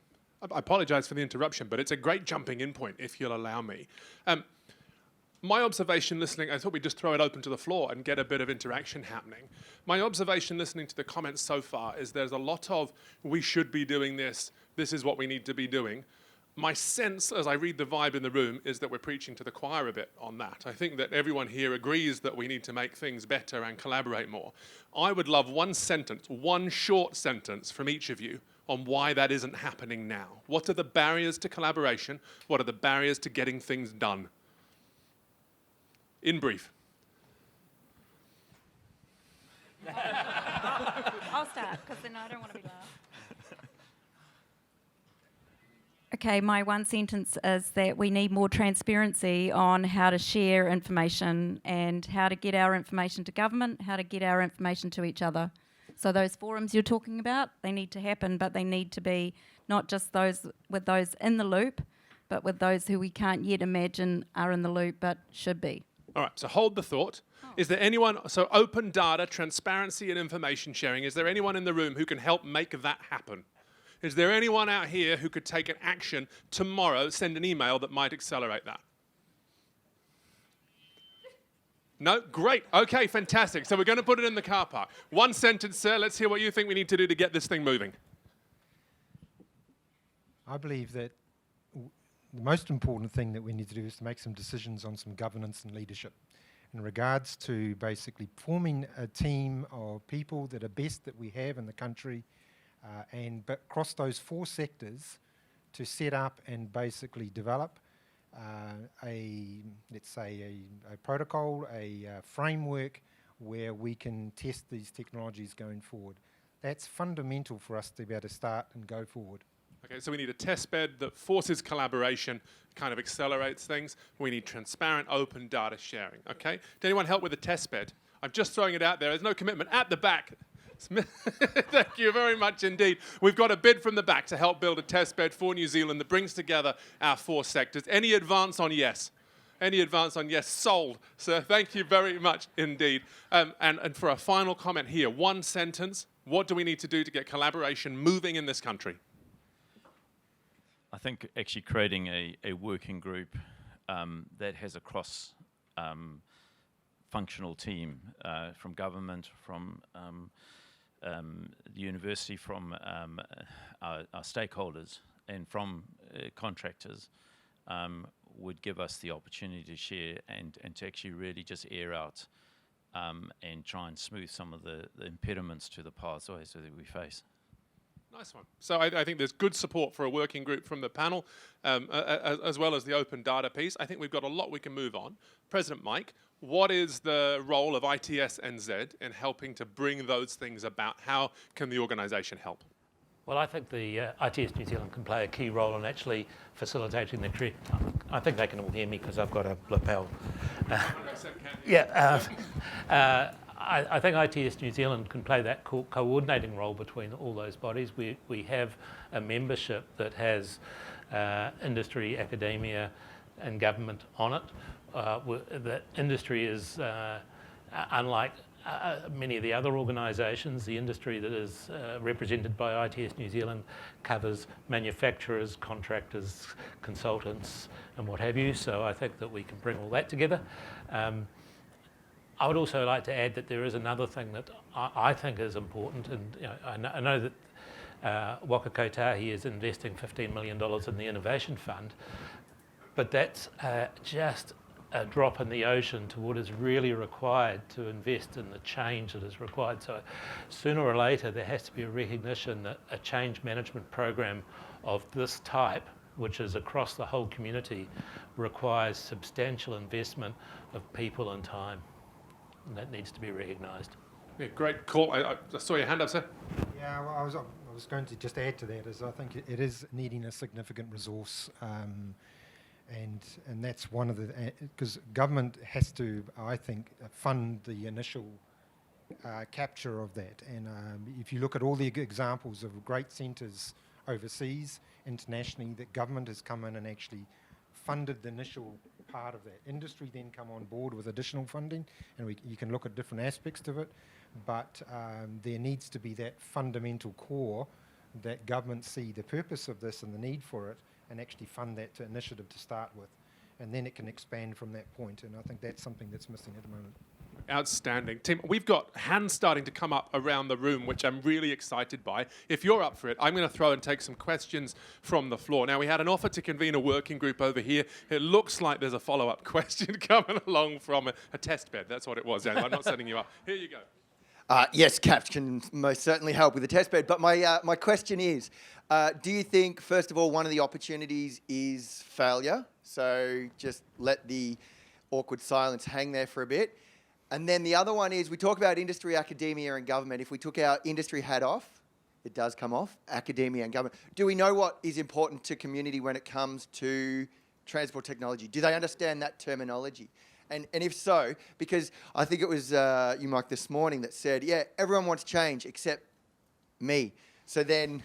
I apologise for the interruption, but it's a great jumping in point, if you'll allow me. My observation listening, I thought we'd just throw it open to the floor and get a bit of interaction happening. My observation listening to the comments so far is there's a lot of, we should be doing this is what we need to be doing. My sense, as I read the vibe in the room, is that we're preaching to the choir a bit on that. I think that everyone here agrees that we need to make things better and collaborate more. I would love one sentence, one short sentence from each of you on why that isn't happening now. What are the barriers to collaboration? What are the barriers to getting things done? In brief. I'll start, because then I don't want to be last. Okay, my one sentence is that we need more transparency on how to share information and how to get our information to government, how to get our information to each other. So those forums you're talking about, they need to happen, but they need to be not just those with those in the loop, but with those who we can't yet imagine are in the loop but should be. All right, so hold the thought. Is there anyone, so open data, transparency and information sharing, is there anyone in the room who can help make that happen? Is there anyone out here who could take an action tomorrow, send an email that might accelerate that? No? Great. Okay, fantastic. So we're going to put it in the car park. One sentence, sir. Let's hear what you think we need to do to get this thing moving. I believe that the most important thing that we need to do is to make some decisions on some governance and leadership in regards to basically forming a team of people that are best that we have in the country, but across those four sectors to set up and basically develop a protocol, a framework where we can test these technologies going forward. That's fundamental for us to be able to start and go forward. Okay, so we need a test bed that forces collaboration, kind of accelerates things. We need transparent, open data sharing, okay? Did anyone help with the test bed? I'm just throwing it out there. There's no commitment. At the back. Thank you very much indeed. We've got a bid from the back to help build a test bed for New Zealand that brings together our four sectors. Any advance on yes? Any advance on yes? Sold. So thank you very much indeed. And for a final comment here, one sentence, what do we need to do to get collaboration moving in this country? I think actually creating a working group that has a cross functional team from government, from the university, from our stakeholders, and from contractors would give us the opportunity to share and to actually really just air out and try and smooth some of the impediments to the pathways that we face. Nice one. So I think there's good support for a working group from the panel, as well as the open data piece. I think we've got a lot we can move on. President Mike, what is the role of ITS NZ in helping to bring those things about? How can the organisation help? Well, I think the ITS New Zealand can play a key role in actually facilitating the trip. I think they can all hear me because I've got a lapel. I think ITS New Zealand can play that coordinating role between all those bodies. We have a membership that has industry, academia and government on it. The industry is, unlike many of the other organisations, the industry that is represented by ITS New Zealand covers manufacturers, contractors, consultants and what have you. So I think that we can bring all that together. I would also like to add that there is another thing that I think is important, and I know that Waka Kotahi is investing $15 million in the Innovation Fund, but that's just a drop in the ocean to what is really required to invest in the change that is required. So sooner or later there has to be a recognition that a change management program of this type, which is across the whole community, requires substantial investment of people and time. And that needs to be recognised. Yeah, great call. I saw your hand up, sir. Yeah, well, I was going to just add to that, is I think it is needing a significant resource, and that's one of the, because government has to, I think, fund the initial capture of that. And if you look at all the examples of great centres overseas, internationally, that government has come in and actually funded the initial part of that. Industry then come on board with additional funding, and you can look at different aspects of it, but there needs to be that fundamental core that government see the purpose of this and the need for it, and actually fund that initiative to start with, and then it can expand from that point. And I think that's something that's missing at the moment. Outstanding. Tim, we've got hands starting to come up around the room, which I'm really excited by. If you're up for it, I'm going to throw and take some questions from the floor. Now, we had an offer to convene a working group over here. It looks like there's a follow-up question coming along from a test bed. That's what it was. I'm not setting you up. Here you go. Yes, CAPS can most certainly help with the test bed. But my question is, do you think, first of all, one of the opportunities is failure? So just let the awkward silence hang there for a bit. And then the other one is, we talk about industry, academia and government. If we took our industry hat off, it does come off, academia and government. Do we know what is important to community when it comes to transport technology? Do they understand that terminology? And if so, because I think it was you, Mike, this morning that said, yeah, everyone wants change except me. So then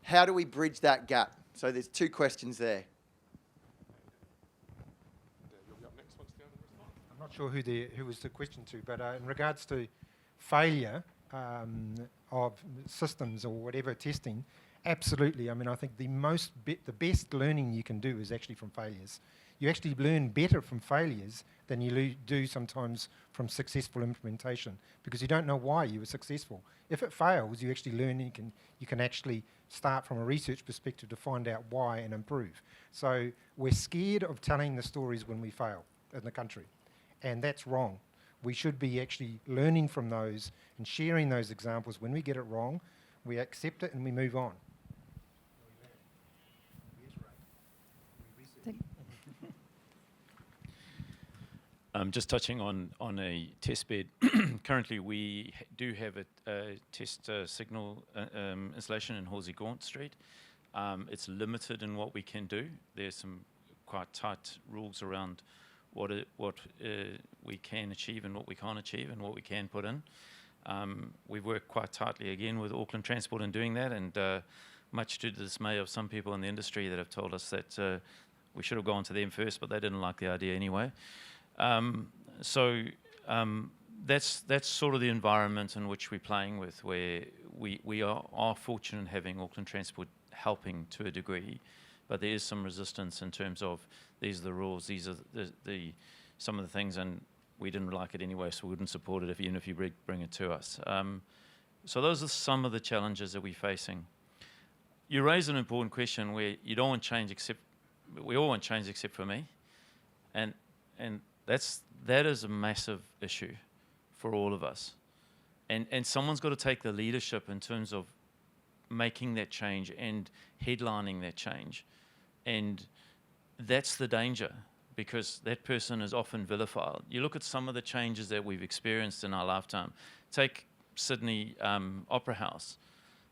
how do we bridge that gap? So there's two questions there. I'm not sure who was the question to, but in regards to failure of systems or whatever testing, absolutely. I mean, I think the best learning you can do is actually from failures. You actually learn better from failures than you do sometimes from successful implementation, because you don't know why you were successful. If it fails, you actually learn, you can actually start from a research perspective to find out why and improve. So we're scared of telling the stories when we fail in the country, and that's wrong. We should be actually learning from those and sharing those examples. When we get it wrong, we accept it and we move on. Just touching on a test bed, currently we do have a test signal installation in Horsey Gaunt Street. It's limited in what we can do. There's some quite tight rules around what we can achieve and what we can't achieve and what we can put in. We've worked quite tightly again with Auckland Transport in doing that, and much to the dismay of some people in the industry that have told us that we should have gone to them first, but they didn't like the idea anyway. So that's sort of the environment in which we're playing with, where we are fortunate in having Auckland Transport helping to a degree, but there is some resistance in terms of these are the rules, these are some of the things, and we didn't like it anyway, so we wouldn't support it even if you bring it to us. So those are some of the challenges that we're facing. You raise an important question where you don't want change except, we all want change except for me, and that is a massive issue for all of us, and someone's got to take the leadership in terms of making that change and headlining that change, and that's the danger, because that person is often vilified. You look at some of the changes that we've experienced in our lifetime. Take Sydney Opera House.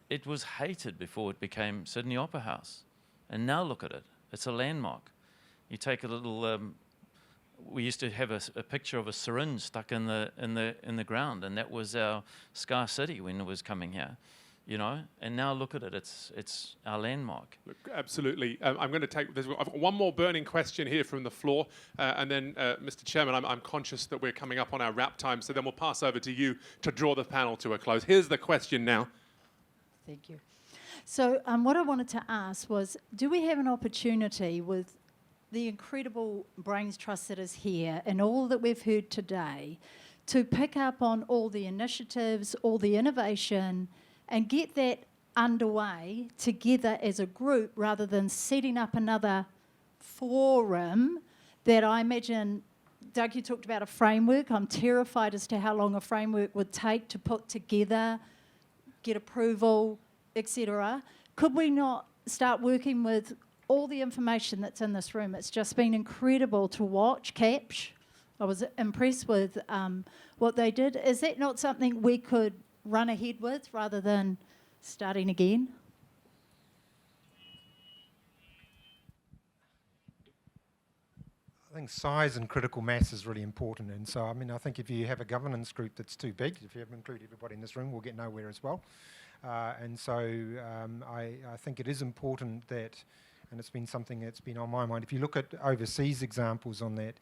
It was hated before it became Sydney Opera House, and now look at it. It's a landmark. You take a little we used to have a picture of a syringe stuck in the ground, and that was our Scar City when it was coming here, you know. And now look at it; it's our landmark. Look, absolutely. I'm going to take. I've got one more burning question here from the floor, and then, Mr. Chairman, I'm conscious that we're coming up on our wrap time, so then we'll pass over to you to draw the panel to a close. Here's the question now. Thank you. So what I wanted to ask was, do we have an opportunity with the incredible brains trust that is here and all that we've heard today to pick up on all the initiatives, all the innovation, and get that underway together as a group rather than setting up another forum that I imagine, Doug, you talked about a framework. I'm terrified as to how long a framework would take to put together, get approval, etc. Could we not start working with all the information that's in this room? It's just been incredible to watch CAPSH. I was impressed with what they did. Is that not something we could run ahead with rather than starting again? I think size and critical mass is really important, and so I think if you have a governance group that's too big, if you haven't included everybody in this room, we'll get nowhere as well. And so I think it is important that, and it's been something that's been on my mind, if you look at overseas examples on that,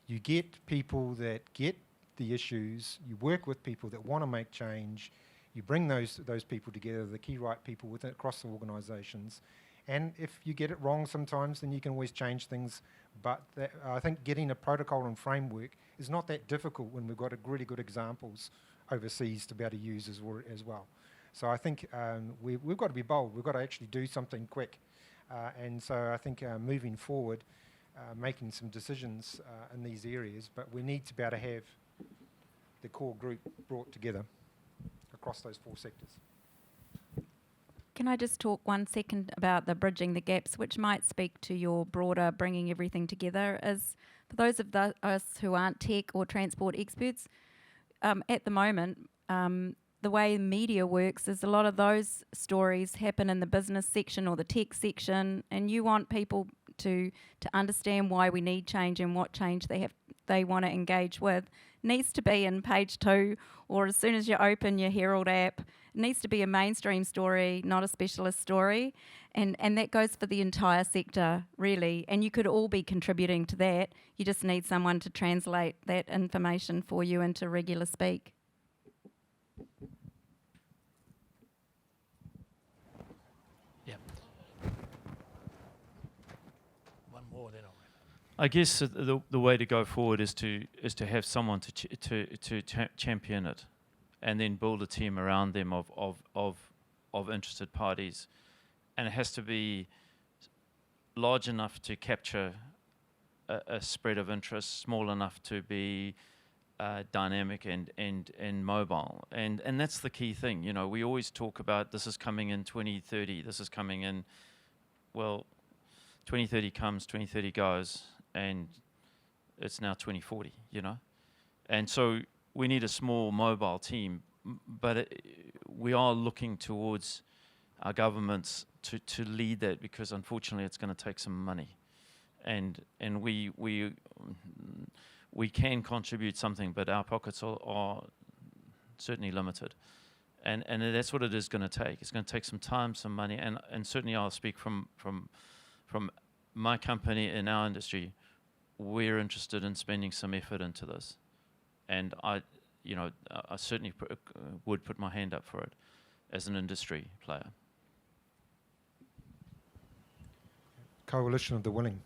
you get people that get the issues, you work with people that want to make change, you bring those people together, the key right people across the organisations, and if you get it wrong sometimes, then you can always change things. But I think getting a protocol and framework is not that difficult when we've got really good examples overseas to be able to use as well. So I think we've got to be bold. We've got to actually do something quick. And so I think moving forward, making some decisions in these areas, but we need to be able to have the core group brought together across those 4 sectors. Can I just talk 1 second about the bridging the gaps, which might speak to your broader bringing everything together? Is for those of us who aren't tech or transport experts, at the moment, the way media works is a lot of those stories happen in the business section or the tech section, and you want people to understand why we need change and what change they want to engage with. It needs to be in page 2, or as soon as you open your Herald app. It needs to be a mainstream story, not a specialist story, and that goes for the entire sector, really. And you could all be contributing to that. You just need someone to translate that information for you into regular speak. Yeah. One more, then I'll. I guess the way to go forward is to have someone to champion it, and then build a team around them of interested parties, and it has to be large enough to capture a spread of interest, small enough to be dynamic and mobile, and that's the key thing. You know, we always talk about this is coming in 2030, this is coming in, well, 2030 comes, 2030 goes, and it's now 2040, you know, and so we need a small mobile team, but we are looking towards our governments to lead that, because unfortunately it's going to take some money, and we can contribute something, but our pockets are certainly limited, and that's what it is going to take. It's going to take some time, some money, and certainly I'll speak from my company in our industry. We're interested in spending some effort into this. And I certainly would put my hand up for it as an industry player. Coalition of the willing.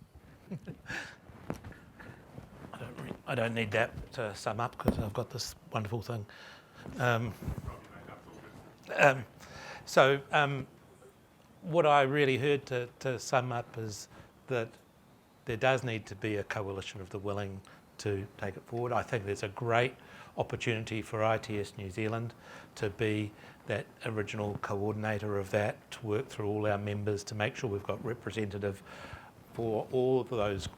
I don't need that to sum up, because I've got this wonderful thing. What I really heard to sum up is that there does need to be a coalition of the willing to take it forward. I think there's a great opportunity for ITS New Zealand to be that original coordinator of that, to work through all our members to make sure we've got representative for all of those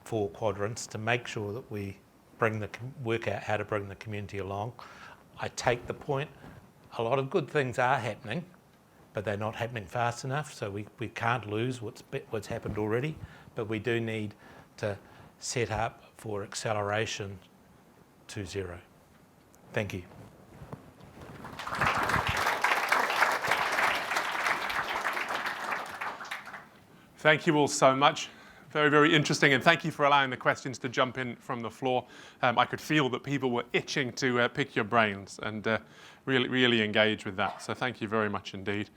4 quadrants, to make sure that we work out how to bring the community along. I take the point, a lot of good things are happening, but they're not happening fast enough, so we can't lose what's happened already, but we do need to set up for acceleration to zero. Thank you. Thank you all so much. Very, very interesting, and thank you for allowing the questions to jump in from the floor. I could feel that people were itching to pick your brains and really, really engage with that. So thank you very much indeed.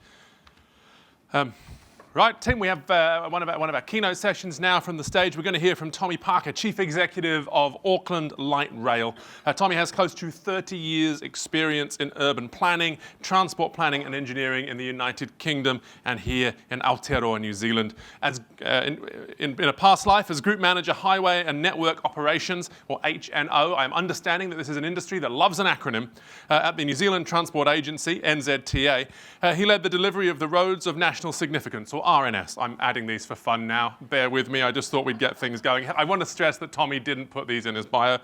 Right, Tim, we have one of our keynote sessions now from the stage. We're going to hear from Tommy Parker, Chief Executive of Auckland Light Rail. Tommy has close to 30 years experience in urban planning, transport planning and engineering in the United Kingdom and here in Aotearoa, New Zealand. As in a past life as Group Manager Highway and Network Operations, or HNO, I am understanding that this is an industry that loves an acronym, at the New Zealand Transport Agency, NZTA. He led the delivery of the Roads of National Significance, or RNS. I'm adding these for fun now. Bear with me. I just thought we'd get things going. I want to stress that Tommy didn't put these in his bio.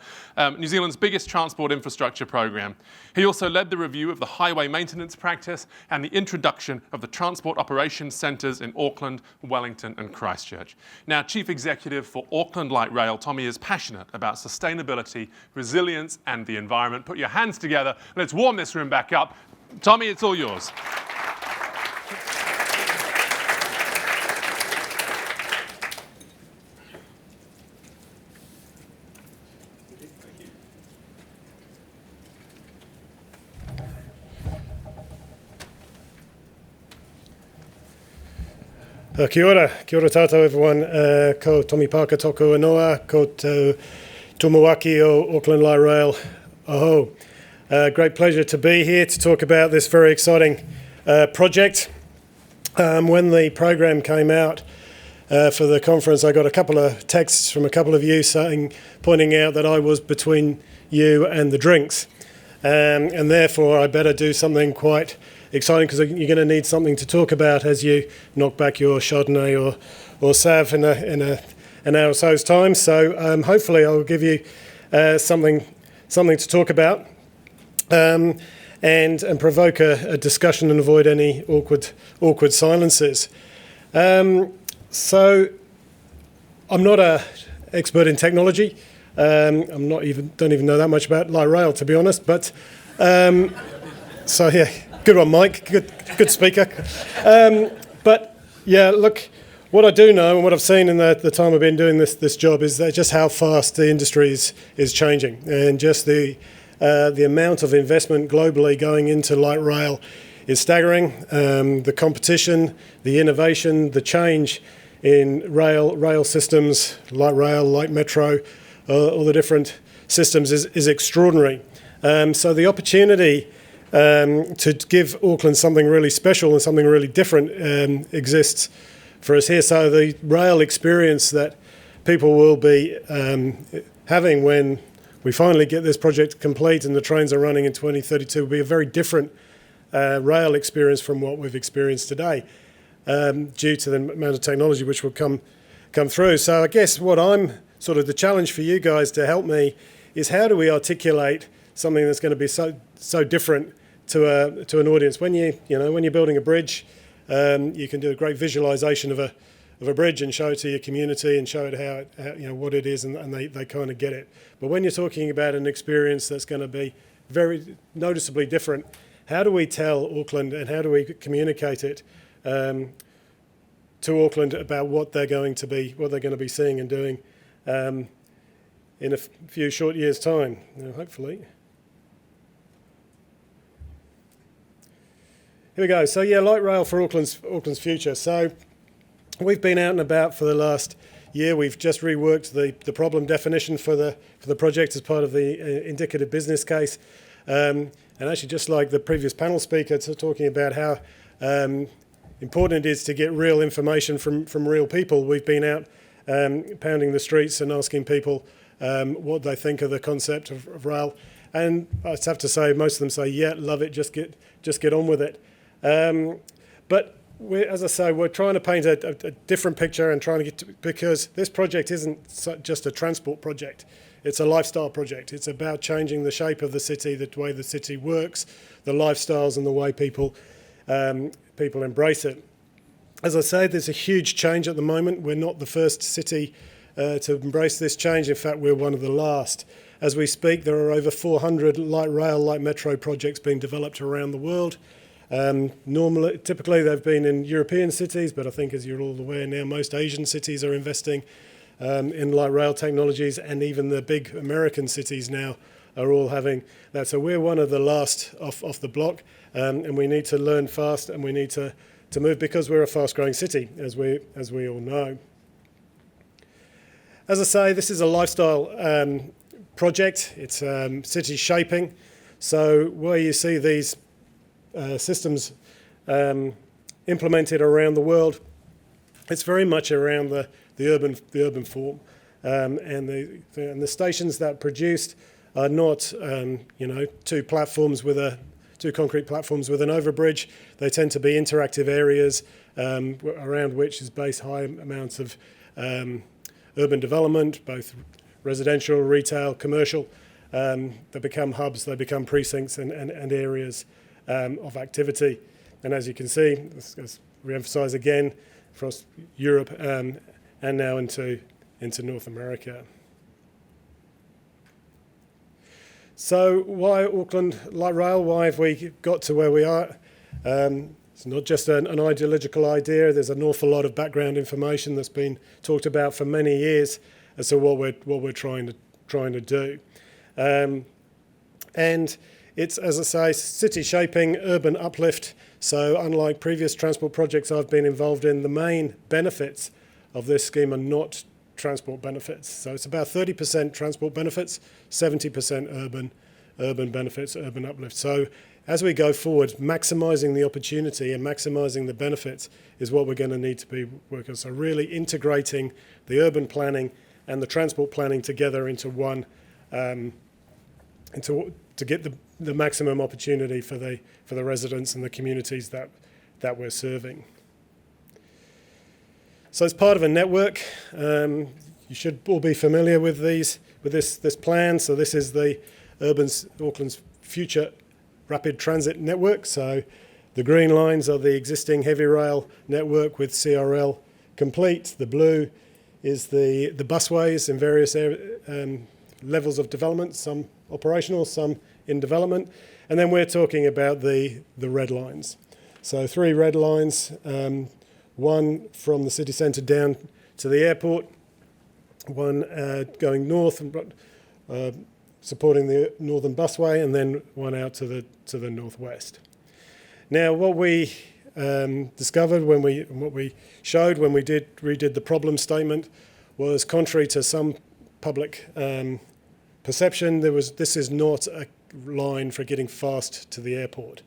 New Zealand's biggest transport infrastructure program. He also led the review of the highway maintenance practice and the introduction of the transport operations centres in Auckland, Wellington and Christchurch. Now, Chief Executive for Auckland Light Rail, Tommy is passionate about sustainability, resilience and the environment. Put your hands together. Let's warm this room back up. Tommy, it's all yours. Kia ora tātou everyone, ko Tommy Parker tōku ingoa, ko tau Tumuaki o Auckland Light Rail, aho. Great pleasure to be here to talk about this very exciting project. When the program came out for the conference, I got a couple of texts from a couple of you pointing out that I was between you and the drinks. And therefore I better do something quite exciting, because you're going to need something to talk about as you knock back your Chardonnay or Sav in an hour or so's time. So hopefully I'll give you something to talk about and provoke a discussion and avoid any awkward silences. So I'm not an expert in technology. Don't even know that much about light rail, to be honest. But so yeah. Good one, Mike. Good speaker. But yeah, look, what I do know and what I've seen in the time I've been doing this job is that just how fast the industry is changing, and just the amount of investment globally going into light rail is staggering. The competition, the innovation, the change in rail systems, light rail, light metro, all the different systems is extraordinary. So the opportunity to give Auckland something really special and something really different exists for us here. So the rail experience that people will be having when we finally get this project complete and the trains are running in 2032 will be a very different rail experience from what we've experienced today, due to the amount of technology which will come through. So I guess what I'm sort of the challenge for you guys to help me is, how do we articulate something that's going to be so different to an audience? When you're building a bridge, you can do a great visualization of a bridge and show it to your community and show it how what it is, and they kind of get it. But when you're talking about an experience that's going to be very noticeably different, how do we tell Auckland and how do we communicate it to Auckland about what they're going to be seeing and doing in a few short years' time, hopefully. Here we go. So yeah, light rail for Auckland's future. So we've been out and about for the last year. We've just reworked the problem definition for the project as part of the indicative business case. And actually, just like the previous panel speaker, talking about how important it is to get real information from real people, we've been out pounding the streets and asking people what they think of the concept of rail. And I have to say, most of them say, yeah, love it, just get on with it. But as I say, we're trying to paint a different picture and trying to because this project isn't just a transport project. It's a lifestyle project. It's about changing the shape of the city, the way the city works, the lifestyles and the way people embrace it. As I say, there's a huge change at the moment. We're not the first city to embrace this change. In fact, we're one of the last. As we speak, there are over 400 light rail, light metro projects being developed around the world. Typically, they've been in European cities, but I think, as you're all aware now, most Asian cities are investing in light rail technologies, and even the big American cities now are all having that. So we're one of the last off the block, and we need to learn fast, and we need to move because we're a fast-growing city, as we all know. As I say, this is a lifestyle project. It's city shaping. So where you see these systems implemented around the world, it's very much around the urban form, and the stations that are produced are not two concrete platforms with an overbridge. They tend to be interactive areas around which is based high amounts of urban development, both residential, retail, commercial. They become hubs, they become precincts and areas of activity. And as you can see, let's re-emphasise again, across Europe and now into North America. So why Auckland Light Rail? Why have we got to where we are? It's not just an ideological idea. There's an awful lot of background information that's been talked about for many years as to what we're trying to do. And it's, as I say, city shaping, urban uplift. So unlike previous transport projects I've been involved in, the main benefits of this scheme are not transport benefits. So it's about 30% transport benefits, 70% urban benefits, urban uplift. So as we go forward, maximising the opportunity and maximising the benefits is what we're going to need to be working on. So really integrating the urban planning and the transport planning together into one, to get the maximum opportunity for the residents and the communities that we're serving. So as part of a network, you should all be familiar with this plan. So this is the Auckland's future rapid transit network. So the green lines are the existing heavy rail network with CRL complete. The blue is the busways in various levels of development, some operational, some in development. And then we're talking about the red lines. So 3 red lines, one from the city centre down to the airport, one going north and supporting the northern busway, and then one out to the northwest. Now, what we discovered what we showed when we redid the problem statement was, contrary to some public perception, this is not a line for getting fast to the airport.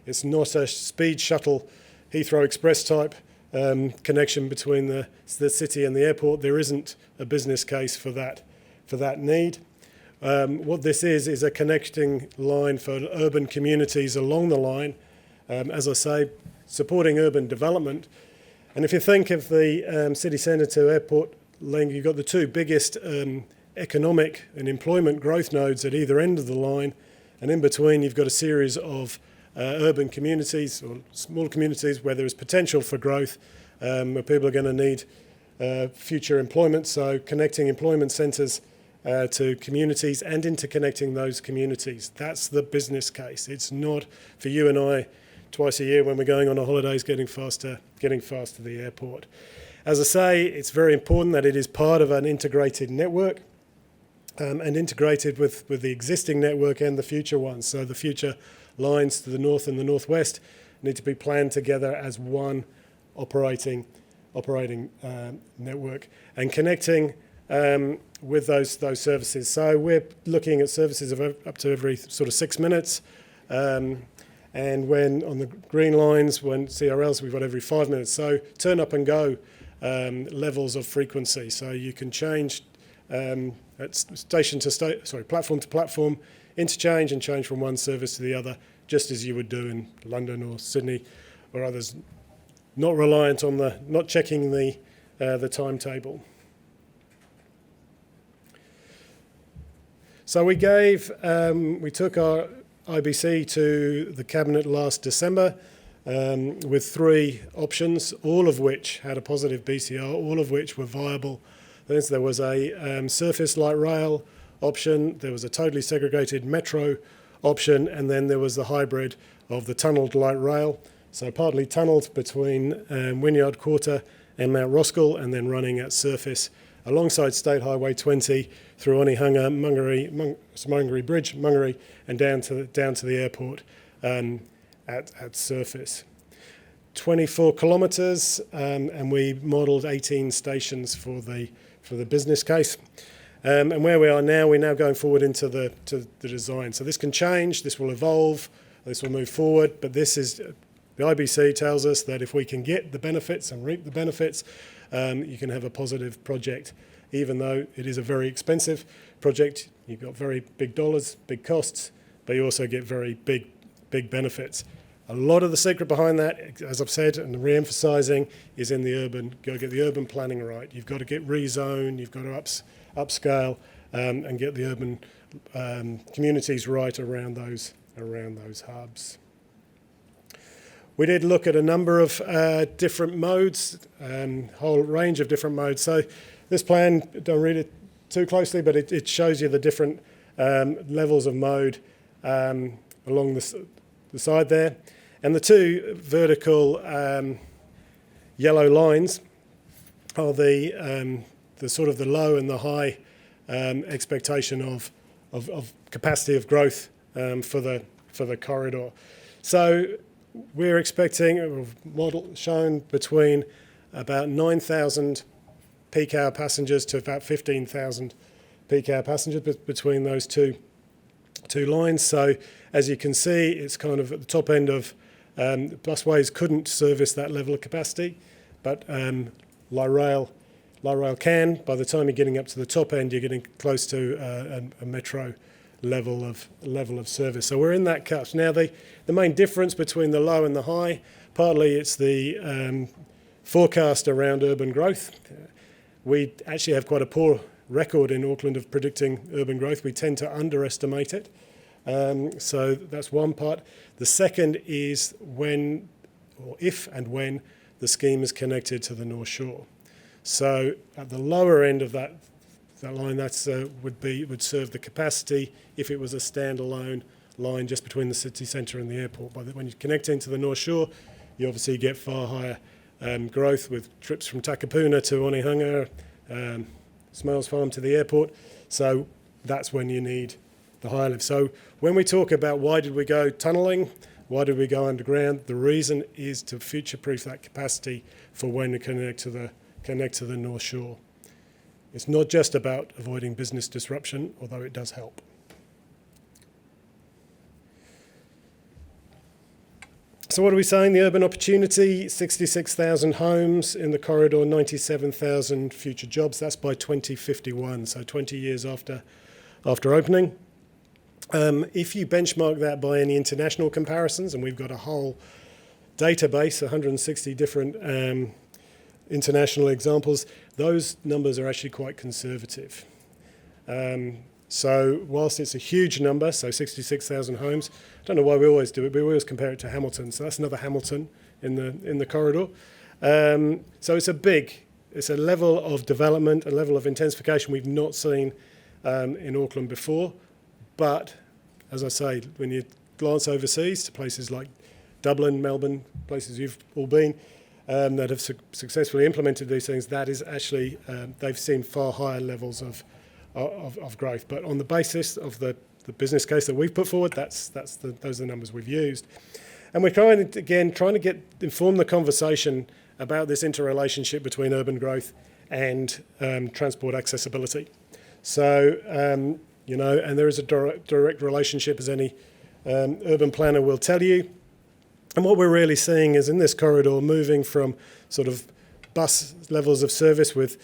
It's not a speed shuttle Heathrow Express type connection between the city and the airport. There isn't a business case for that need. What this is a connecting line for urban communities along the line, as I say, supporting urban development. And if you think of the city centre to airport link, you've got the 2 biggest economic and employment growth nodes at either end of the line, and in between you've got a series of urban communities or small communities where there is potential for growth, where people are going to need future employment. So connecting employment centres to communities and interconnecting those communities. That's the business case. It's not for you and I twice a year when we're going on our holidays getting fast to the airport. As I say, it's very important that it is part of an integrated network and integrated with the existing network and the future ones. So the future lines to the north and the northwest need to be planned together as one operating network and connecting with those services. So we're looking at services of up to every sort of 6 minutes, and when on the green lines, when CRLs, we've got every 5 minutes. So turn up and go levels of frequency. So you can change at platform to platform, interchange and change from one service to the other, just as you would do in London or Sydney or others, not reliant on not checking the timetable. So we took our IBC to the Cabinet last December with 3 options, all of which had a positive BCR, all of which were viable There was a surface light rail option, there was a totally segregated metro option, and then there was the hybrid of the tunnelled light rail. So partly tunnelled between Wynyard Quarter and Mount Roskill, and then running at surface alongside State Highway 20 through Onehunga, Mungari Bridge, Mungari, and down to the airport at surface. 24 kilometres, and we modelled 18 stations for the business case. And where we are now, we're now going forward into the design. So this can change, this will evolve, this will move forward, but this is, the IBC tells us that if we can get the benefits and reap the benefits, you can have a positive project. Even though it is a very expensive project, you've got very big dollars, big costs, but you also get very big benefits. A lot of the secret behind that, as I've said and re-emphasising, is in the urban. You've got to get the urban planning right. You've got to get rezone. You've got to upscale and get the urban communities right around those hubs. We did look at a number of different modes, whole range of different modes. So this plan, don't read it too closely, but it shows you the different levels of mode along the side there. And the two vertical yellow lines are the sort of the low and the high expectation of capacity of growth for the corridor. So we're expecting a model shown between about 9,000 peak hour passengers to about 15,000 peak hour passengers between those two lines. So as you can see, it's kind of at the top end of busways couldn't service that level of capacity, but light rail can. By the time you're getting up to the top end, you're getting close to a metro level of service. So we're in that cusp. Now the main difference between the low and the high, partly it's the forecast around urban growth. We actually have quite a poor record in Auckland of predicting urban growth. We tend to underestimate it. So that's one part. The second is when, or if and when, the scheme is connected to the North Shore. So at the lower end of that line, that's would serve the capacity if it was a standalone line just between the city centre and the airport. But when you connect into the North Shore, you obviously get far higher growth with trips from Takapuna to Onehunga, Smails Farm to the airport. So that's when you need the higher lift. So when we talk about why did we go tunnelling, why did we go underground, the reason is to future-proof that capacity for when we connect to the North Shore. It's not just about avoiding business disruption, although it does help. So what are we saying? The urban opportunity, 66,000 homes in the corridor, 97,000 future jobs. That's by 2051, so 20 years after opening. If you benchmark that by any international comparisons, and we've got a whole database, 160 different international examples, those numbers are actually quite conservative. So whilst it's a huge number, so 66,000 homes, I don't know why we always do it, but we always compare it to Hamilton. So that's another Hamilton in the corridor. So it's a level of development, a level of intensification we've not seen in Auckland before. But as I say, when you glance overseas to places like Dublin, Melbourne, places you've all been, that have successfully implemented these things, that is actually, they've seen far higher levels of growth. But on the basis of the business case that we've put forward, those are the numbers we've used. And we're trying to inform the conversation about this interrelationship between urban growth and transport accessibility. So, and there is a direct relationship, as any urban planner will tell you. And what we're really seeing is in this corridor moving from sort of bus levels of service with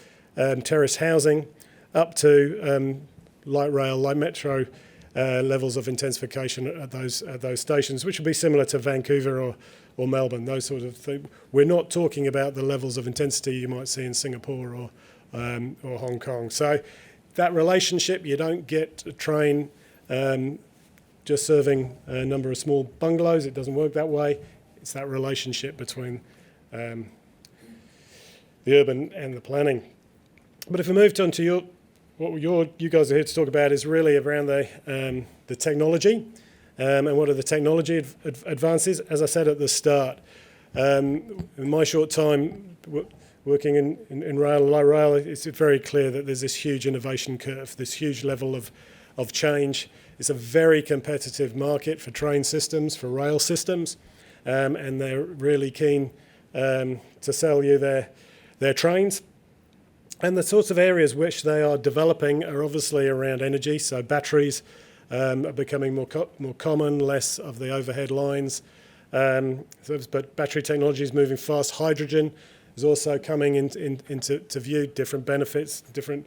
terrace housing up to light rail, light metro levels of intensification at those stations, which would be similar to Vancouver or Melbourne, those sort of things. We're not talking about the levels of intensity you might see in Singapore or Hong Kong. So that relationship, you don't get a train just serving a number of small bungalows. It doesn't work that way. It's that relationship between the urban and the planning. But if we moved on to you guys are here to talk about is really around the technology and what are the technology advances. As I said at the start, in my short time working in rail, light rail, it's very clear that there's this huge innovation curve, this huge level of change. It's a very competitive market for train systems, for rail systems, and they're really keen to sell you their trains. And the sorts of areas which they are developing are obviously around energy, so batteries are becoming more common, less of the overhead lines. But battery technology is moving fast. Hydrogen is also coming into view, different benefits, different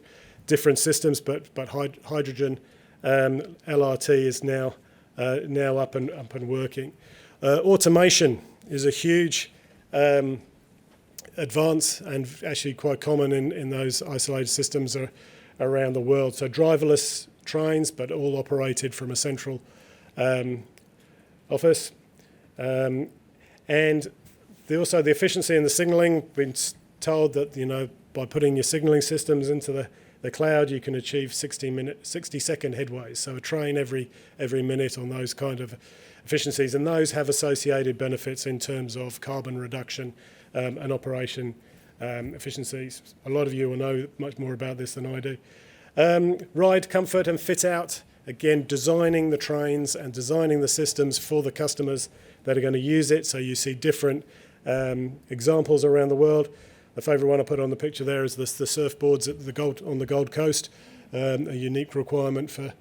systems, but hydrogen LRT is now up and working. Automation is a huge advance and actually quite common in those isolated systems around the world. So driverless trains, but all operated from a central office. And also the efficiency in the signalling. Been told that by putting your signalling systems into the cloud, you can achieve 60-second headways. So a train every minute on those kind of efficiencies, and those have associated benefits in terms of carbon reduction and operation efficiencies. A lot of you will know much more about this than I do. Ride comfort and fit out. Again, designing the trains and designing the systems for the customers that are going to use it. So you see different examples around the world. The favourite one I put on the picture there is the surfboards on the Gold Coast, a unique requirement for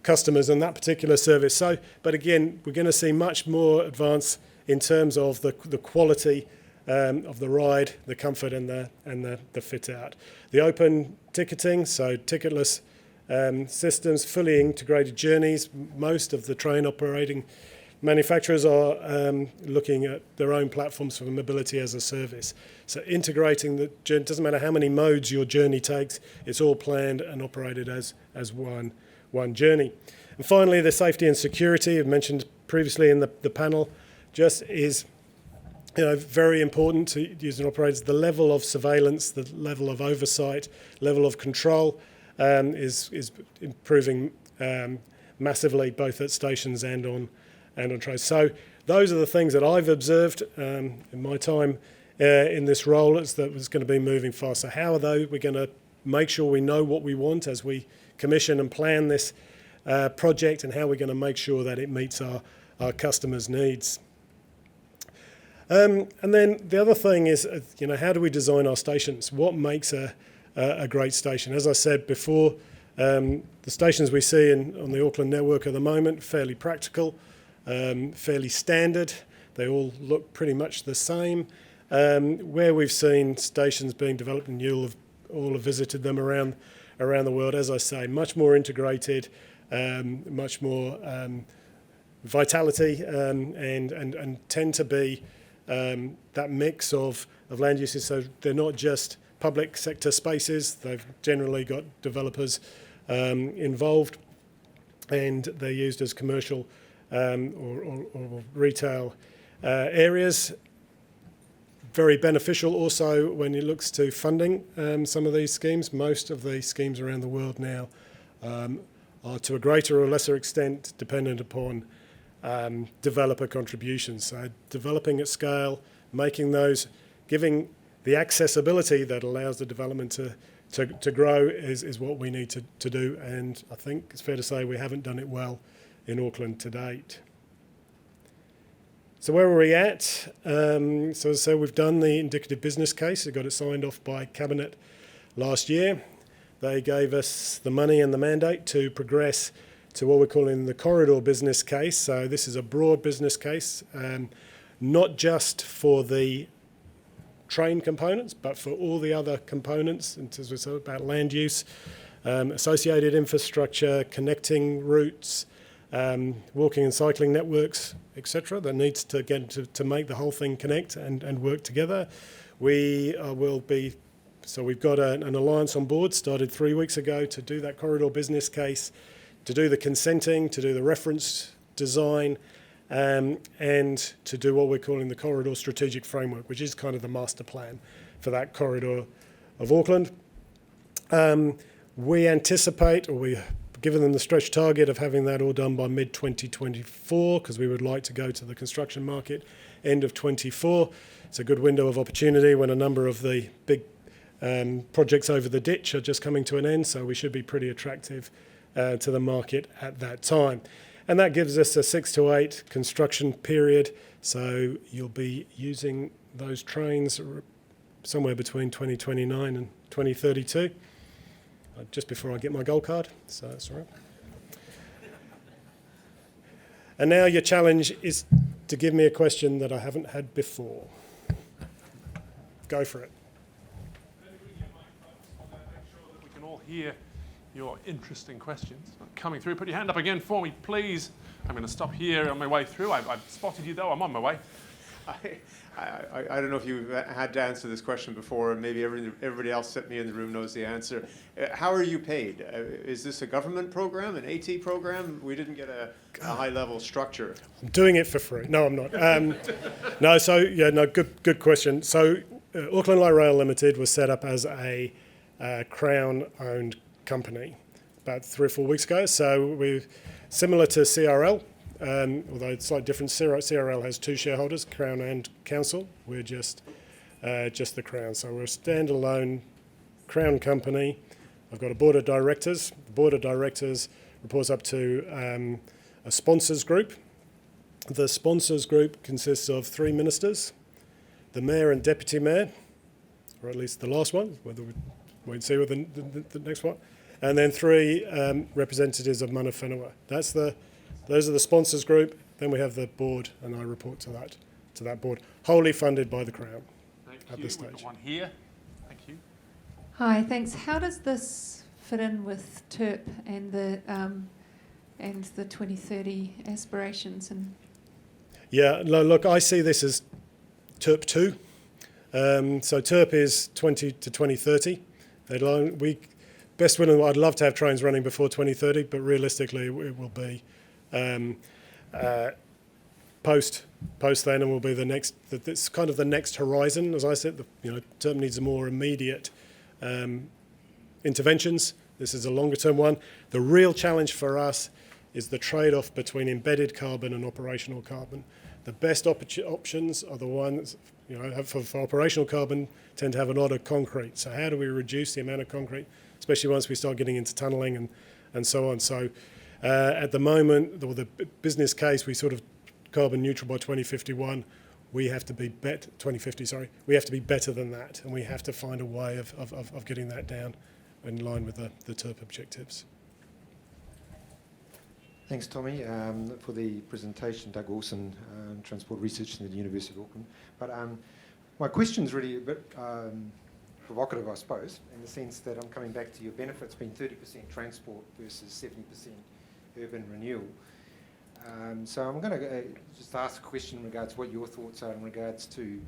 customers and that particular service. So, but again, we're going to see much more advance in terms of the quality of the ride, the comfort and the fit out. The open ticketing, so ticketless systems, fully integrated journeys. Most of the train operating manufacturers are looking at their own platforms for mobility as a service. So integrating the journey, doesn't matter how many modes your journey takes, it's all planned and operated as one journey. And finally, the safety and security, I've mentioned previously in the panel, just is very important to users and operators. The level of surveillance, the level of oversight, level of control is improving massively, both at stations and on trains. So those are the things that I've observed in my time in this role. It's that it's going to be moving fast. So how are we're going to make sure we know what we want as we commission and plan this project, and how we're going to make sure that it meets our customers' needs. And then the other thing is, how do we design our stations? What makes a great station? As I said before, the stations we see on the Auckland network at the moment, fairly practical, fairly standard. They all look pretty much the same. Where we've seen stations being developed, and you'll all have visited them around the world, as I say, much more integrated, much more vitality, and tend to be that mix of land uses. So they're not just public sector spaces. They've generally got developers involved, and they're used as commercial or retail areas. Very beneficial also when it looks to funding some of these schemes. Most of the schemes around the world now are to a greater or lesser extent dependent upon developer contributions. So developing at scale, making those, giving the accessibility that allows the development to grow is what we need to do. And I think it's fair to say we haven't done it well in Auckland to date. So where are we at? So as I said, we've done the indicative business case. We got it signed off by Cabinet last year. They gave us the money and the mandate to progress to what we're calling the corridor business case. So this is a broad business case, not just for the train components, but for all the other components, and as we said, about land use, associated infrastructure, connecting routes, walking and cycling networks, etc. that needs to get to make the whole thing connect and work together. We will be, so we've got an alliance on board, started 3 weeks ago to do that corridor business case, to do the consenting, to do the reference design, and to do what we're calling the corridor strategic framework, which is kind of the master plan for that corridor Auckland. We anticipate, or we've given them the stretch target of having that all done by mid-2024, because we would like to go to the construction market end of 24. It's a good window of opportunity when a number of the big projects over the ditch are just coming to an end, so we should be pretty attractive to the market at that time. And that gives us a 6 to 8 construction period, so you'll be using those trains somewhere between 2029 and 2032, just before I get my gold card, so that's all right. And now your challenge is to give me a question that I haven't had before. Go for it. We can all hear your interesting questions coming through. Put your hand up again for me, please. I'm going to stop here on my way through. I've spotted you, though. I'm on my way. I don't know if you've had to answer this question before, and maybe everybody else sitting in the room knows the answer. How are you paid? Is this a government program, an AT program? We didn't get a high-level structure. I'm doing it for free. No, I'm not. Good question. So Auckland Light Rail Limited was set up as a Crown-owned company about 3 or 4 weeks ago. So we're similar to CRL. Although it's slightly different, CRL has 2 shareholders, Crown and Council. We're just the Crown. So we're a standalone Crown company. I've got a board of directors. The board of directors reports up to a sponsors group. The sponsors group consists of 3 ministers, the mayor and deputy mayor, or at least the last one, whether we wait and see with the next one, and then 3 representatives of mana whenua. Those are the sponsors group. Then we have the board, and I report to that board, wholly funded by the Crown at this stage. We've got one here. Thank you. Hi, thanks. How does this fit in with TERP and the 2030 aspirations? And yeah, no, look, I see this as TERP 2. So TERP is 20 to 2030. Best willing, I'd love to have trains running before 2030, but realistically, it will be post then, and will be the next. It's kind of the next horizon, as I said. TERP needs more immediate interventions. This is a longer term one. The real challenge for us is the trade-off between embedded carbon and operational carbon. The best options are the ones, for operational carbon, tend to have a lot of concrete. So how do we reduce the amount of concrete, especially once we start getting into tunnelling and so on? So at the moment, the business case, we sort of carbon neutral by 2051. We have to be 2050. Sorry, we have to be better than that, and we have to find a way of getting that down in line with the TERP objectives. Thanks, Tommy, for the presentation. Doug Olsen, Transport Research in the University of Auckland. But my question's really a bit provocative, I suppose, in the sense that I'm coming back to your benefits being 30% transport versus 70% urban renewal. So I'm going to just ask a question in regards to what your thoughts are in regards to,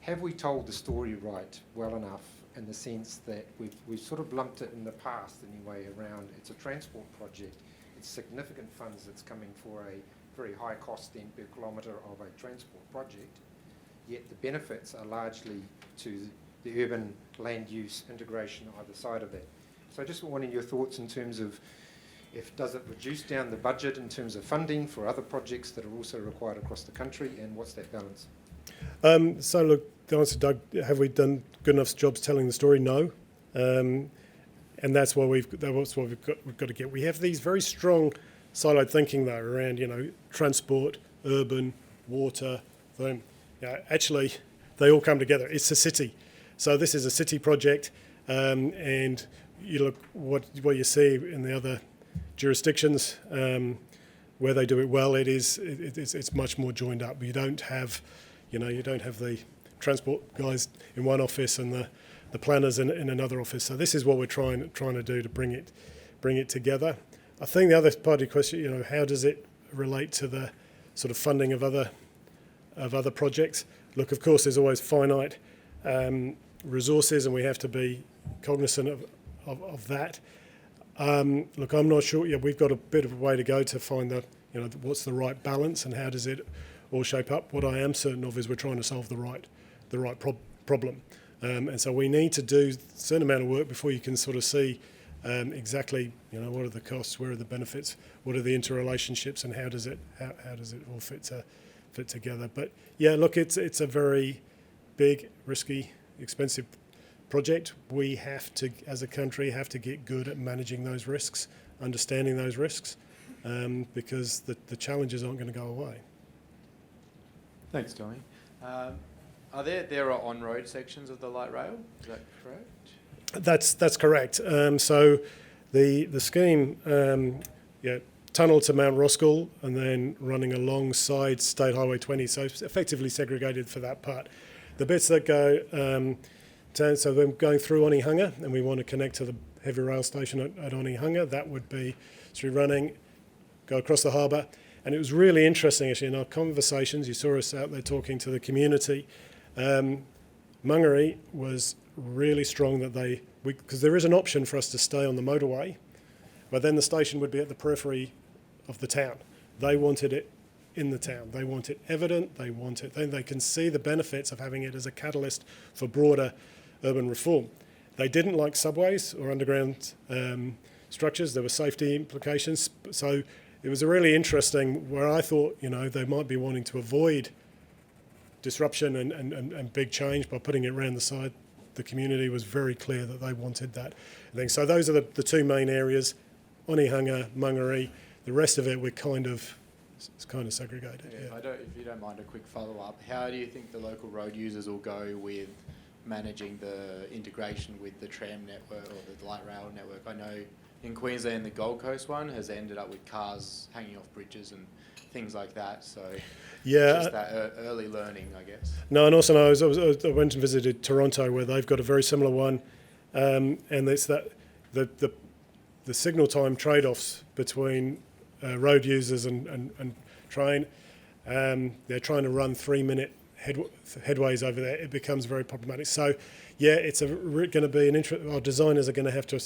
have we told the story right well enough, in the sense that we've sort of lumped it in the past anyway around it's a transport project, it's significant funds that's coming for a very high cost then per kilometre of a transport project, yet the benefits are largely to the urban land use integration either side of that. So I just wanted your thoughts in terms of, does it reduce down the budget in terms of funding for other projects that are also required across the country, and what's that balance? So look, the answer, Doug, have we done good enough jobs telling the story? No. And that's what we've got to get. We have these very strong siloed thinking though around, transport, urban, water. Actually, they all come together. It's a city. So this is a city project, and you look what you see in the other jurisdictions where they do it well. It's much more joined up. You don't have the transport guys in one office and the planners in another office. So this is what we're trying to do to bring it together. I think the other part of your question, how does it relate to the sort of funding of other projects? Look, of course, there's always finite resources, and we have to be cognizant of that. Look, I'm not sure. Yeah, we've got a bit of a way to go to find what's the right balance and how does it all shape up. What I am certain of is we're trying to solve the right problem. And so we need to do a certain amount of work before you can sort of see exactly, what are the costs, where are the benefits, what are the interrelationships, and how does it all fit together. But yeah, look, it's a very big, risky, expensive project. We have to, as a country, have to get good at managing those risks, understanding those risks, because the challenges aren't going to go away. Thanks, Tommy. There are on-road sections of the light rail, is that correct? That's correct. So the scheme, tunnel to Mount Roskill and then running alongside State Highway 20, so it's effectively segregated for that part. The bits that go, so we're going through Onehunga and we want to connect to the heavy rail station at Onehunga, that would be through running, go across the harbour. And it was really interesting actually in our conversations, you saw us out there talking to the community. Mangere was really strong that because there is an option for us to stay on the motorway, but then the station would be at the periphery of the town. They wanted it in the town. They want it evident, then they can see the benefits of having it as a catalyst for broader urban reform. They didn't like subways or underground structures. There were safety implications. So it was a really interesting, where I thought, they might be wanting to avoid disruption and big change by putting it around the side. The community was very clear that they wanted that thing. So those are the two main areas, Onehunga, Mangere. The rest of it it's kind of segregated. Yeah. If you don't mind a quick follow-up, how do you think the local road users will go with managing the integration with the tram network or the light rail network? I know in Queensland the Gold Coast one has ended up with cars hanging off bridges and things like that. So just that early learning, I guess. No, and also I went and visited Toronto where they've got a very similar one, and it's that the signal time trade-offs between road users and train. They're trying to run 3-minute headways over there. It becomes very problematic. So yeah, it's going to be our designers are going to have to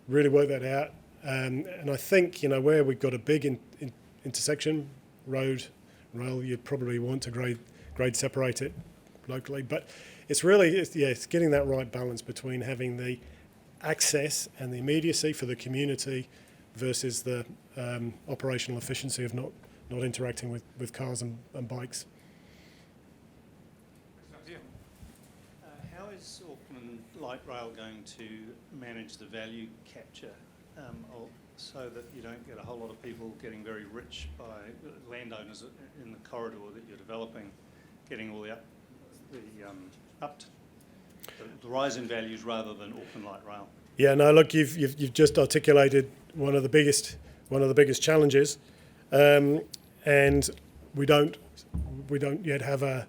really work that out. And I think where we've got a big intersection, road, rail, you'd probably want to grade separate it locally. But it's getting that right balance between having the access and the immediacy for the community versus the operational efficiency of not interacting with cars and bikes. How is Auckland Light Rail going to manage the value capture so that you don't get a whole lot of people getting very rich by landowners in the corridor that you're developing, getting all the rise in values rather than Auckland Light Rail? Yeah, no, look, you've just articulated one of the biggest challenges, and we don't yet have a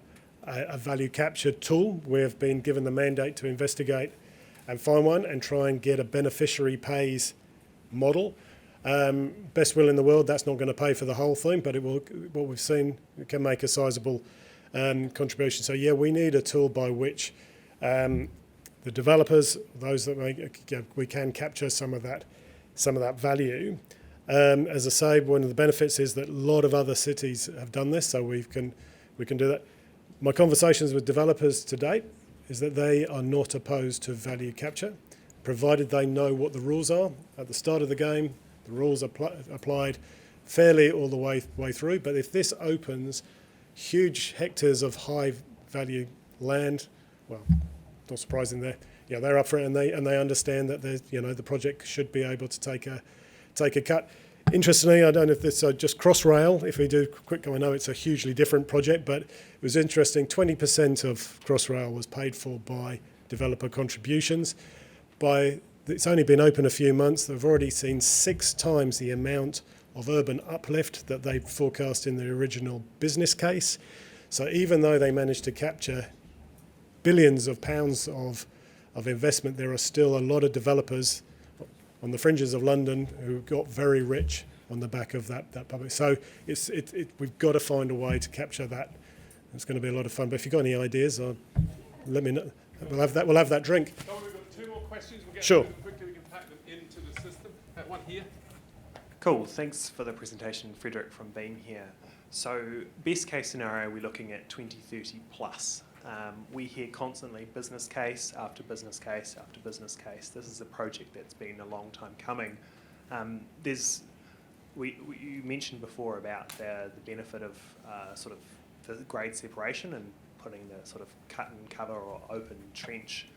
value capture tool. We've been given the mandate to investigate and find one and try and get a beneficiary pays model. Best will in the world, that's not going to pay for the whole thing, but it will. What we've seen, it can make a sizable contribution. So yeah, we need a tool by which the developers, those that we can capture some of that value. As I say, one of the benefits is that a lot of other cities have done this, so we can do that. My conversations with developers to date is that they are not opposed to value capture, provided they know what the rules are at the start of the game. The rules are applied fairly all the way through. But if this opens huge hectares of high value land, well, not surprising they're up for it, and they understand that the project should be able to take a cut. Interestingly, I don't know if this just Crossrail. If we do quick, I know it's a hugely different project, but it was interesting. 20% of Crossrail was paid for by developer contributions. It's only been open a few months. They've already seen 6 times the amount of urban uplift that they forecast in the original business case. So even though they managed to capture billions of pounds of investment, there are still a lot of developers on the fringes of London who got very rich on the back of that public. So we've got to find a way to capture that. It's going to be a lot of fun. But if you've got any ideas, let me know. We'll have that drink. So we've got 2 more questions. We'll get sure. them quickly. We can pack them into the system. One here. Cool. Thanks for the presentation, Frederick from Beam here. So best case scenario, we're looking at 2030 plus We hear constantly business case after business case after business case. This is a project that's been a long time coming. You mentioned before about the benefit of sort of the grade separation and putting the sort of cut and cover or open trench.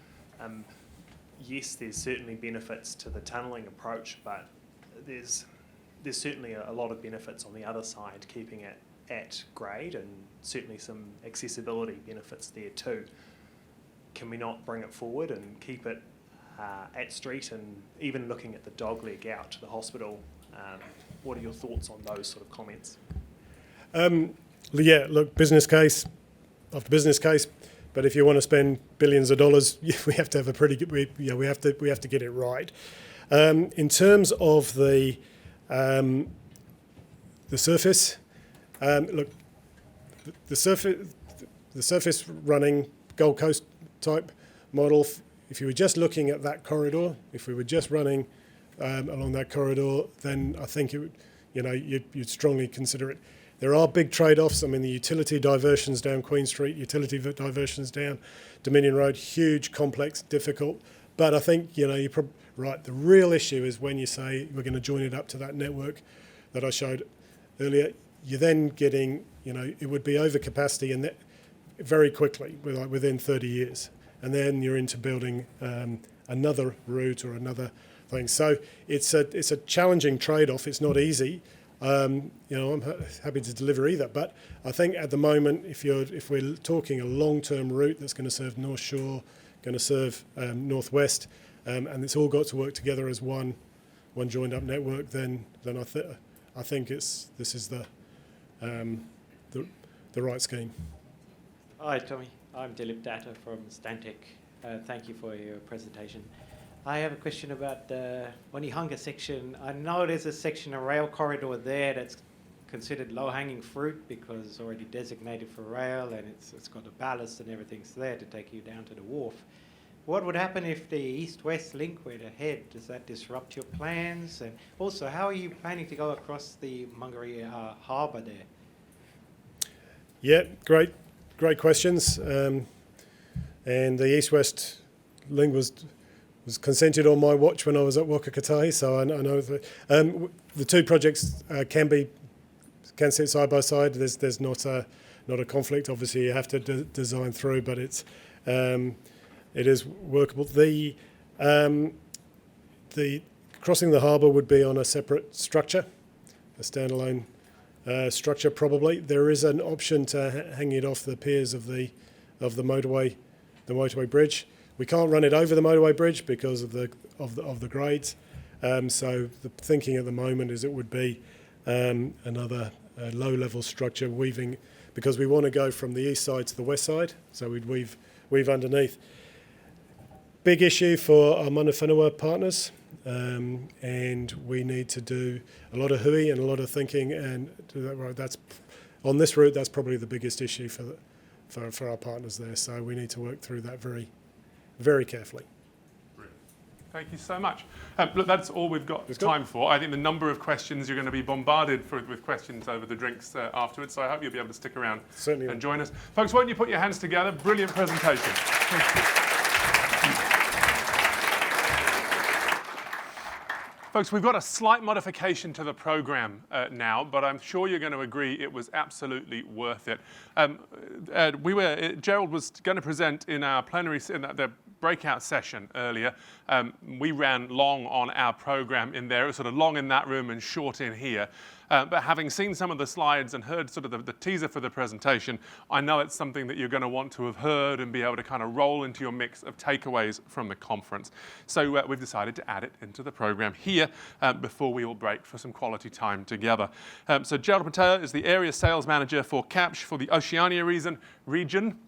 Yes, there's certainly benefits to the tunnelling approach, but there's certainly a lot of benefits on the other side, keeping it at grade, and certainly some accessibility benefits there too. Can we not bring it forward and keep it at street, and even looking at the dog leg out to the hospital? What are your thoughts on those sort of comments? Yeah, look, business case after business case, but if you want to spend billions of dollars, we have to have a pretty good. We have to get it right. In terms of the surface, look, the surface running Gold Coast type model. If you were just looking at that corridor, if we were just running along that corridor, then I think it would, you'd strongly consider it. There are big trade-offs. I mean, the utility diversions down Queen Street, utility diversions down Dominion Road, huge, complex, difficult. But I think, you're probably right. The real issue is when you say we're going to join it up to that network that I showed earlier, you're then getting, it would be over capacity and very quickly, within 30 years. And then you're into building another route or another thing. So it's a challenging trade-off. It's not easy. I'm happy to deliver either, but I think at the moment, if we're talking a long-term route that's going to serve North Shore, going to serve Northwest, and it's all got to work together as one joined-up network, then I think this is the right scheme. Hi, Tommy. I'm Dilip Datta from Stantec. Thank you for your presentation. I have a question about the Onehunga section. I know there's a section, a rail corridor there that's considered low-hanging fruit because it's already designated for rail and it's got a ballast and everything's there to take you down to the wharf. What would happen if the east-west link were to head? Does that disrupt your plans? And also, how are you planning to go across the Mangere harbour there? Yeah, great questions. And the east-west link was consented on my watch when I was at Waka Kotahi, so I know the two projects can sit side by side. There's not a conflict. Obviously, you have to design through, but it is workable. The crossing the harbour would be on a separate structure, a standalone structure probably. There is an option to hang it off the piers of the motorway bridge. We can't run it over the motorway bridge because of the grades. So the thinking at the moment is it would be another low-level structure weaving, because we want to go from the east side to the west side. So we'd weave underneath. Big issue for our mana whenua partners, and we need to do a lot of hui and a lot of thinking. And do that right. That's on this route. That's probably the biggest issue for our partners there. So we need to work through that very, very carefully. Thank you so much. Look, that's all we've got time for. I think the number of questions, you're going to be bombarded with questions over the drinks afterwards, so I hope you'll be able to stick around and join us. Folks, won't you put your hands together? Brilliant presentation. Thank you. Folks, we've got a slight modification to the programme now, but I'm sure you're going to agree it was absolutely worth it. Gerald was going to present in our plenary, in the breakout session earlier. We ran long on our programme in there. It was sort of long in that room and short in here. But having seen some of the slides and heard sort of the teaser for the presentation, I know it's something that you're going to want to have heard and be able to kind of roll into your mix of takeaways from the conference. So we've decided to add it into the programme here before we all break for some quality time together. So Gerald Mateo is the Area Sales Manager for CAPSH for the Oceania region.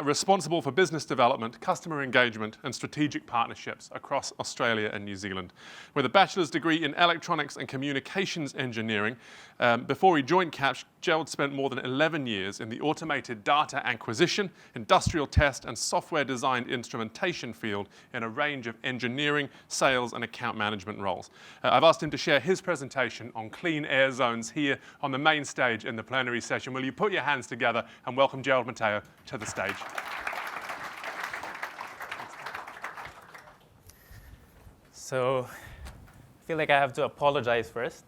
Responsible for business development, customer engagement and strategic partnerships across Australia and New Zealand. With a bachelor's degree in electronics and communications engineering, before he joined CAPSH, Gerald spent more than 11 years in the automated data acquisition, industrial test and software designed instrumentation field in a range of engineering, sales and account management roles. I've asked him to share his presentation on clean air zones here on the main stage in the plenary session. Will you put your hands together and welcome Gerald Mateo to the stage? So I feel like I have to apologize first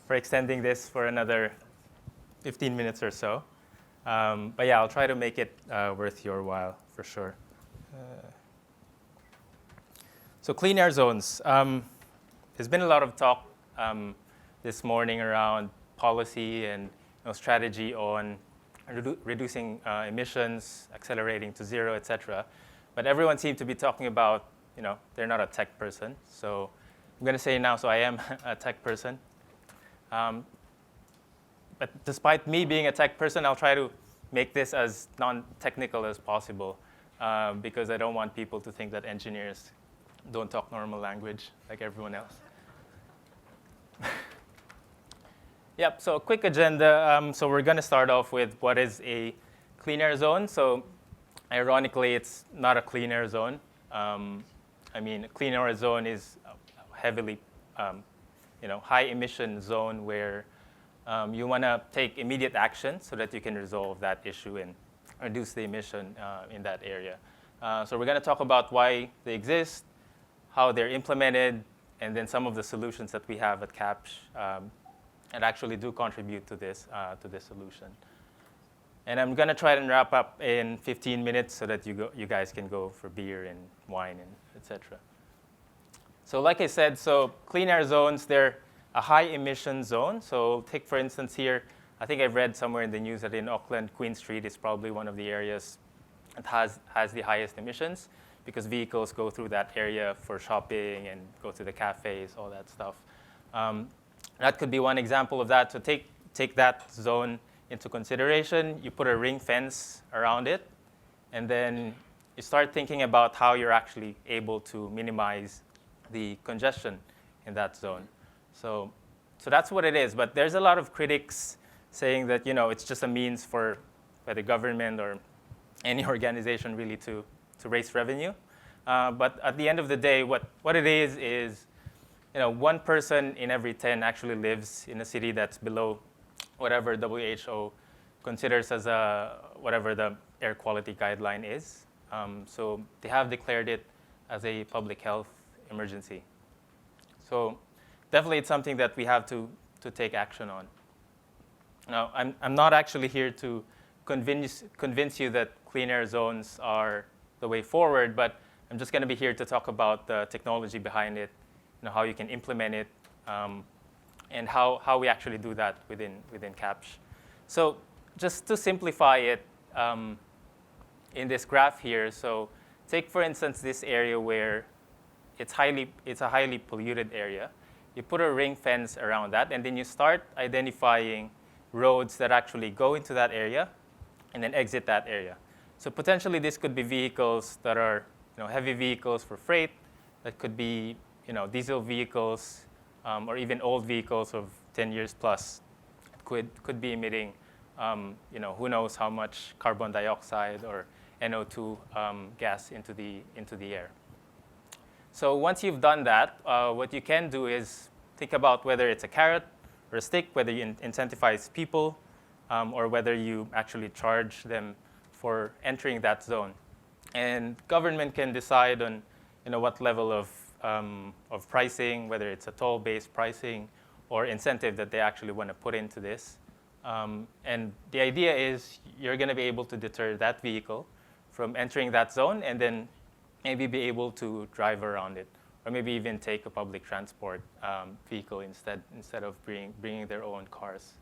for extending this for another 15 minutes or so. But yeah, I'll try to make it worth your while for sure. So clean air zones. There's been a lot of talk this morning around policy and strategy on reducing emissions, accelerating to zero, etc. But everyone seemed to be talking about, they're not a tech person. So I'm going to say now, so I am a tech person. But despite me being a tech person, I'll try to make this as non-technical as possible because I don't want people to think that engineers don't talk normal language like everyone else. Yep, so a quick agenda. So we're going to start off with what is a clean air zone. So ironically, it's not a clean air zone. I mean, a clean air zone is a heavily, high emission zone where you want to take immediate action so that you can resolve that issue and reduce the emission in that area. So we're going to talk about why they exist, how they're implemented, and then some of the solutions that we have at CAPSH that actually do contribute to this solution. And I'm going to try and wrap up in 15 minutes so that you guys can go for beer and wine and etc. So like I said, so clean air zones, they're a high emission zone. So take, for instance, here, I think I've read somewhere in the news that in Auckland, Queen Street is probably one of the areas that has the highest emissions because vehicles go through that area for shopping and go to the cafes, all that stuff. That could be one example of that. So take that zone into consideration. You put a ring fence around it, and then you start thinking about how you're actually able to minimize the congestion in that zone. So that's what it is. But there's a lot of critics saying that it's just a means for the government or any organization really to raise revenue. But at the end of the day, what it is one person in every 10 actually lives in a city that's below whatever WHO considers as whatever the air quality guideline is. So they have declared it as a public health emergency. So definitely it's something that we have to take action on. Now, I'm not actually here to convince you that clean air zones are the way forward, but I'm just going to be here to talk about the technology behind it, how you can implement it, and how we actually do that within CAPSH. So just to simplify it in this graph here, so take, for instance, this area where it's a highly polluted area. You put a ring fence around that, and then you start identifying roads that actually go into that area and then exit that area. So potentially this could be vehicles that are heavy vehicles for freight. That could be diesel vehicles or even old vehicles of 10 years plus. Could be emitting who knows how much carbon dioxide or NO2 gas into the air. So once you've done that, what you can do is think about whether it's a carrot or a stick, whether you incentivize people or whether you actually charge them for entering that zone. And government can decide on what level of pricing, whether it's a toll-based pricing or incentive that they actually want to put into this. And the idea is you're going to be able to deter that vehicle from entering that zone and then maybe be able to drive around it or maybe even take a public transport vehicle instead of bringing their own cars.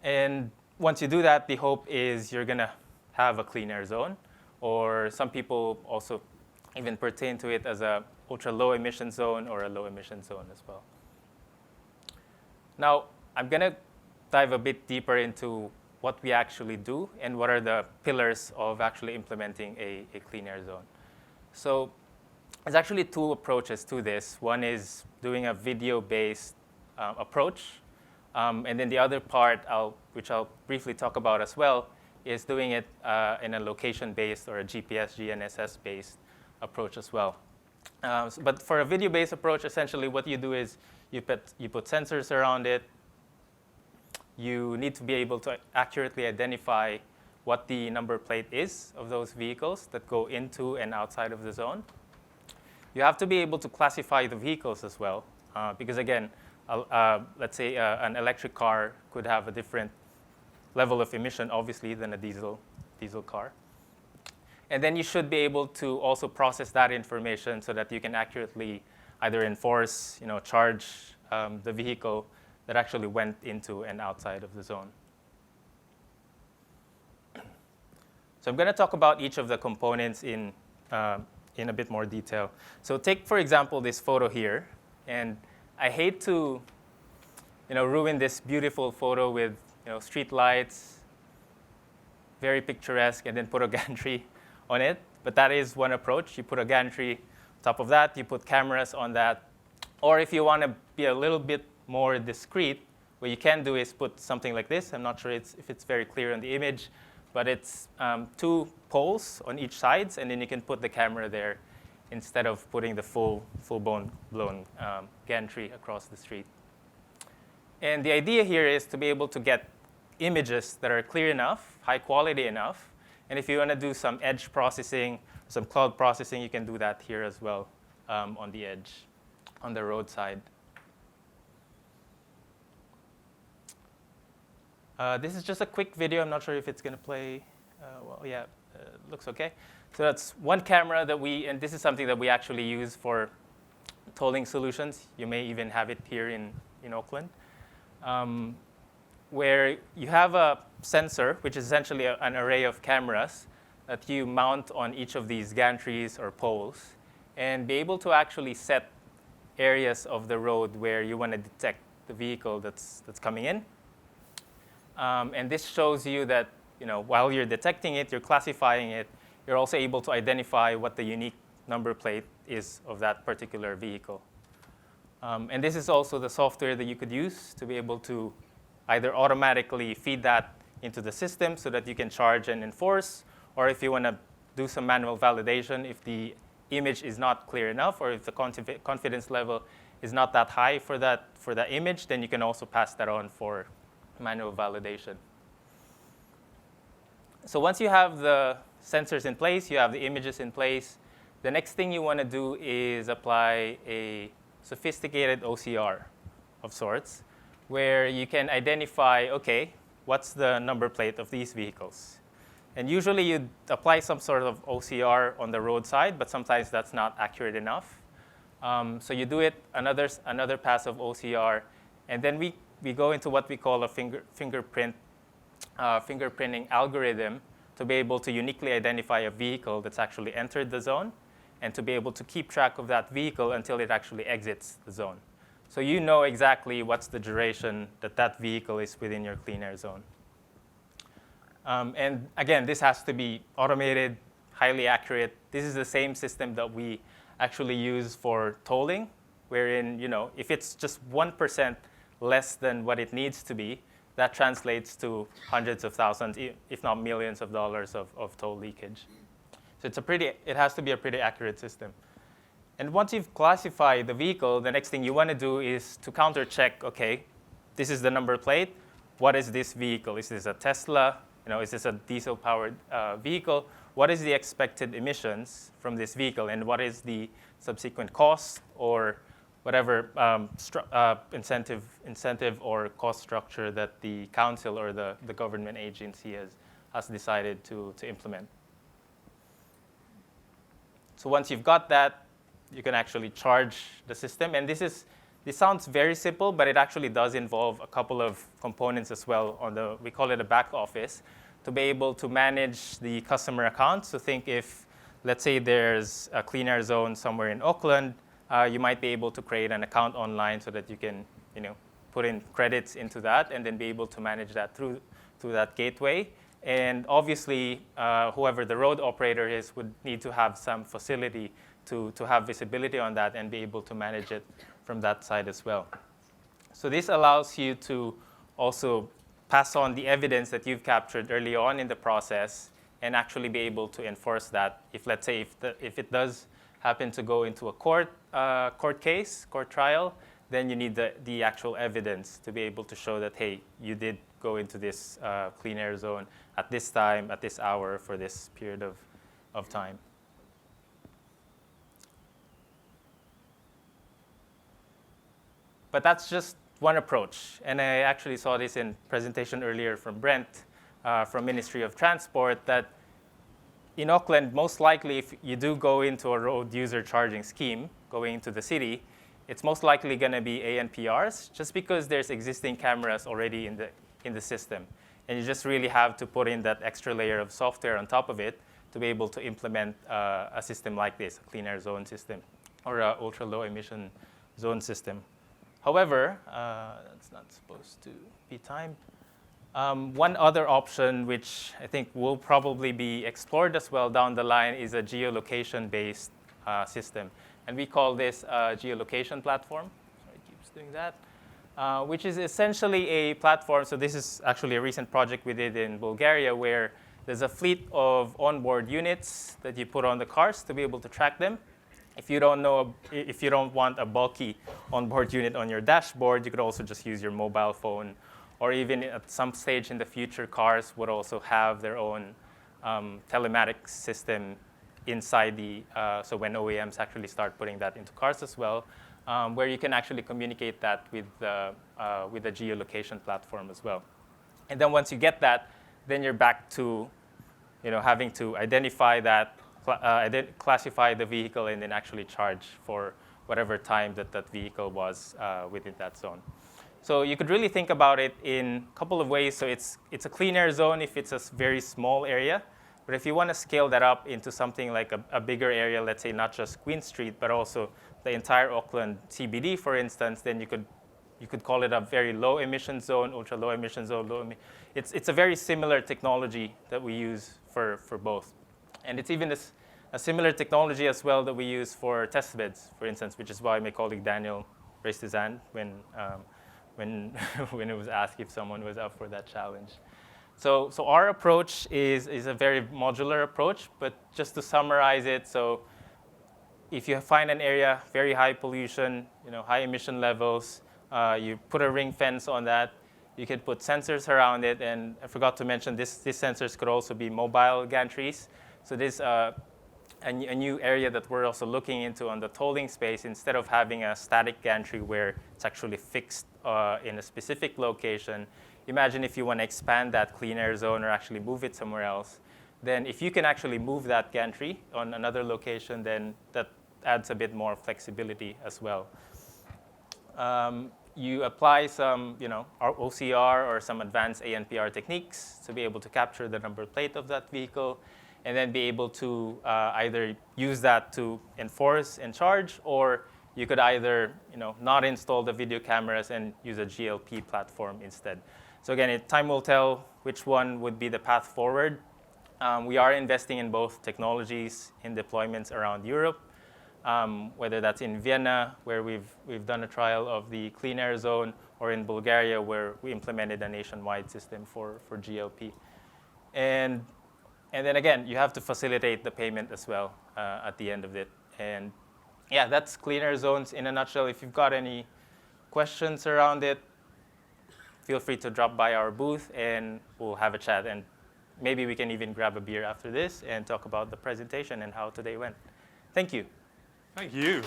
And once you do that, the hope is you're going to have a clean air zone, or some people also even pertain to it as a ultra low emission zone or a low emission zone as well. Now, I'm going to dive a bit deeper into what we actually do and what are the pillars of actually implementing a clean air zone. So there's actually two approaches to this. One is doing a video-based approach. And then the other part, which I'll briefly talk about as well, is doing it in a location-based or a GPS, GNSS-based approach as well. But for a video-based approach, essentially what you do is you put sensors around it. You need to be able to accurately identify what the number plate is of those vehicles that go into and outside of the zone. you have to be able to classify the vehicles as well. Because again, let's say an electric car could have a different level of emission, obviously, than a diesel car. And then you should be able to also process that information so that you can accurately either enforce, charge the vehicle that actually went into and outside of the zone. So I'm going to talk about each of the components in a bit more detail. So take, for example, this photo here. And I hate to ruin this beautiful photo with street lights, very picturesque, and then put a gantry on it. But that is one approach. You put a gantry on top of that. You put cameras on that. Or if you want to be a little bit more discreet, what you can do is put something like this. I'm not sure if it's very clear on the image, but it's 2 poles on each side, and then you can put the camera there instead of putting the full-blown gantry across the street. And the idea here is to be able to get images that are clear enough, high quality enough. And if you want to do some edge processing, some cloud processing, you can do that here as well on the edge, on the roadside. This is just a quick video. I'm not sure if it's going to play. Well, yeah, looks OK. So that's one camera that and this is something that we actually use for tolling solutions. You may even have it here in Auckland, where you have a sensor, which is essentially an array of cameras that you mount on each of these gantries or poles, and be able to actually set areas of the road where you want to detect the vehicle that's coming in. And this shows you that while you're detecting it, you're classifying it, you're also able to identify what the unique number plate is of that particular vehicle. And this is also the software that you could use to be able to either automatically feed that into the system so that you can charge and enforce, or if you want to do some manual validation, if the image is not clear enough, or if the confidence level is not that high for that image, then you can also pass that on for manual validation. So once you have the sensors in place, you have the images in place, the next thing you want to do is apply a sophisticated OCR of sorts, where you can identify, OK, what's the number plate of these vehicles? And usually you'd apply some sort of OCR on the roadside, but sometimes that's not accurate enough. So you do it another pass of OCR, and then we go into what we call a fingerprinting algorithm to be able to uniquely identify a vehicle that's actually entered the zone, and to be able to keep track of that vehicle until it actually exits the zone. So you know exactly what's the duration that vehicle is within your clean air zone. And again, this has to be automated, highly accurate. This is the same system that we actually use for tolling, wherein if it's just 1% less than what it needs to be, that translates to hundreds of thousands, if not millions of dollars of toll leakage. So it has to be a pretty accurate system. And once you've classified the vehicle, the next thing you want to do is to counter-check, OK, this is the number plate. What is this vehicle? Is this a Tesla? Is this a diesel-powered vehicle? What is the expected emissions from this vehicle? And what is the subsequent cost or whatever incentive or cost structure that the council or the government agency has decided to implement? So once you've got that, you can actually charge the system. And this sounds very simple, but it actually does involve a couple of components as well. We call it a back office, to be able to manage the customer accounts. So think if, let's say there's a clean air zone somewhere in Auckland, you might be able to create an account online so that you can put in credits into that and then be able to manage that through that gateway. And obviously, whoever the road operator is would need to have some facility to have visibility on that and be able to manage it from that side as well. So this allows you to also pass on the evidence that you've captured early on in the process and actually be able to enforce that. If, let's say, if it does happen to go into a court trial, then you need the actual evidence to be able to show that, hey, you did go into this clean air zone at this time, at this hour, for this period of time. But that's just one approach. And I actually saw this in presentation earlier from Brent from Ministry of Transport, that in Auckland, most likely if you do go into a road user charging scheme going into the city, it's most likely going to be ANPRs, just because there's existing cameras already in the system. And you just really have to put in that extra layer of software on top of it to be able to implement a system like this, a clean air zone system, or an ultra low emission zone system. However, that's not supposed to be timed. One other option, which I think will probably be explored as well down the line, is a geolocation-based system. And we call this a geolocation platform. Sorry, it keeps doing that. Which is essentially a platform. So this is actually a recent project we did in Bulgaria, where there's a fleet of onboard units that you put on the cars to be able to track them. If you don't want a bulky onboard unit on your dashboard, you could also just use your mobile phone. Or even at some stage in the future, cars would also have their own telematics system inside so when OEMs actually start putting that into cars as well, where you can actually communicate that with the geolocation platform as well. And then once you get that, then you're back to having to identify that, classify the vehicle, and then actually charge for whatever time that vehicle was within that zone. So you could really think about it in a couple of ways. So it's a clean air zone if it's a very small area. But if you want to scale that up into something like a bigger area, let's say not just Queen Street, but also the entire Auckland CBD, for instance, then you could call it a very low emission zone, ultra low emission zone. It's a very similar technology that we use for both. And it's even a similar technology as well that we use for test beds, for instance, which is why my colleague Daniel raised his hand when it was asked if someone was up for that challenge. So our approach is a very modular approach, but just to summarize it, so if you find an area, very high pollution, high emission levels, you put a ring fence on that, you can put sensors around it, and I forgot to mention these sensors could also be mobile gantries. So this a new area that we're also looking into on the tolling space. Instead of having a static gantry where it's actually fixed in a specific location, imagine if you want to expand that clean air zone or actually move it somewhere else. Then if you can actually move that gantry on another location, then that adds a bit more flexibility as well. You apply some OCR or some advanced ANPR techniques to be able to capture the number plate of that vehicle, and then be able to either use that to enforce and charge, or you could either not install the video cameras and use a GLP platform instead. So again, time will tell which one would be the path forward. We are investing in both technologies in deployments around Europe, whether that's in Vienna, where we've done a trial of the clean air zone, or in Bulgaria, where we implemented a nationwide system for GLP. And then again, you have to facilitate the payment as well at the end of it. And yeah, that's clean air zones in a nutshell. If you've got any questions around it, feel free to drop by our booth and we'll have a chat. And maybe we can even grab a beer after this and talk about the presentation and how today went. Thank you. Thank you.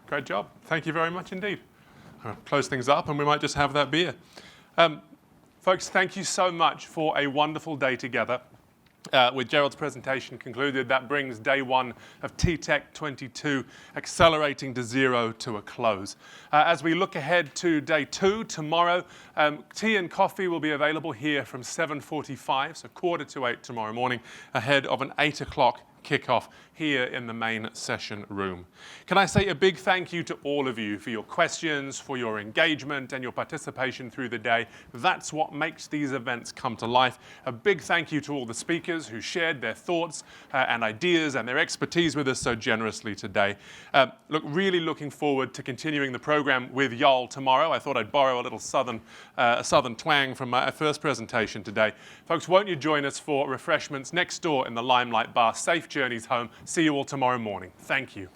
Great job. Thank you very much indeed. I'll close things up and we might just have that beer. Folks, thank you so much for a wonderful day together. With Gerald's presentation concluded, that brings day one of TTEC 22, Accelerating to Zero, to a close. As we look ahead to day two, tomorrow, tea and coffee will be available here from 7:45, so 7:45 tomorrow morning, ahead of an 8 o'clock kickoff here in the main session room. Can I say a big thank you to all of you for your questions, for your engagement and your participation through the day. That's what makes these events come to life. A big thank you to all the speakers who shared their thoughts and ideas and their expertise with us so generously today. Really looking forward to continuing the program with y'all tomorrow. I thought I'd borrow a little southern twang from my first presentation today. Folks, won't you join us for refreshments next door in the Limelight Bar? Safe journeys home. See you all tomorrow morning. Thank you.